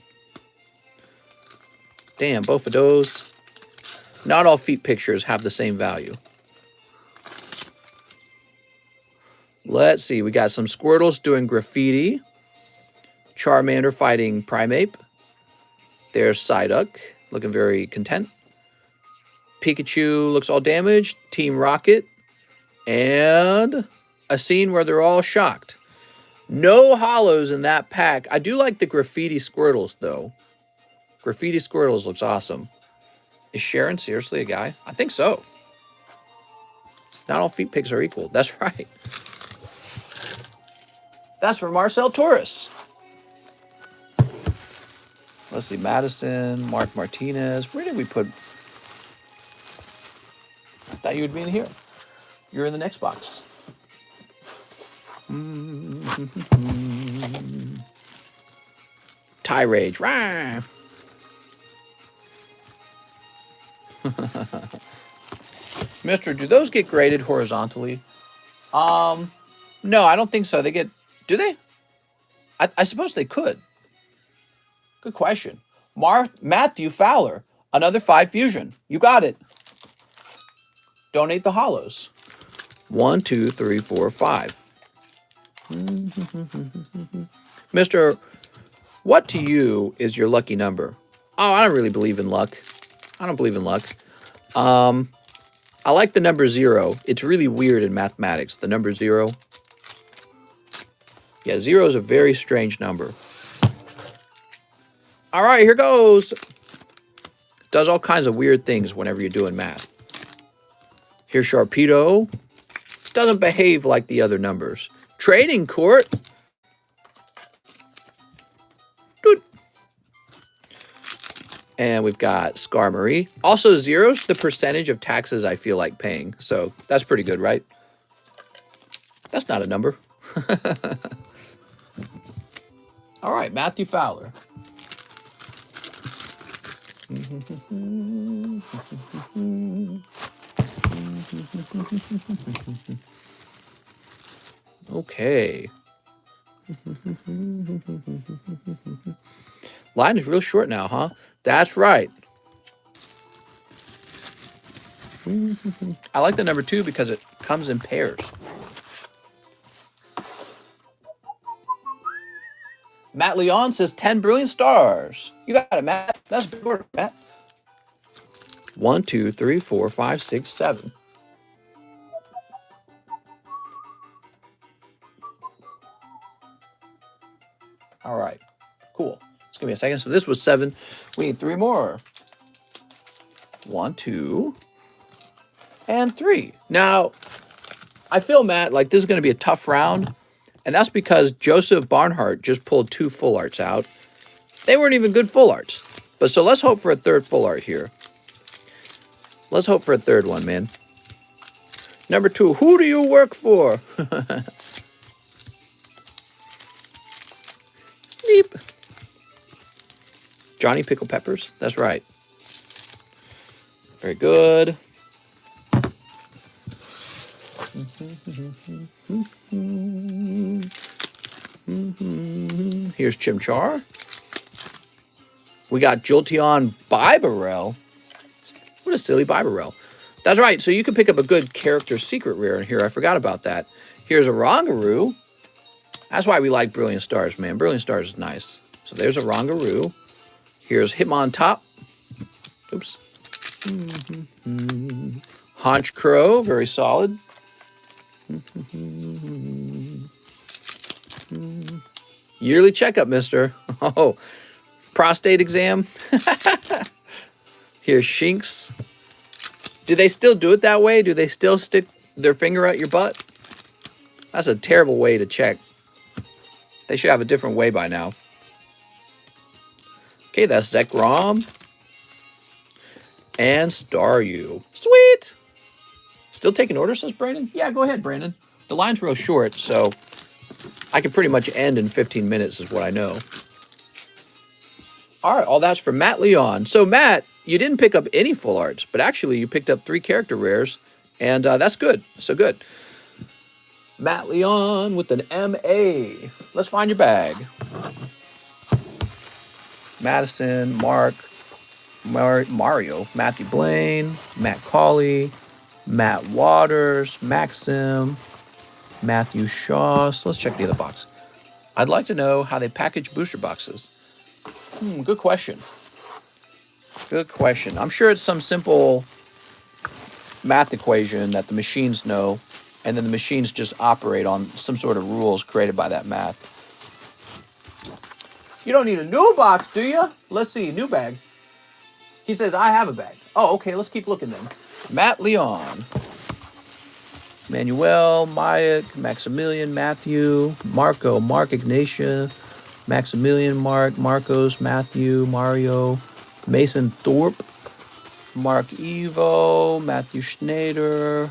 Damn, both of those. Not all feet pictures have the same value. Let's see. We got some Squirtles doing graffiti. Charmander fighting Primeape. There's Psyduck, looking very content. Pikachu looks all damaged. Team Rocket. And a scene where they're all shocked. No hollows in that pack. I do like the graffiti Squirtles, though. Graffiti Squirtles looks awesome. Is Sharon seriously a guy? I think so. Not all feet pics are equal. That's right. That's for Marcel Torres. Let's see. Madison, Mark Martinez. Where did we put? I thought you would be in here. You're in the next box. Tirade. Rah! Mister, do those get graded horizontally? No, I don't think so. They get... Do they? I suppose they could. Good question. Matthew Fowler. Another 5 fusion. You got it. Donate the hollows. 1, 2, 3, 4, 5. Mister, what to you is your lucky number? Oh, I don't really believe in luck. I don't believe in luck. I like the number 0. It's really weird in mathematics, the number 0. Yeah, 0 is a very strange number. All right, here goes. Does all kinds of weird things whenever you're doing math. Here's Sharpedo. Doesn't behave like the other numbers. Trading Court. Doot. And we've got Skarmory. Also, 0's the percentage of taxes I feel like paying. So that's pretty good, right? That's not a number. All right, Matthew Fowler. Okay. Line is real short now, huh? That's right. I like the number 2 because it comes in pairs. Matt Leon says 10 brilliant stars. You got it, Matt. That's a big order, Matt. 1, 2, 3, 4, 5, 6, 7. All right. Cool. It's going to be a second. So this was 7. We need 3 more. 1, 2, and 3. Now, I feel, Matt, like this is going to be a tough round. And that's because Joseph Barnhart just pulled 2 full arts out. They weren't even good full arts. But so let's hope for a third full art here. Let's hope for a third one, man. Number 2, who do you work for? Sleep. Johnny Pickle Peppers. That's right. Very good. Here's Chimchar. We got Jolteon Bibarel. What a silly Bibarel. That's right. So you can pick up a good character secret rare in here. I forgot about that. Here's a Rongaroo. That's why we like Brilliant Stars, man. Brilliant Stars is nice. So there's a Rongaroo. Here's Hitmontop. Oops. Haunch Crow, very solid. Yearly checkup, mister. Oh, prostate exam. Here's Shinx. Do they still do it that way? Do they still stick their finger at your butt? That's a terrible way to check. They should have a different way by now. Okay, that's Zekrom. And Staryu. Sweet! Still taking orders, says Brandon? Yeah, go ahead, Brandon. The line's real short, so I can pretty much end in 15 minutes is what I know. All right, all that's for Matt Leon. So, Matt, you didn't pick up any full arts, but actually you picked up 3 character rares, and that's good. So good. Matt Leon with an MA. Let's find your bag. Madison, Mark, Mario, Matthew Blaine, Matt Cauley, Matt Waters, Maxim, Matthew Shaw. So let's check the other box. I'd like to know how they package booster boxes. Good question. Good question. I'm sure it's some simple math equation that the machines know, and then the machines just operate on some sort of rules created by that math. You don't need a new box, do you? Let's see, new bag. He says, I have a bag. Oh, okay, let's keep looking then. Matt Leon. Manuel, Mayak, Maximilian, Matthew, Marco, Mark Ignatia, Maximilian, Mark, Marcos, Matthew, Mario, Mason Thorpe, Mark Evo, Matthew Schneider,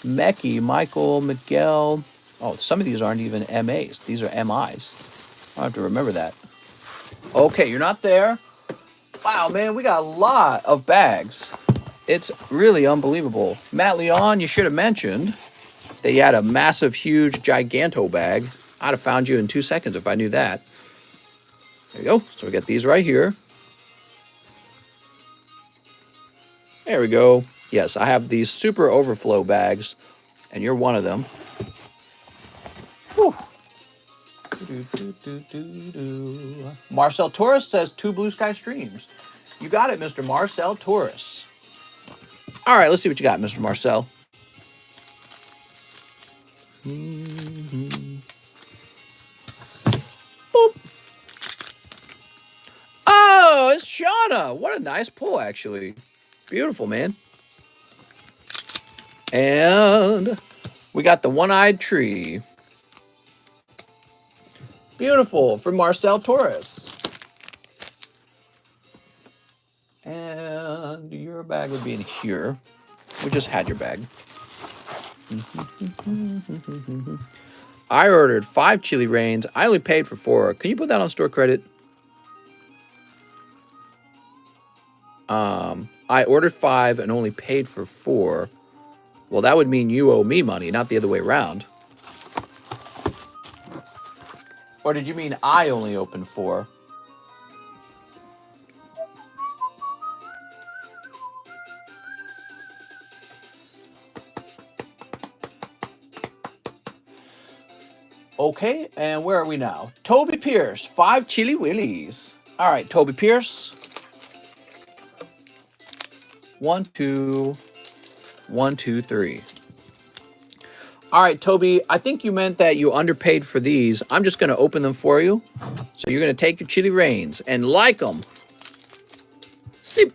Mecky, Michael, Miguel. Oh, some of these aren't even MAs. These are MIs. I have to remember that. Okay, you're not there. Wow, man, we got a lot of bags. It's really unbelievable. Matt Leon, you should have mentioned that you had a massive, huge, giganto bag. I'd have found you in 2 seconds if I knew that. There you go. So we got these right here. There we go. Yes, I have these super overflow bags, and you're one of them. Whew. Marcel Torres says 2 Blue Sky streams. You got it, Mr. Marcel Torres. All right, let's see what you got, Mr. Marcel. Boop. Oh, it's Shauna. What a nice pull, actually. Beautiful, man. And we got the one-eyed tree. Beautiful, from Marcel Torres. And your bag would be in here. We just had your bag. I ordered 5 chili rains. I only paid for 4. Can you put that on store credit? I ordered 5 and only paid for 4. Well, that would mean you owe me money, not the other way around. Or did you mean I only opened 4? Okay, and where are we now? Toby Pierce, 5 Chili Willies. All right, Toby Pierce. 1, 2, 1, 2, 3. All right, Toby, I think you meant that you underpaid for these. I'm just going to open them for you. So you're going to take your chili rains and like them. Sleep.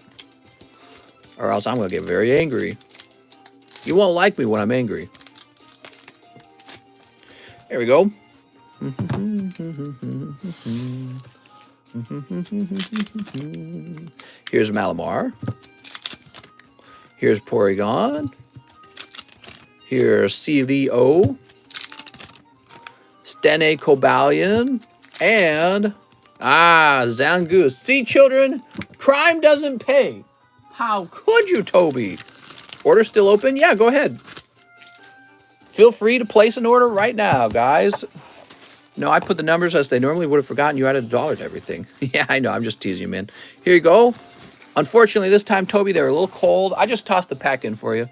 Or else I'm going to get very angry. You won't like me when I'm angry. There we go. Here's Malamar. Here's Porygon. Here's CLO. Stene Cobalion. And, Zangoose. See, children, crime doesn't pay. How could you, Toby? Order still open? Yeah, go ahead. Feel free to place an order right now, guys. No, I put the numbers as they normally would have forgotten. You added $1 to everything. Yeah, I know. I'm just teasing you, man. Here you go. Unfortunately, this time, Toby, they're a little cold. I just tossed the pack in for you.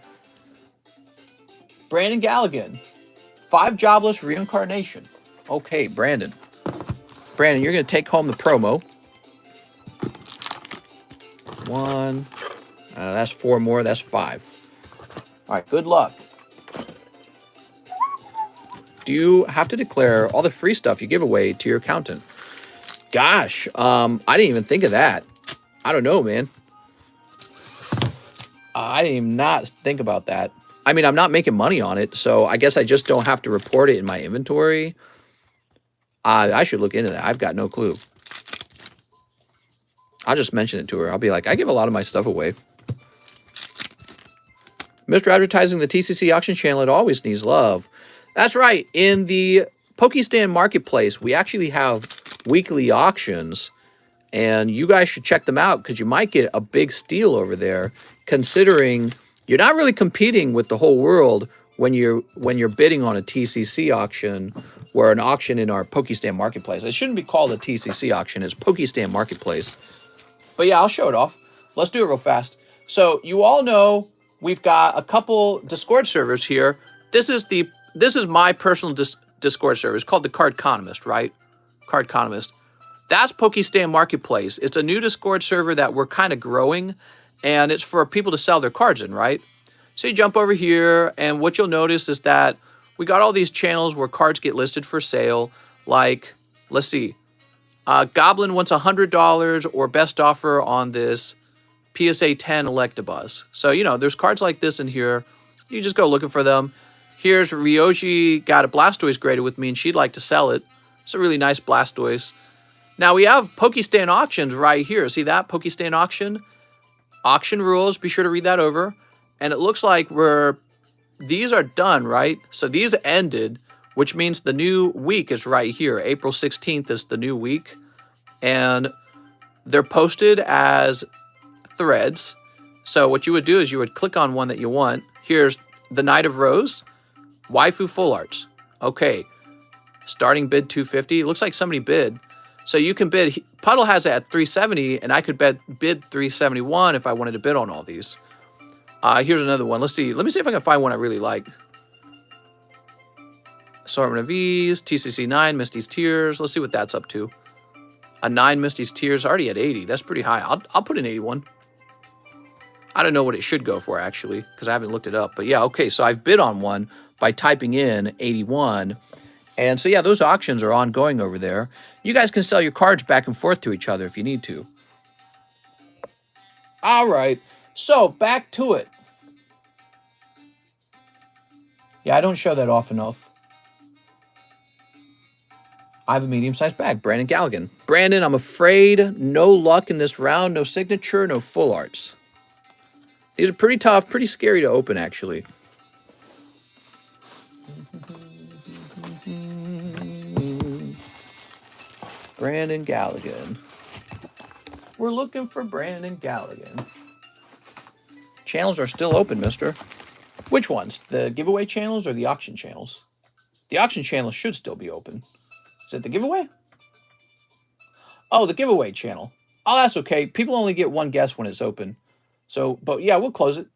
Brandon Galligan. 5 jobless reincarnation. Okay, Brandon. Brandon, you're going to take home the promo. 1. That's 4 more. That's 5. All right, good luck. Do you have to declare all the free stuff you give away to your accountant? Gosh, I didn't even think of that. I don't know, man. I didn't even not think about that. I mean, I'm not making money on it, so I guess I just don't have to report it in my inventory. I should look into that. I've got no clue. I'll just mention it to her. I'll be like, I give a lot of my stuff away. Mr. Advertising the TCC auction channel, it always needs love. That's right. In the Pokestand Marketplace, we actually have weekly auctions, and you guys should check them out because you might get a big steal over there, considering you're not really competing with the whole world when you're bidding on a TCC auction or an auction in our Pokestand Marketplace. It shouldn't be called a TCC auction. It's Pokestand Marketplace. But yeah, I'll show it off. Let's do it real fast. So you all know we've got a couple Discord servers here. This is my personal Discord server. It's called TheCardconomist, right? Cardconomist. That's Pokestand Marketplace. It's a new Discord server that we're kind of growing, and it's for people to sell their cards in, right? So you jump over here, and what you'll notice is that we got all these channels where cards get listed for sale. Like, let's see. Goblin wants $100 or best offer on this PSA 10 Electabuzz. So, you know, there's cards like this in here. You just go looking for them. Here's Ryoji, got a Blastoise graded with me, and she'd like to sell it. It's a really nice Blastoise. Now, we have Pokestand auctions right here. See that? Pokestand auction. Auction rules. Be sure to read that over. And it looks like these are done, right? So these ended, which means the new week is right here. April 16th is the new week. And they're posted as threads. So what you would do is you would click on one that you want. Here's the Knight of Rose. Waifu Full Arts. Okay. Starting bid 250. It looks like somebody bid. So you can bid. Puddle has it at 370, and I could bid 371 if I wanted to bid on all these. Here's another one. Let's see. Let me see if I can find one I really like. Assortment of V's, TCC 9, Misty's Tears. Let's see what that's up to. A 9 Misty's Tears, already at 80. That's pretty high. I'll put in 81. I don't know what it should go for, actually, because I haven't looked it up. But yeah, okay, so I've bid on one by typing in 81. And so, yeah, those auctions are ongoing over there. You guys can sell your cards back and forth to each other if you need to. All right, so back to it. Yeah, I don't show that off enough. I have a medium-sized bag. Brandon Galligan. Brandon, I'm afraid no luck in this round. No signature, no full arts. These are pretty tough, pretty scary to open, actually. Brandon Galligan. We're looking for Brandon Galligan. Channels are still open, mister. Which ones? The giveaway channels or the auction channels? The auction channels should still be open. Is it the giveaway? Oh, the giveaway channel. Oh, that's okay. People only get one guess when it's open. So, but yeah, we'll close it.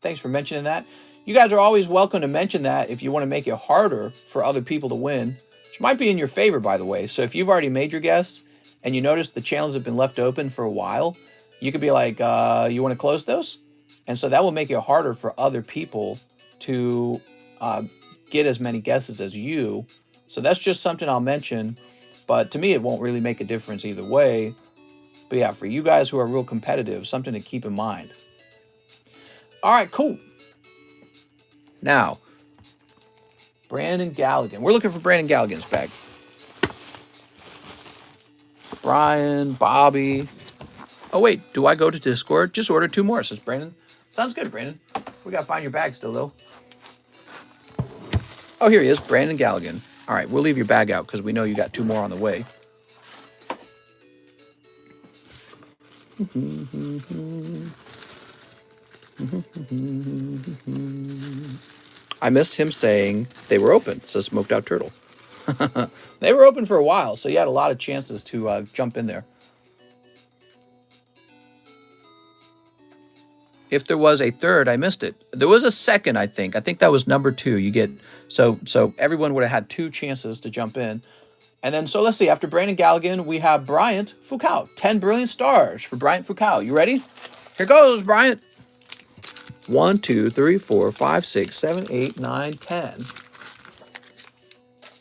Thanks for mentioning that. You guys are always welcome to mention that if you want to make it harder for other people to win, which might be in your favor, by the way. So if you've already made your guess and you notice the channels have been left open for a while, you could be like, you want to close those? And so that will make it harder for other people to get as many guesses as you. So that's just something I'll mention. But to me, it won't really make a difference either way. But yeah, for you guys who are real competitive, something to keep in mind. All right, cool. Now, Brandon Galligan. We're looking for Brandon Galligan's bag. Brian, Bobby. Oh, wait. Do I go to Discord? Just order 2 more, says Brandon. Sounds good, Brandon. We got to find your bag still, though. Oh, here he is. Brandon Galligan. All right. We'll leave your bag out because we know you got 2 more on the way. I missed him saying they were open, says Smoked Out Turtle. They were open for a while, so you had a lot of chances to jump in there. If there was a third, I missed it. There was a second, I think. I think that was number 2. You get so everyone would have had 2 chances to jump in. And then, so let's see. After Brandon Galligan, we have Bryant Foucault. 10 brilliant stars for Bryant Foucault. You ready? Here goes, Bryant. 1, 2, 3, 4, 5, 6, 7, 8, 9, 10.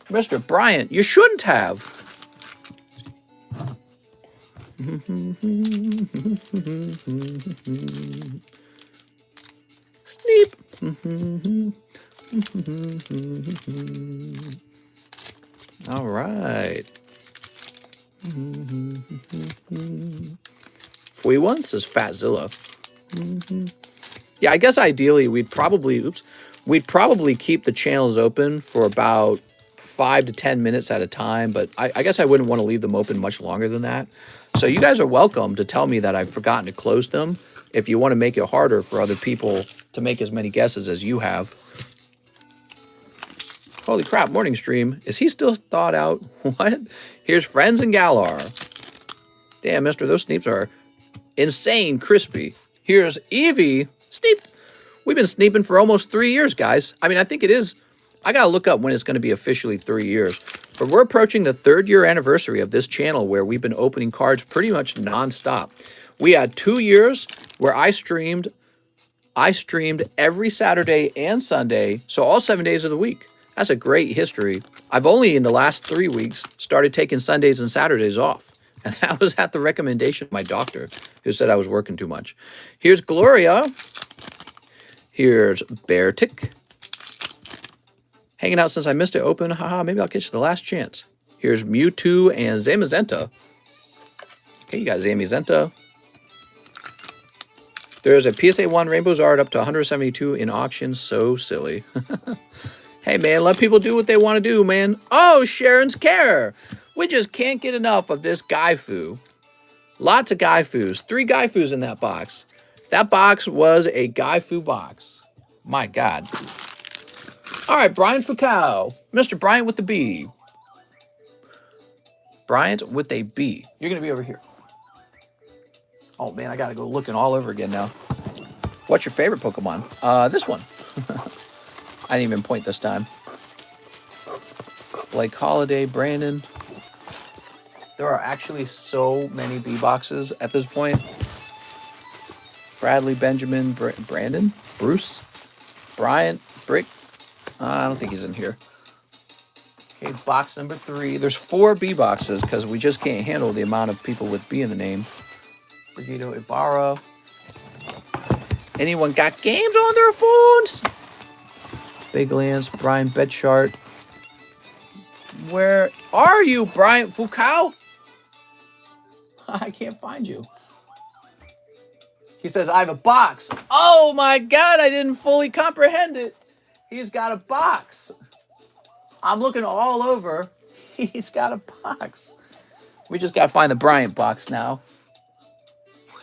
Mr. Bryant, you shouldn't have. Sneep. All right. Fui one says Fatzilla. Yeah, I guess ideally we'd probably keep the channels open for about 5 to 10 minutes at a time, but I guess I wouldn't want to leave them open much longer than that. So you guys are welcome to tell me that I've forgotten to close them if you want to make it harder for other people to make as many guesses as you have. Holy crap, morning stream. Is he still thawed out? What? Here's Friends and Galar. Damn, mister, those sneeps are insane crispy. Here's Evie. Sneep. We've been sneeping for almost 3 years, guys. I mean, I think it is. I got to look up when it's going to be officially 3 years. But we're approaching the 3rd year anniversary of this channel where we've been opening cards pretty much nonstop. We had 2 years where I streamed every Saturday and Sunday, so all 7 days of the week. That's a great history. I've only in the last 3 weeks started taking Sundays and Saturdays off. And that was at the recommendation of my doctor, who said I was working too much. Here's Gloria. Here's Beartick. Hanging out since I missed it open. Haha, maybe I'll catch you the last chance. Here's Mewtwo and Zamazenta. Okay, you got Zamazenta. There's a PSA 1 Rainbow Zard up to 172 in auction. So silly. Hey, man, let people do what they want to do, man. Oh, Sharon's Care. We just can't get enough of this Gaifu. Lots of Gaifus. 3 Gaifus in that box. That box was a Gaifu box. My God. All right, Brian Foucault. Mr. Bryant with the B. Bryant with a B. You're going to be over here. Oh, man, I got to go looking all over again now. What's your favorite Pokemon? This one. I didn't even point this time. Blake Holiday, Brandon. There are actually so many B boxes at this point. Bradley, Benjamin, Brandon, Bruce, Bryant, Brick. I don't think he's in here. Okay, box number 3. There's 4 B boxes because we just can't handle the amount of people with B in the name. Brigido Ibarra. Anyone got games on their phones? Big Lance, Brian Bedchart. Where are you, Bryant Foucault? I can't find you. He says, I have a box. Oh my God, I didn't fully comprehend it. He's got a box. I'm looking all over. He's got a box. We just got to find the Bryant box now.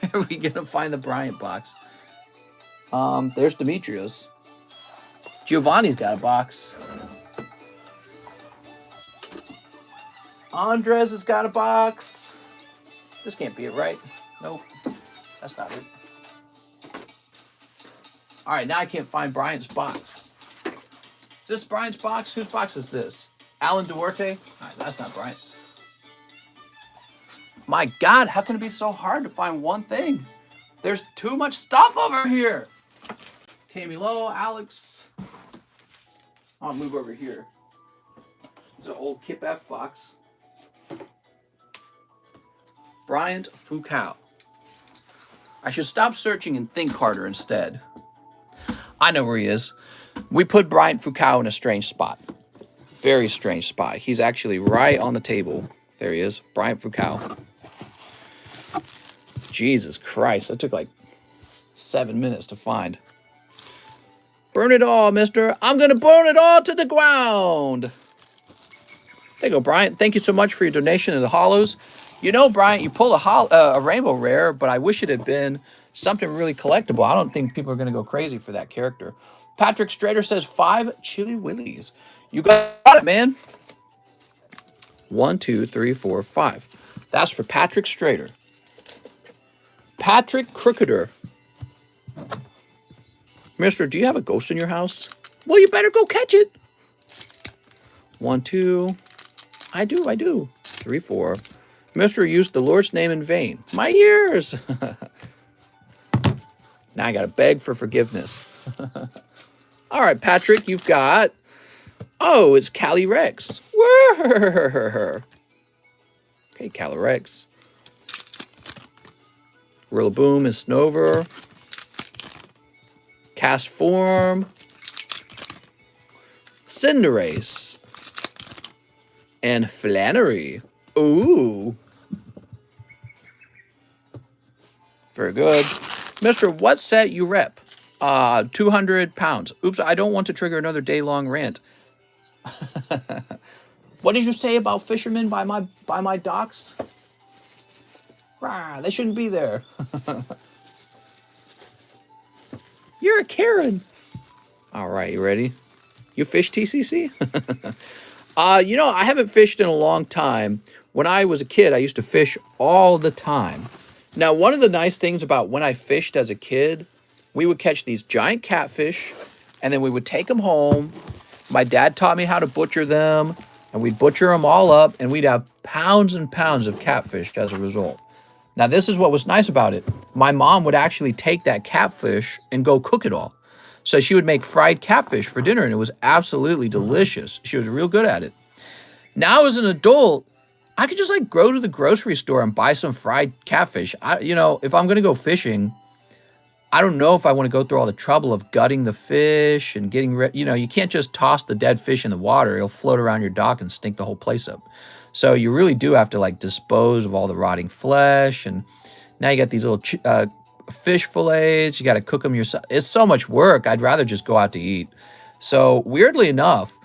Where are we going to find the Bryant box? There's Demetrius. Giovanni's got a box. Andres has got a box. This can't be it, right? Nope. That's not it. All right, now I can't find Bryant's box. Is this Bryant's box? Whose box is this? Alan Duarte? All right, that's not Bryant. My God, how can it be so hard to find one thing? There's too much stuff over here. Tammy Lowe, Alex. I'll move over here. There's an old Kip F box. Bryant Foucault. I should stop searching and think harder instead. I know where he is. We put Bryant Foucault in a strange spot. Very strange spot. He's actually right on the table. There he is. Bryant Foucault. Jesus Christ, that took like 7 minutes to find. Burn it all, mister. I'm going to burn it all to the ground. There you go, Bryant. Thank you so much for your donation to the Hollows. You know, Bryant, you pulled a rainbow rare, but I wish it had been something really collectible. I don't think people are going to go crazy for that character. Patrick Strader says 5 Chili Willies. You got it, man. 1, 2, 3, 4, 5. That's for Patrick Strader. Patrick Crookeder. Mister, do you have a ghost in your house? Well, you better go catch it. 1, 2. I do. 3, 4. Mister used the Lord's name in vain. My ears. Now I got to beg for forgiveness. All right, Patrick, you've got... Oh, it's Cali Rex. Okay, Cali Rex. Rillaboom and Snover. Cast Form. Cinderace. And Flannery. Ooh. Very good. Mister, what set you rep? 200 pounds. Oops, I don't want to trigger another day-long rant. What did you say about fishermen by my docks? Rah, they shouldn't be there. You're a Karen. All right, you ready? You fish TCC? You know, I haven't fished in a long time. When I was a kid, I used to fish all the time. Now, one of the nice things about when I fished as a kid, we would catch these giant catfish, and then we would take them home. My dad taught me how to butcher them, and we'd butcher them all up, and we'd have pounds and pounds of catfish as a result. Now, this is what was nice about it. My mom would actually take that catfish and go cook it all. So she would make fried catfish for dinner, and it was absolutely delicious. She was real good at it. Now, as an adult, I could just like go to the grocery store and buy some fried catfish. You know, if I'm going to go fishing, I don't know if I want to go through all the trouble of gutting the fish and getting you know, you can't just toss the dead fish in the water. It'll float around your dock and stink the whole place up. So you really do have to like dispose of all the rotting flesh. And now you got these little fish fillets. You got to cook them yourself. It's so much work. I'd rather just go out to eat. So weirdly enough,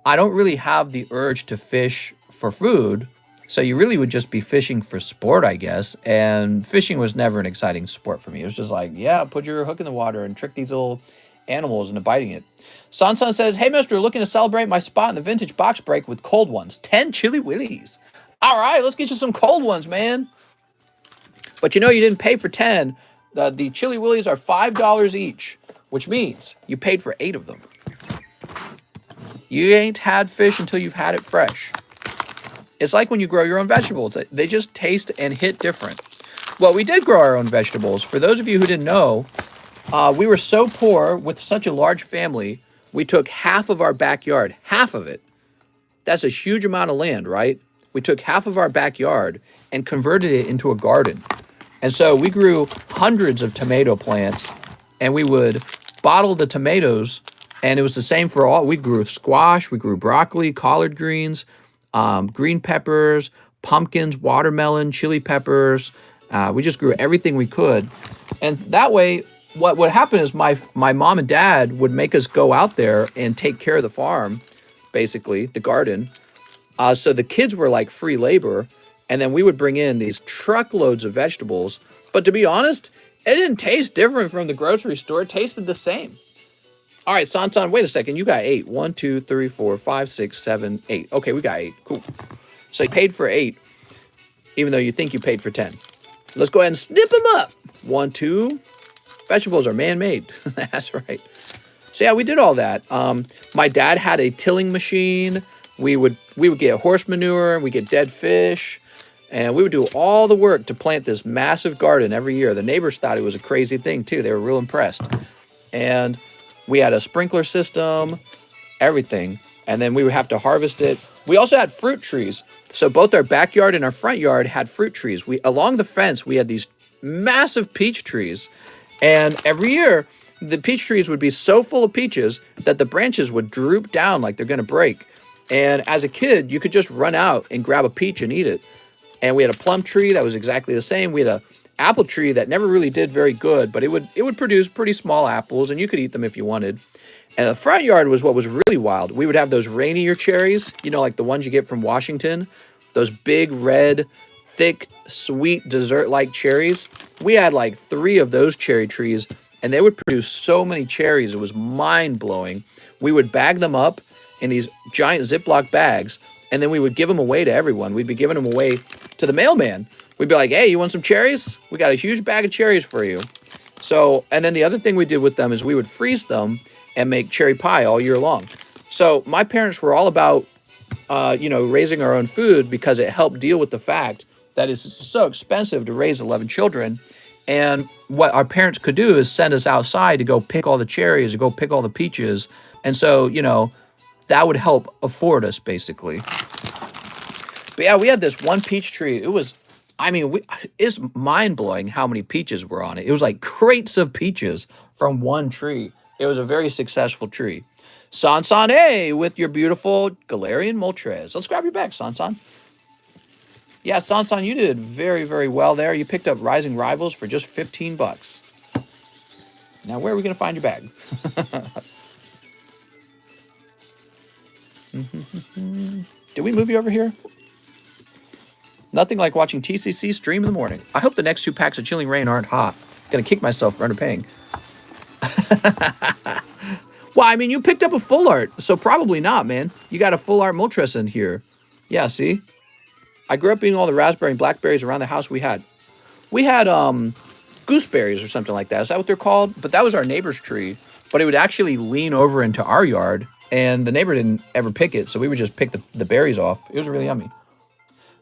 I don't really have the urge to fish for food. So you really would just be fishing for sport, I guess. And fishing was never an exciting sport for me. It was just like, yeah, put your hook in the water and trick these little animals into biting it. Sansan says, hey, mister, looking to celebrate my spot in the vintage box break with cold ones. 10 Chili Willies. All right, let's get you some cold ones, man. But you know, you didn't pay for 10. The Chili Willies are $5 each, which means you paid for 8 of them. You ain't had fish until you've had it fresh. It's like when you grow your own vegetables. They just taste and hit different. Well, we did grow our own vegetables. For those of you who didn't know, we were so poor with such a large family, we took half of our backyard, half of it. That's a huge amount of land, right? We took half of our backyard and converted it into a garden. And so we grew hundreds of tomato plants, and we would bottle the tomatoes, and it was the same for all. We grew squash, we grew broccoli, collard greens, green peppers, pumpkins, watermelon, chili peppers. We just grew everything we could. And that way, what would happen is my mom and dad would make us go out there and take care of the farm, basically, the garden. So the kids were like free labor. And then we would bring in these truckloads of vegetables. But to be honest, it didn't taste different from the grocery store. It tasted the same. All right, Sansan, wait a second. You got 8. 1, 2, 3, 4, 5, 6, 7, 8. Okay, we got 8. Cool. So you paid for 8, even though you think you paid for 10. Let's go ahead and snip them up. 1, 2. Vegetables are man-made. That's right. So yeah, we did all that. My dad had a tilling machine. We would get horse manure. We get dead fish. And we would do all the work to plant this massive garden every year. The neighbors thought it was a crazy thing, too. They were real impressed. And we had a sprinkler system, everything. And then we would have to harvest it. We also had fruit trees. So both our backyard and our front yard had fruit trees. Along the fence, we had these massive peach trees. And every year, the peach trees would be so full of peaches that the branches would droop down like they're going to break. And as a kid, you could just run out and grab a peach and eat it. And we had a plum tree that was exactly the same. We had an apple tree that never really did very good, but it would produce pretty small apples, and you could eat them if you wanted. And the front yard was what was really wild. We would have those rainier cherries, like the ones you get from Washington, those big red, thick, sweet dessert-like cherries. We had like 3 of those cherry trees, and they would produce so many cherries. It was mind-blowing. We would bag them up in these giant Ziploc bags, and then we would give them away to everyone. We'd be giving them away to the mailman. We'd be like, hey, you want some cherries? We got a huge bag of cherries for you. So, and then the other thing we did with them is we would freeze them and make cherry pie all year long. So my parents were all about, raising our own food because it helped deal with the fact that it's so expensive to raise 11 children. And what our parents could do is send us outside to go pick all the cherries, to go pick all the peaches. And so, that would help afford us basically. But yeah, we had this one peach tree. It's mind-blowing how many peaches were on it. It was like crates of peaches from one tree. It was a very successful tree. Sansan A with your beautiful Galarian Moltres. Let's grab your bag, Sansan. Yeah, Sansan, you did very, very well there. You picked up Rising Rivals for just 15 bucks. Now, where are we going to find your bag? Did we move you over here? Nothing like watching TCC stream in the morning. I hope the next 2 packs of Chilling Rain aren't hot. I'm going to kick myself for underpaying. Well, you picked up a full art, so probably not, man. You got a full art Moltres in here. Yeah, see? I grew up eating all the raspberry and blackberries around the house we had. We had gooseberries or something like that. Is that what they're called? But that was our neighbor's tree. But it would actually lean over into our yard, and the neighbor didn't ever pick it, so we would just pick the berries off. It was really yummy.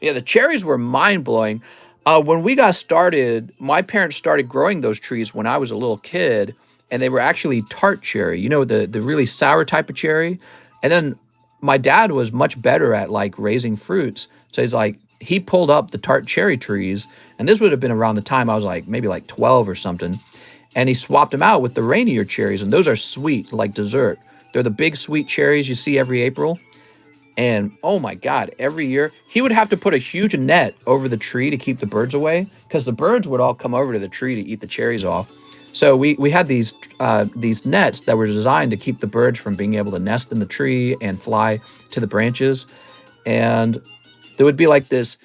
Yeah, the cherries were mind-blowing. When we got started, my parents started growing those trees when I was a little kid, and they were actually tart cherry, the really sour type of cherry. And then my dad was much better at like raising fruits. So he pulled up the tart cherry trees, and this would have been around the time I was maybe 12 or something. And he swapped them out with the rainier cherries, and those are sweet, like dessert. They're the big sweet cherries you see every April. And oh my God, every year he would have to put a huge net over the tree to keep the birds away, because the birds would all come over to the tree to eat the cherries off. So we had these nets that were designed to keep the birds from being able to nest in the tree and fly to the branches. And there would be like this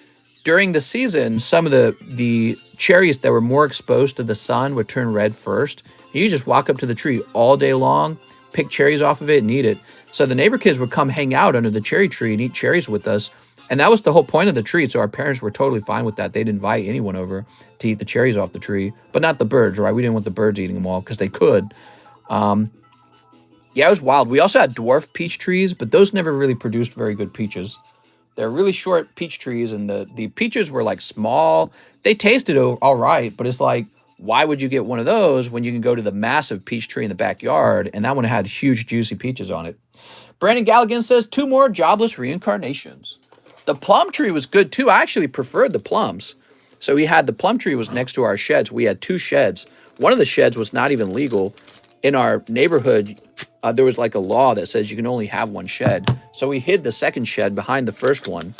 during the season. Some of the cherries that were more exposed to the sun would turn red first. You just walk up to the tree all day long, pick cherries off of it and eat it. So the neighbor kids would come hang out under the cherry tree and eat cherries with us. And that was the whole point of the treat. So our parents were totally fine with that. They'd invite anyone over to eat the cherries off the tree, but not the birds, right? We didn't want the birds eating them all because they could. Yeah, it was wild. We also had dwarf peach trees, but those never really produced very good peaches. They're really short peach trees, and the peaches were like small. They tasted all right, but it's like, why would you get one of those when you can go to the massive peach tree in the backyard? And that one had huge, juicy peaches on it. Brandon Galligan says 2 more jobless reincarnations. The plum tree was good too. I actually preferred the plums. So the plum tree was next to our sheds. We had 2 sheds. One of the sheds was not even legal. In our neighborhood, there was like a law that says you can only have 1 shed. So we hid the second shed behind the first one,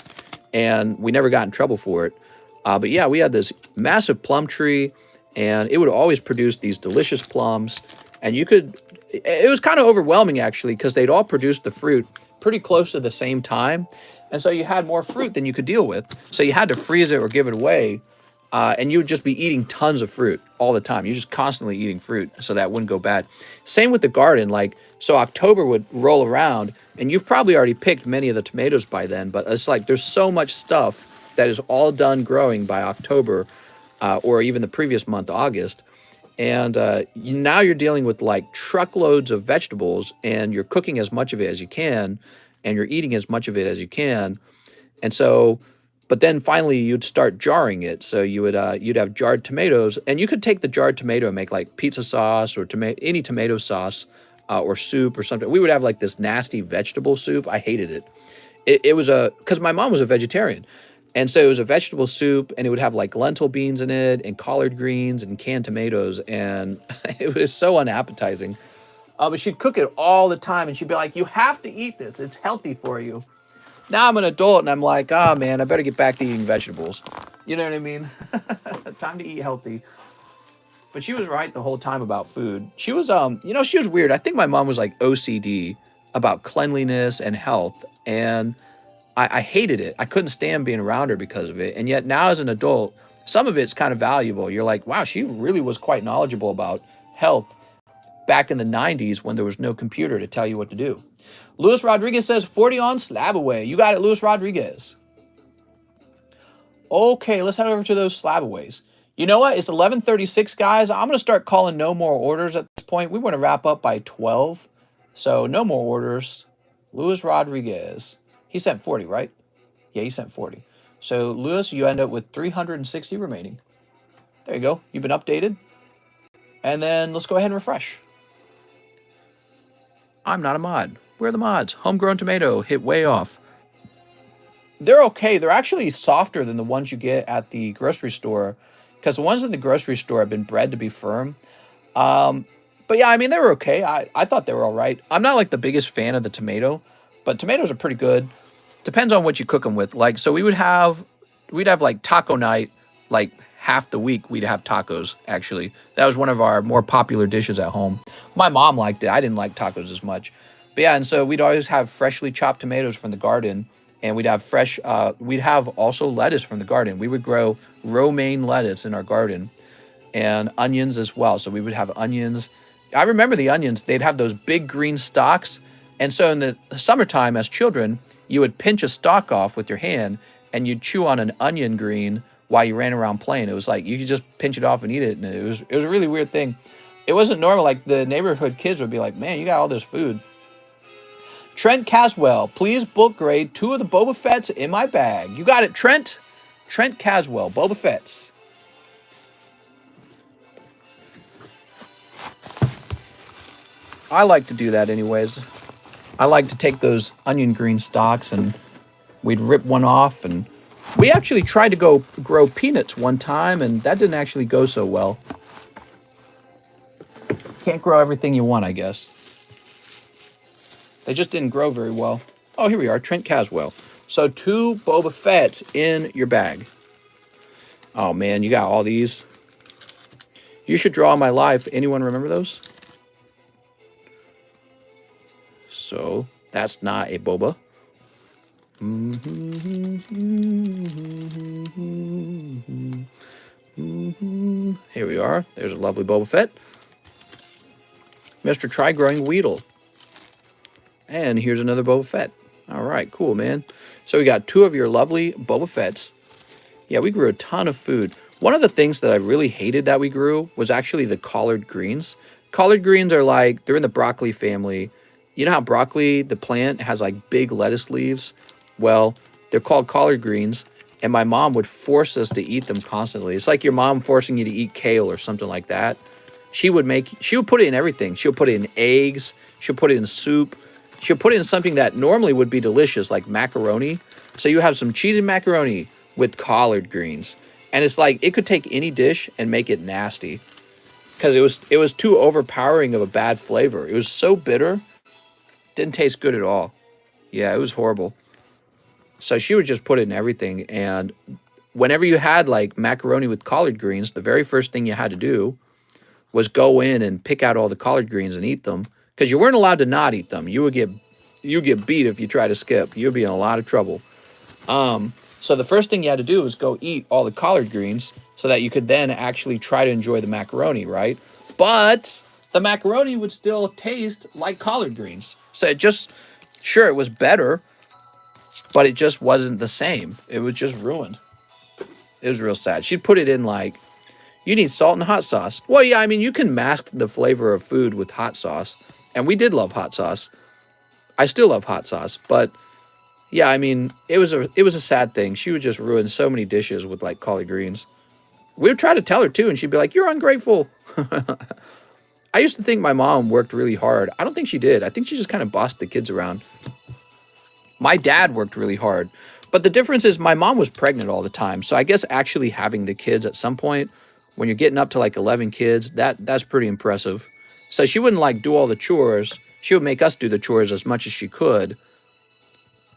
and we never got in trouble for it. But yeah, we had this massive plum tree, and it would always produce these delicious plums. And it was kind of overwhelming actually, because they'd all produce the fruit pretty close to the same time. And so you had more fruit than you could deal with. So you had to freeze it or give it away. And you would just be eating tons of fruit all the time. You're just constantly eating fruit so that wouldn't go bad. Same with the garden. So October would roll around, and you've probably already picked many of the tomatoes by then, but it's like there's so much stuff that is all done growing by October, or even the previous month, August. And now you're dealing with like truckloads of vegetables, and you're cooking as much of it as you can, and you're eating as much of it as you can. And so, but then finally you'd start jarring it. So you'd have jarred tomatoes, and you could take the jarred tomato and make like pizza sauce or any tomato sauce, or soup or something. We would have like this nasty vegetable soup. I hated it. It was because my mom was a vegetarian. And so it was a vegetable soup, and it would have like lentil beans in it and collard greens and canned tomatoes. And it was so unappetizing. But she'd cook it all the time, and she'd be like, you have to eat this. It's healthy for you. Now I'm an adult, and I'm like, oh man, I better get back to eating vegetables. You know what I mean? Time to eat healthy. But she was right the whole time about food. She was, she was weird. I think my mom was like OCD about cleanliness and health. And I hated it. I couldn't stand being around her because of it. And yet now as an adult, some of it's kind of valuable. You're like, wow, she really was quite knowledgeable about health back in the 90s when there was no computer to tell you what to do. Luis Rodriguez says 40 on, slab away. You got it, Luis Rodriguez. Okay, let's head over to those slab aways. You know what? It's 11:36, guys. I'm going to start calling no more orders at this point. We want to wrap up by 12. So no more orders. Luis Rodriguez. He sent 40, right? Yeah, he sent 40. So, Luis, you end up with 360 remaining. There you go. You've been updated. And then let's go ahead and refresh. I'm not a mod. Where are the mods? Homegrown tomato. Hit way off. They're okay. They're actually softer than the ones you get at the grocery store, because the ones in the grocery store have been bred to be firm. But yeah, I mean, they were okay. I thought they were all right. I'm not like the biggest fan of the tomato, but tomatoes are pretty good. Depends on what you cook them with. Like, so we'd have like taco night, like half the week we'd have tacos, actually. That was one of our more popular dishes at home. My mom liked it. I didn't like tacos as much. But yeah, and so we'd always have freshly chopped tomatoes from the garden, and we'd have we'd have also lettuce from the garden. We would grow romaine lettuce in our garden, and onions as well. So we would have onions. I remember the onions, they'd have those big green stalks. And so in the summertime as children, you would pinch a stalk off with your hand and you'd chew on an onion green while you ran around playing. It was like you could just pinch it off and eat it. And it was a really weird thing. It wasn't normal. Like the neighborhood kids would be like, man, you got all this food. Trent Caswell, please book grade 2 of the Boba Fett's in my bag. You got it, Trent. Trent Caswell, Boba Fett's. I like to do that anyways. I like to take those onion green stalks and we'd rip one off, and we actually tried to go grow peanuts one time and that didn't actually go so well. Can't grow everything you want, I guess. They just didn't grow very well. Oh, here we are, Trent Caswell. So 2 Boba Fett's in your bag. Oh man, you got all these. You Should Draw My Life. Anyone remember those? So that's not a boba. Here we are. There's a lovely Boba Fett. Mr. Try Growing Weedle. And here's another Boba Fett. All right, cool, man. So we got 2 of your lovely Boba Fett's. Yeah, we grew a ton of food. One of the things that I really hated that we grew was actually the collard greens. Collard greens are like, they're in the broccoli family. You know how broccoli, the plant, has like big lettuce leaves? Well, they're called collard greens, and my mom would force us to eat them constantly. It's like your mom forcing you to eat kale or something like that. She would put it in everything. She'll put it in eggs. She'll put it in soup. She'll put it in something that normally would be delicious, like macaroni. So you have some cheesy macaroni with collard greens. And it's like, it could take any dish and make it nasty. Because it was too overpowering of a bad flavor. It was so bitter. Didn't taste good at all. Yeah, it was horrible. So she would just put it in everything. And whenever you had like macaroni with collard greens, the very first thing you had to do was go in and pick out all the collard greens and eat them. Because you weren't allowed to not eat them. You get beat if you try to skip. You'd be in a lot of trouble. So the first thing you had to do was go eat all the collard greens so that you could then actually try to enjoy the macaroni, right? But the macaroni would still taste like collard greens. So it was better, but it just wasn't the same. It was just ruined. It was real sad. She'd put it in like, you need salt and hot sauce. Well, yeah, I mean, you can mask the flavor of food with hot sauce. And we did love hot sauce. I still love hot sauce, but yeah, I mean, it was a sad thing. She would just ruin so many dishes with like collard greens. We would try to tell her too, and she'd be like, "You're ungrateful." I used to think my mom worked really hard. I don't think she did. I think she just kind of bossed the kids around. My dad worked really hard, but the difference is my mom was pregnant all the time. So I guess actually having the kids at some point, when you're getting up to like 11 kids, that's pretty impressive. So she wouldn't like do all the chores. She would make us do the chores as much as she could.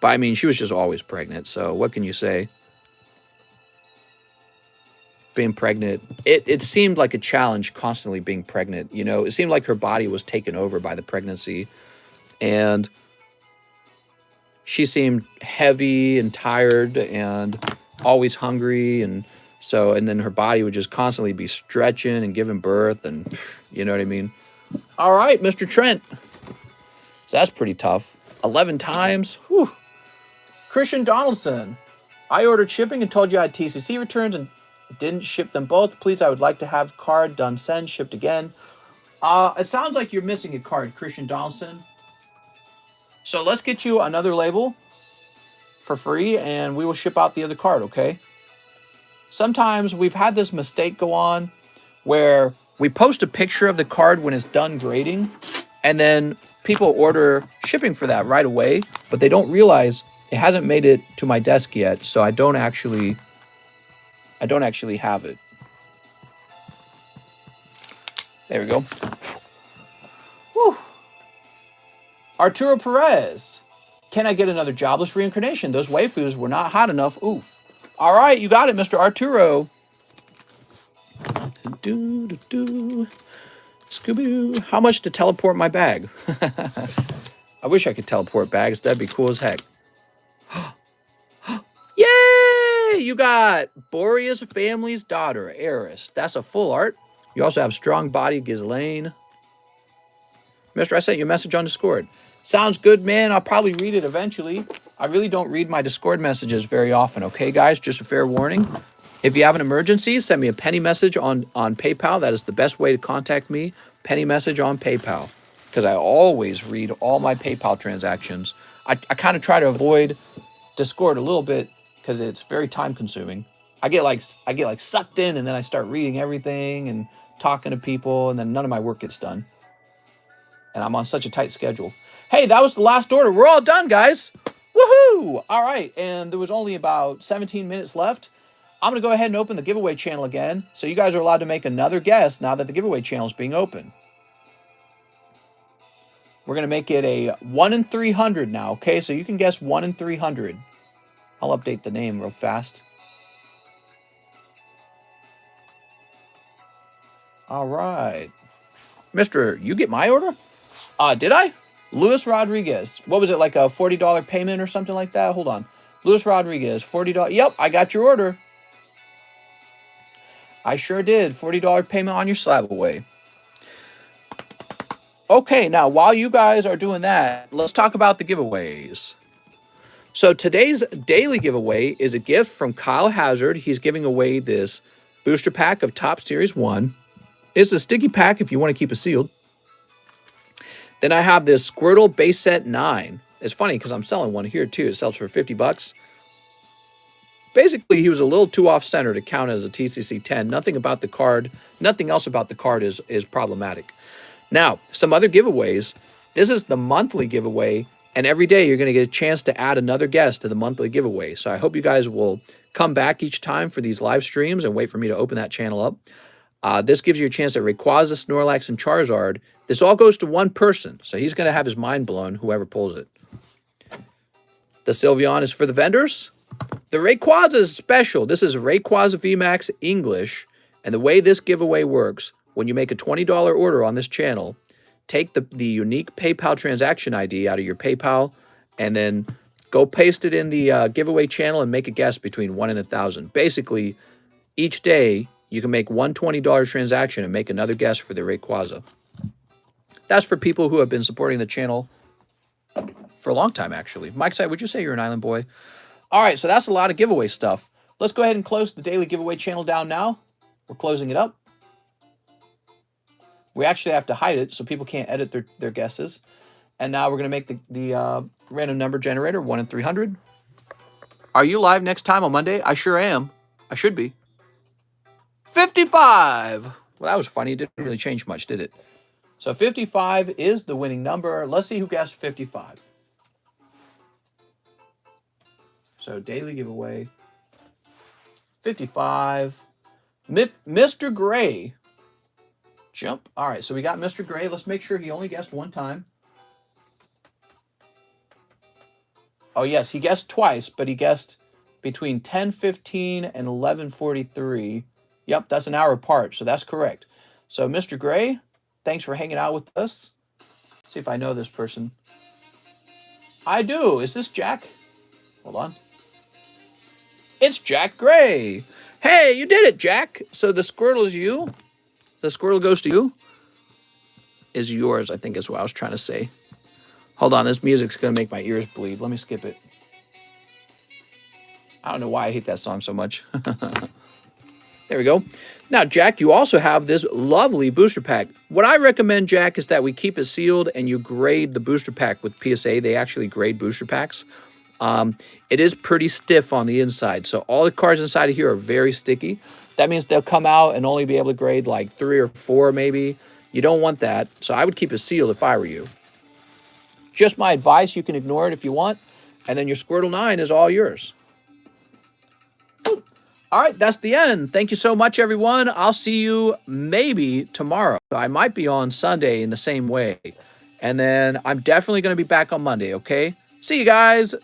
But I mean, she was just always pregnant. So what can you say? being pregnant. It seemed like a challenge constantly being pregnant. You know, it seemed like her body was taken over by the pregnancy. And she seemed heavy and tired and always hungry. And then her body would just constantly be stretching and giving birth. And you know what I mean? All right, Mr. Trent. So that's pretty tough. 11 times. Whew. Christian Donaldson. I ordered shipping and told you I had TCC returns and didn't ship them both. Please, I would like to have card done send, shipped again. It sounds like you're missing a card, Christian Donaldson. So let's get you another label for free and we will ship out the other card, okay? Sometimes we've had this mistake go on where we post a picture of the card when it's done grading and then people order shipping for that right away, but they don't realize it hasn't made it to my desk yet, so I don't actually have it. There we go. Whew. Arturo Perez. Can I get another jobless reincarnation? Those waifus were not hot enough. Oof. All right, you got it, Mr. Arturo. Scooby-Doo. How much to teleport my bag? I wish I could teleport bags. That'd be cool as heck. Yay! You got Boreas family's daughter, Eris. That's a full art. You also have strong body, Ghislaine. Mister, I sent you a message on Discord. Sounds good, man. I'll probably read it eventually. I really don't read my Discord messages very often, okay, guys? Just a fair warning. If you have an emergency, send me a penny message on PayPal. That is the best way to contact me. Penny message on PayPal. Because I always read all my PayPal transactions. I kind of try to avoid Discord a little bit because it's very time consuming. I get like sucked in and then I start reading everything and talking to people and then none of my work gets done. And I'm on such a tight schedule. Hey, that was the last order. We're all done, guys. Woohoo! All right, and there was only about 17 minutes left. I'm going to go ahead and open the giveaway channel again. So you guys are allowed to make another guess now that the giveaway channel is being open. We're going to make it a 1 in 300 now, okay? So you can guess 1 in 300. I'll update the name real fast. All right. Mister, you get my order? Did I? Luis Rodriguez. What was it, like a $40 payment or something like that? Hold on. Luis Rodriguez, $40. Yep, I got your order. I sure did. $40 payment on your slab away. Okay, now while you guys are doing that, let's talk about the giveaways. So today's daily giveaway is a gift from Kyle Hazard. He's giving away this booster pack of Top Series 1. It's a sticky pack if you want to keep it sealed. Then I have this Squirtle base set 9. It's funny because I'm selling one here too. It sells for $50. Basically, he was a little too off-center to count as a TCC 10. Nothing about the card, nothing else about the card is problematic. Now, some other giveaways. This is the monthly giveaway, and every day you're going to get a chance to add another guest to the monthly giveaway. So I hope you guys will come back each time for these live streams and wait for me to open that channel up. This gives you a chance at Rayquaza, Snorlax, and Charizard. This all goes to one person, so he's going to have his mind blown, whoever pulls it. The Sylveon is for the vendors. The Rayquaza is special. This is Rayquaza VMAX English, and the way this giveaway works, when you make a $20 order on this channel, take the unique PayPal transaction ID out of your PayPal, and then go paste it in the giveaway channel and make a guess between 1 and 1,000. Basically, each day, you can make one $20 transaction and make another guess for the Rayquaza. That's for people who have been supporting the channel for a long time, actually. Mike Side, would you say you're an island boy? All right, so that's a lot of giveaway stuff. Let's go ahead and close the daily giveaway channel down now. We're closing it up. We actually have to hide it so people can't edit their guesses. And now we're going to make the random number generator 1 in 300. Are you live next time on Monday? I sure am. I should be. 55. Well, that was funny. It didn't really change much, did it? So 55 is the winning number. Let's see who guessed 55. So daily giveaway. 55. Mr. Gray. Jump. All right, so we got Mr. Gray. Let's make sure he only guessed one time. Oh, yes, he guessed twice, but he guessed between 10:15 and 11:43. Yep, that's an hour apart, so that's correct. So, Mr. Gray, thanks for hanging out with us. Let's see if I know this person. I do. Is this Jack? Hold on. It's Jack Gray. Hey, you did it, Jack. So the squirrel is you. The squirrel goes to you. Is yours, I think is what I was trying to say. Hold on, this music's going to make my ears bleed. Let me skip it. I don't know why I hate that song so much. There we go. Now, Jack, you also have this lovely booster pack. What I recommend, Jack, is that we keep it sealed and you grade the booster pack with PSA. They actually grade booster packs. It is pretty stiff on the inside, so all the cards inside of here are very sticky. That means they'll come out and only be able to grade like 3 or 4 maybe. You don't want that, so I would keep it sealed if I were you. Just my advice, you can ignore it if you want, and then your Squirtle 9 is all yours. All right, that's the end. Thank you so much, everyone. I'll see you maybe tomorrow. I might be on Sunday in the same way, and then I'm definitely going to be back on Monday, okay? See you guys.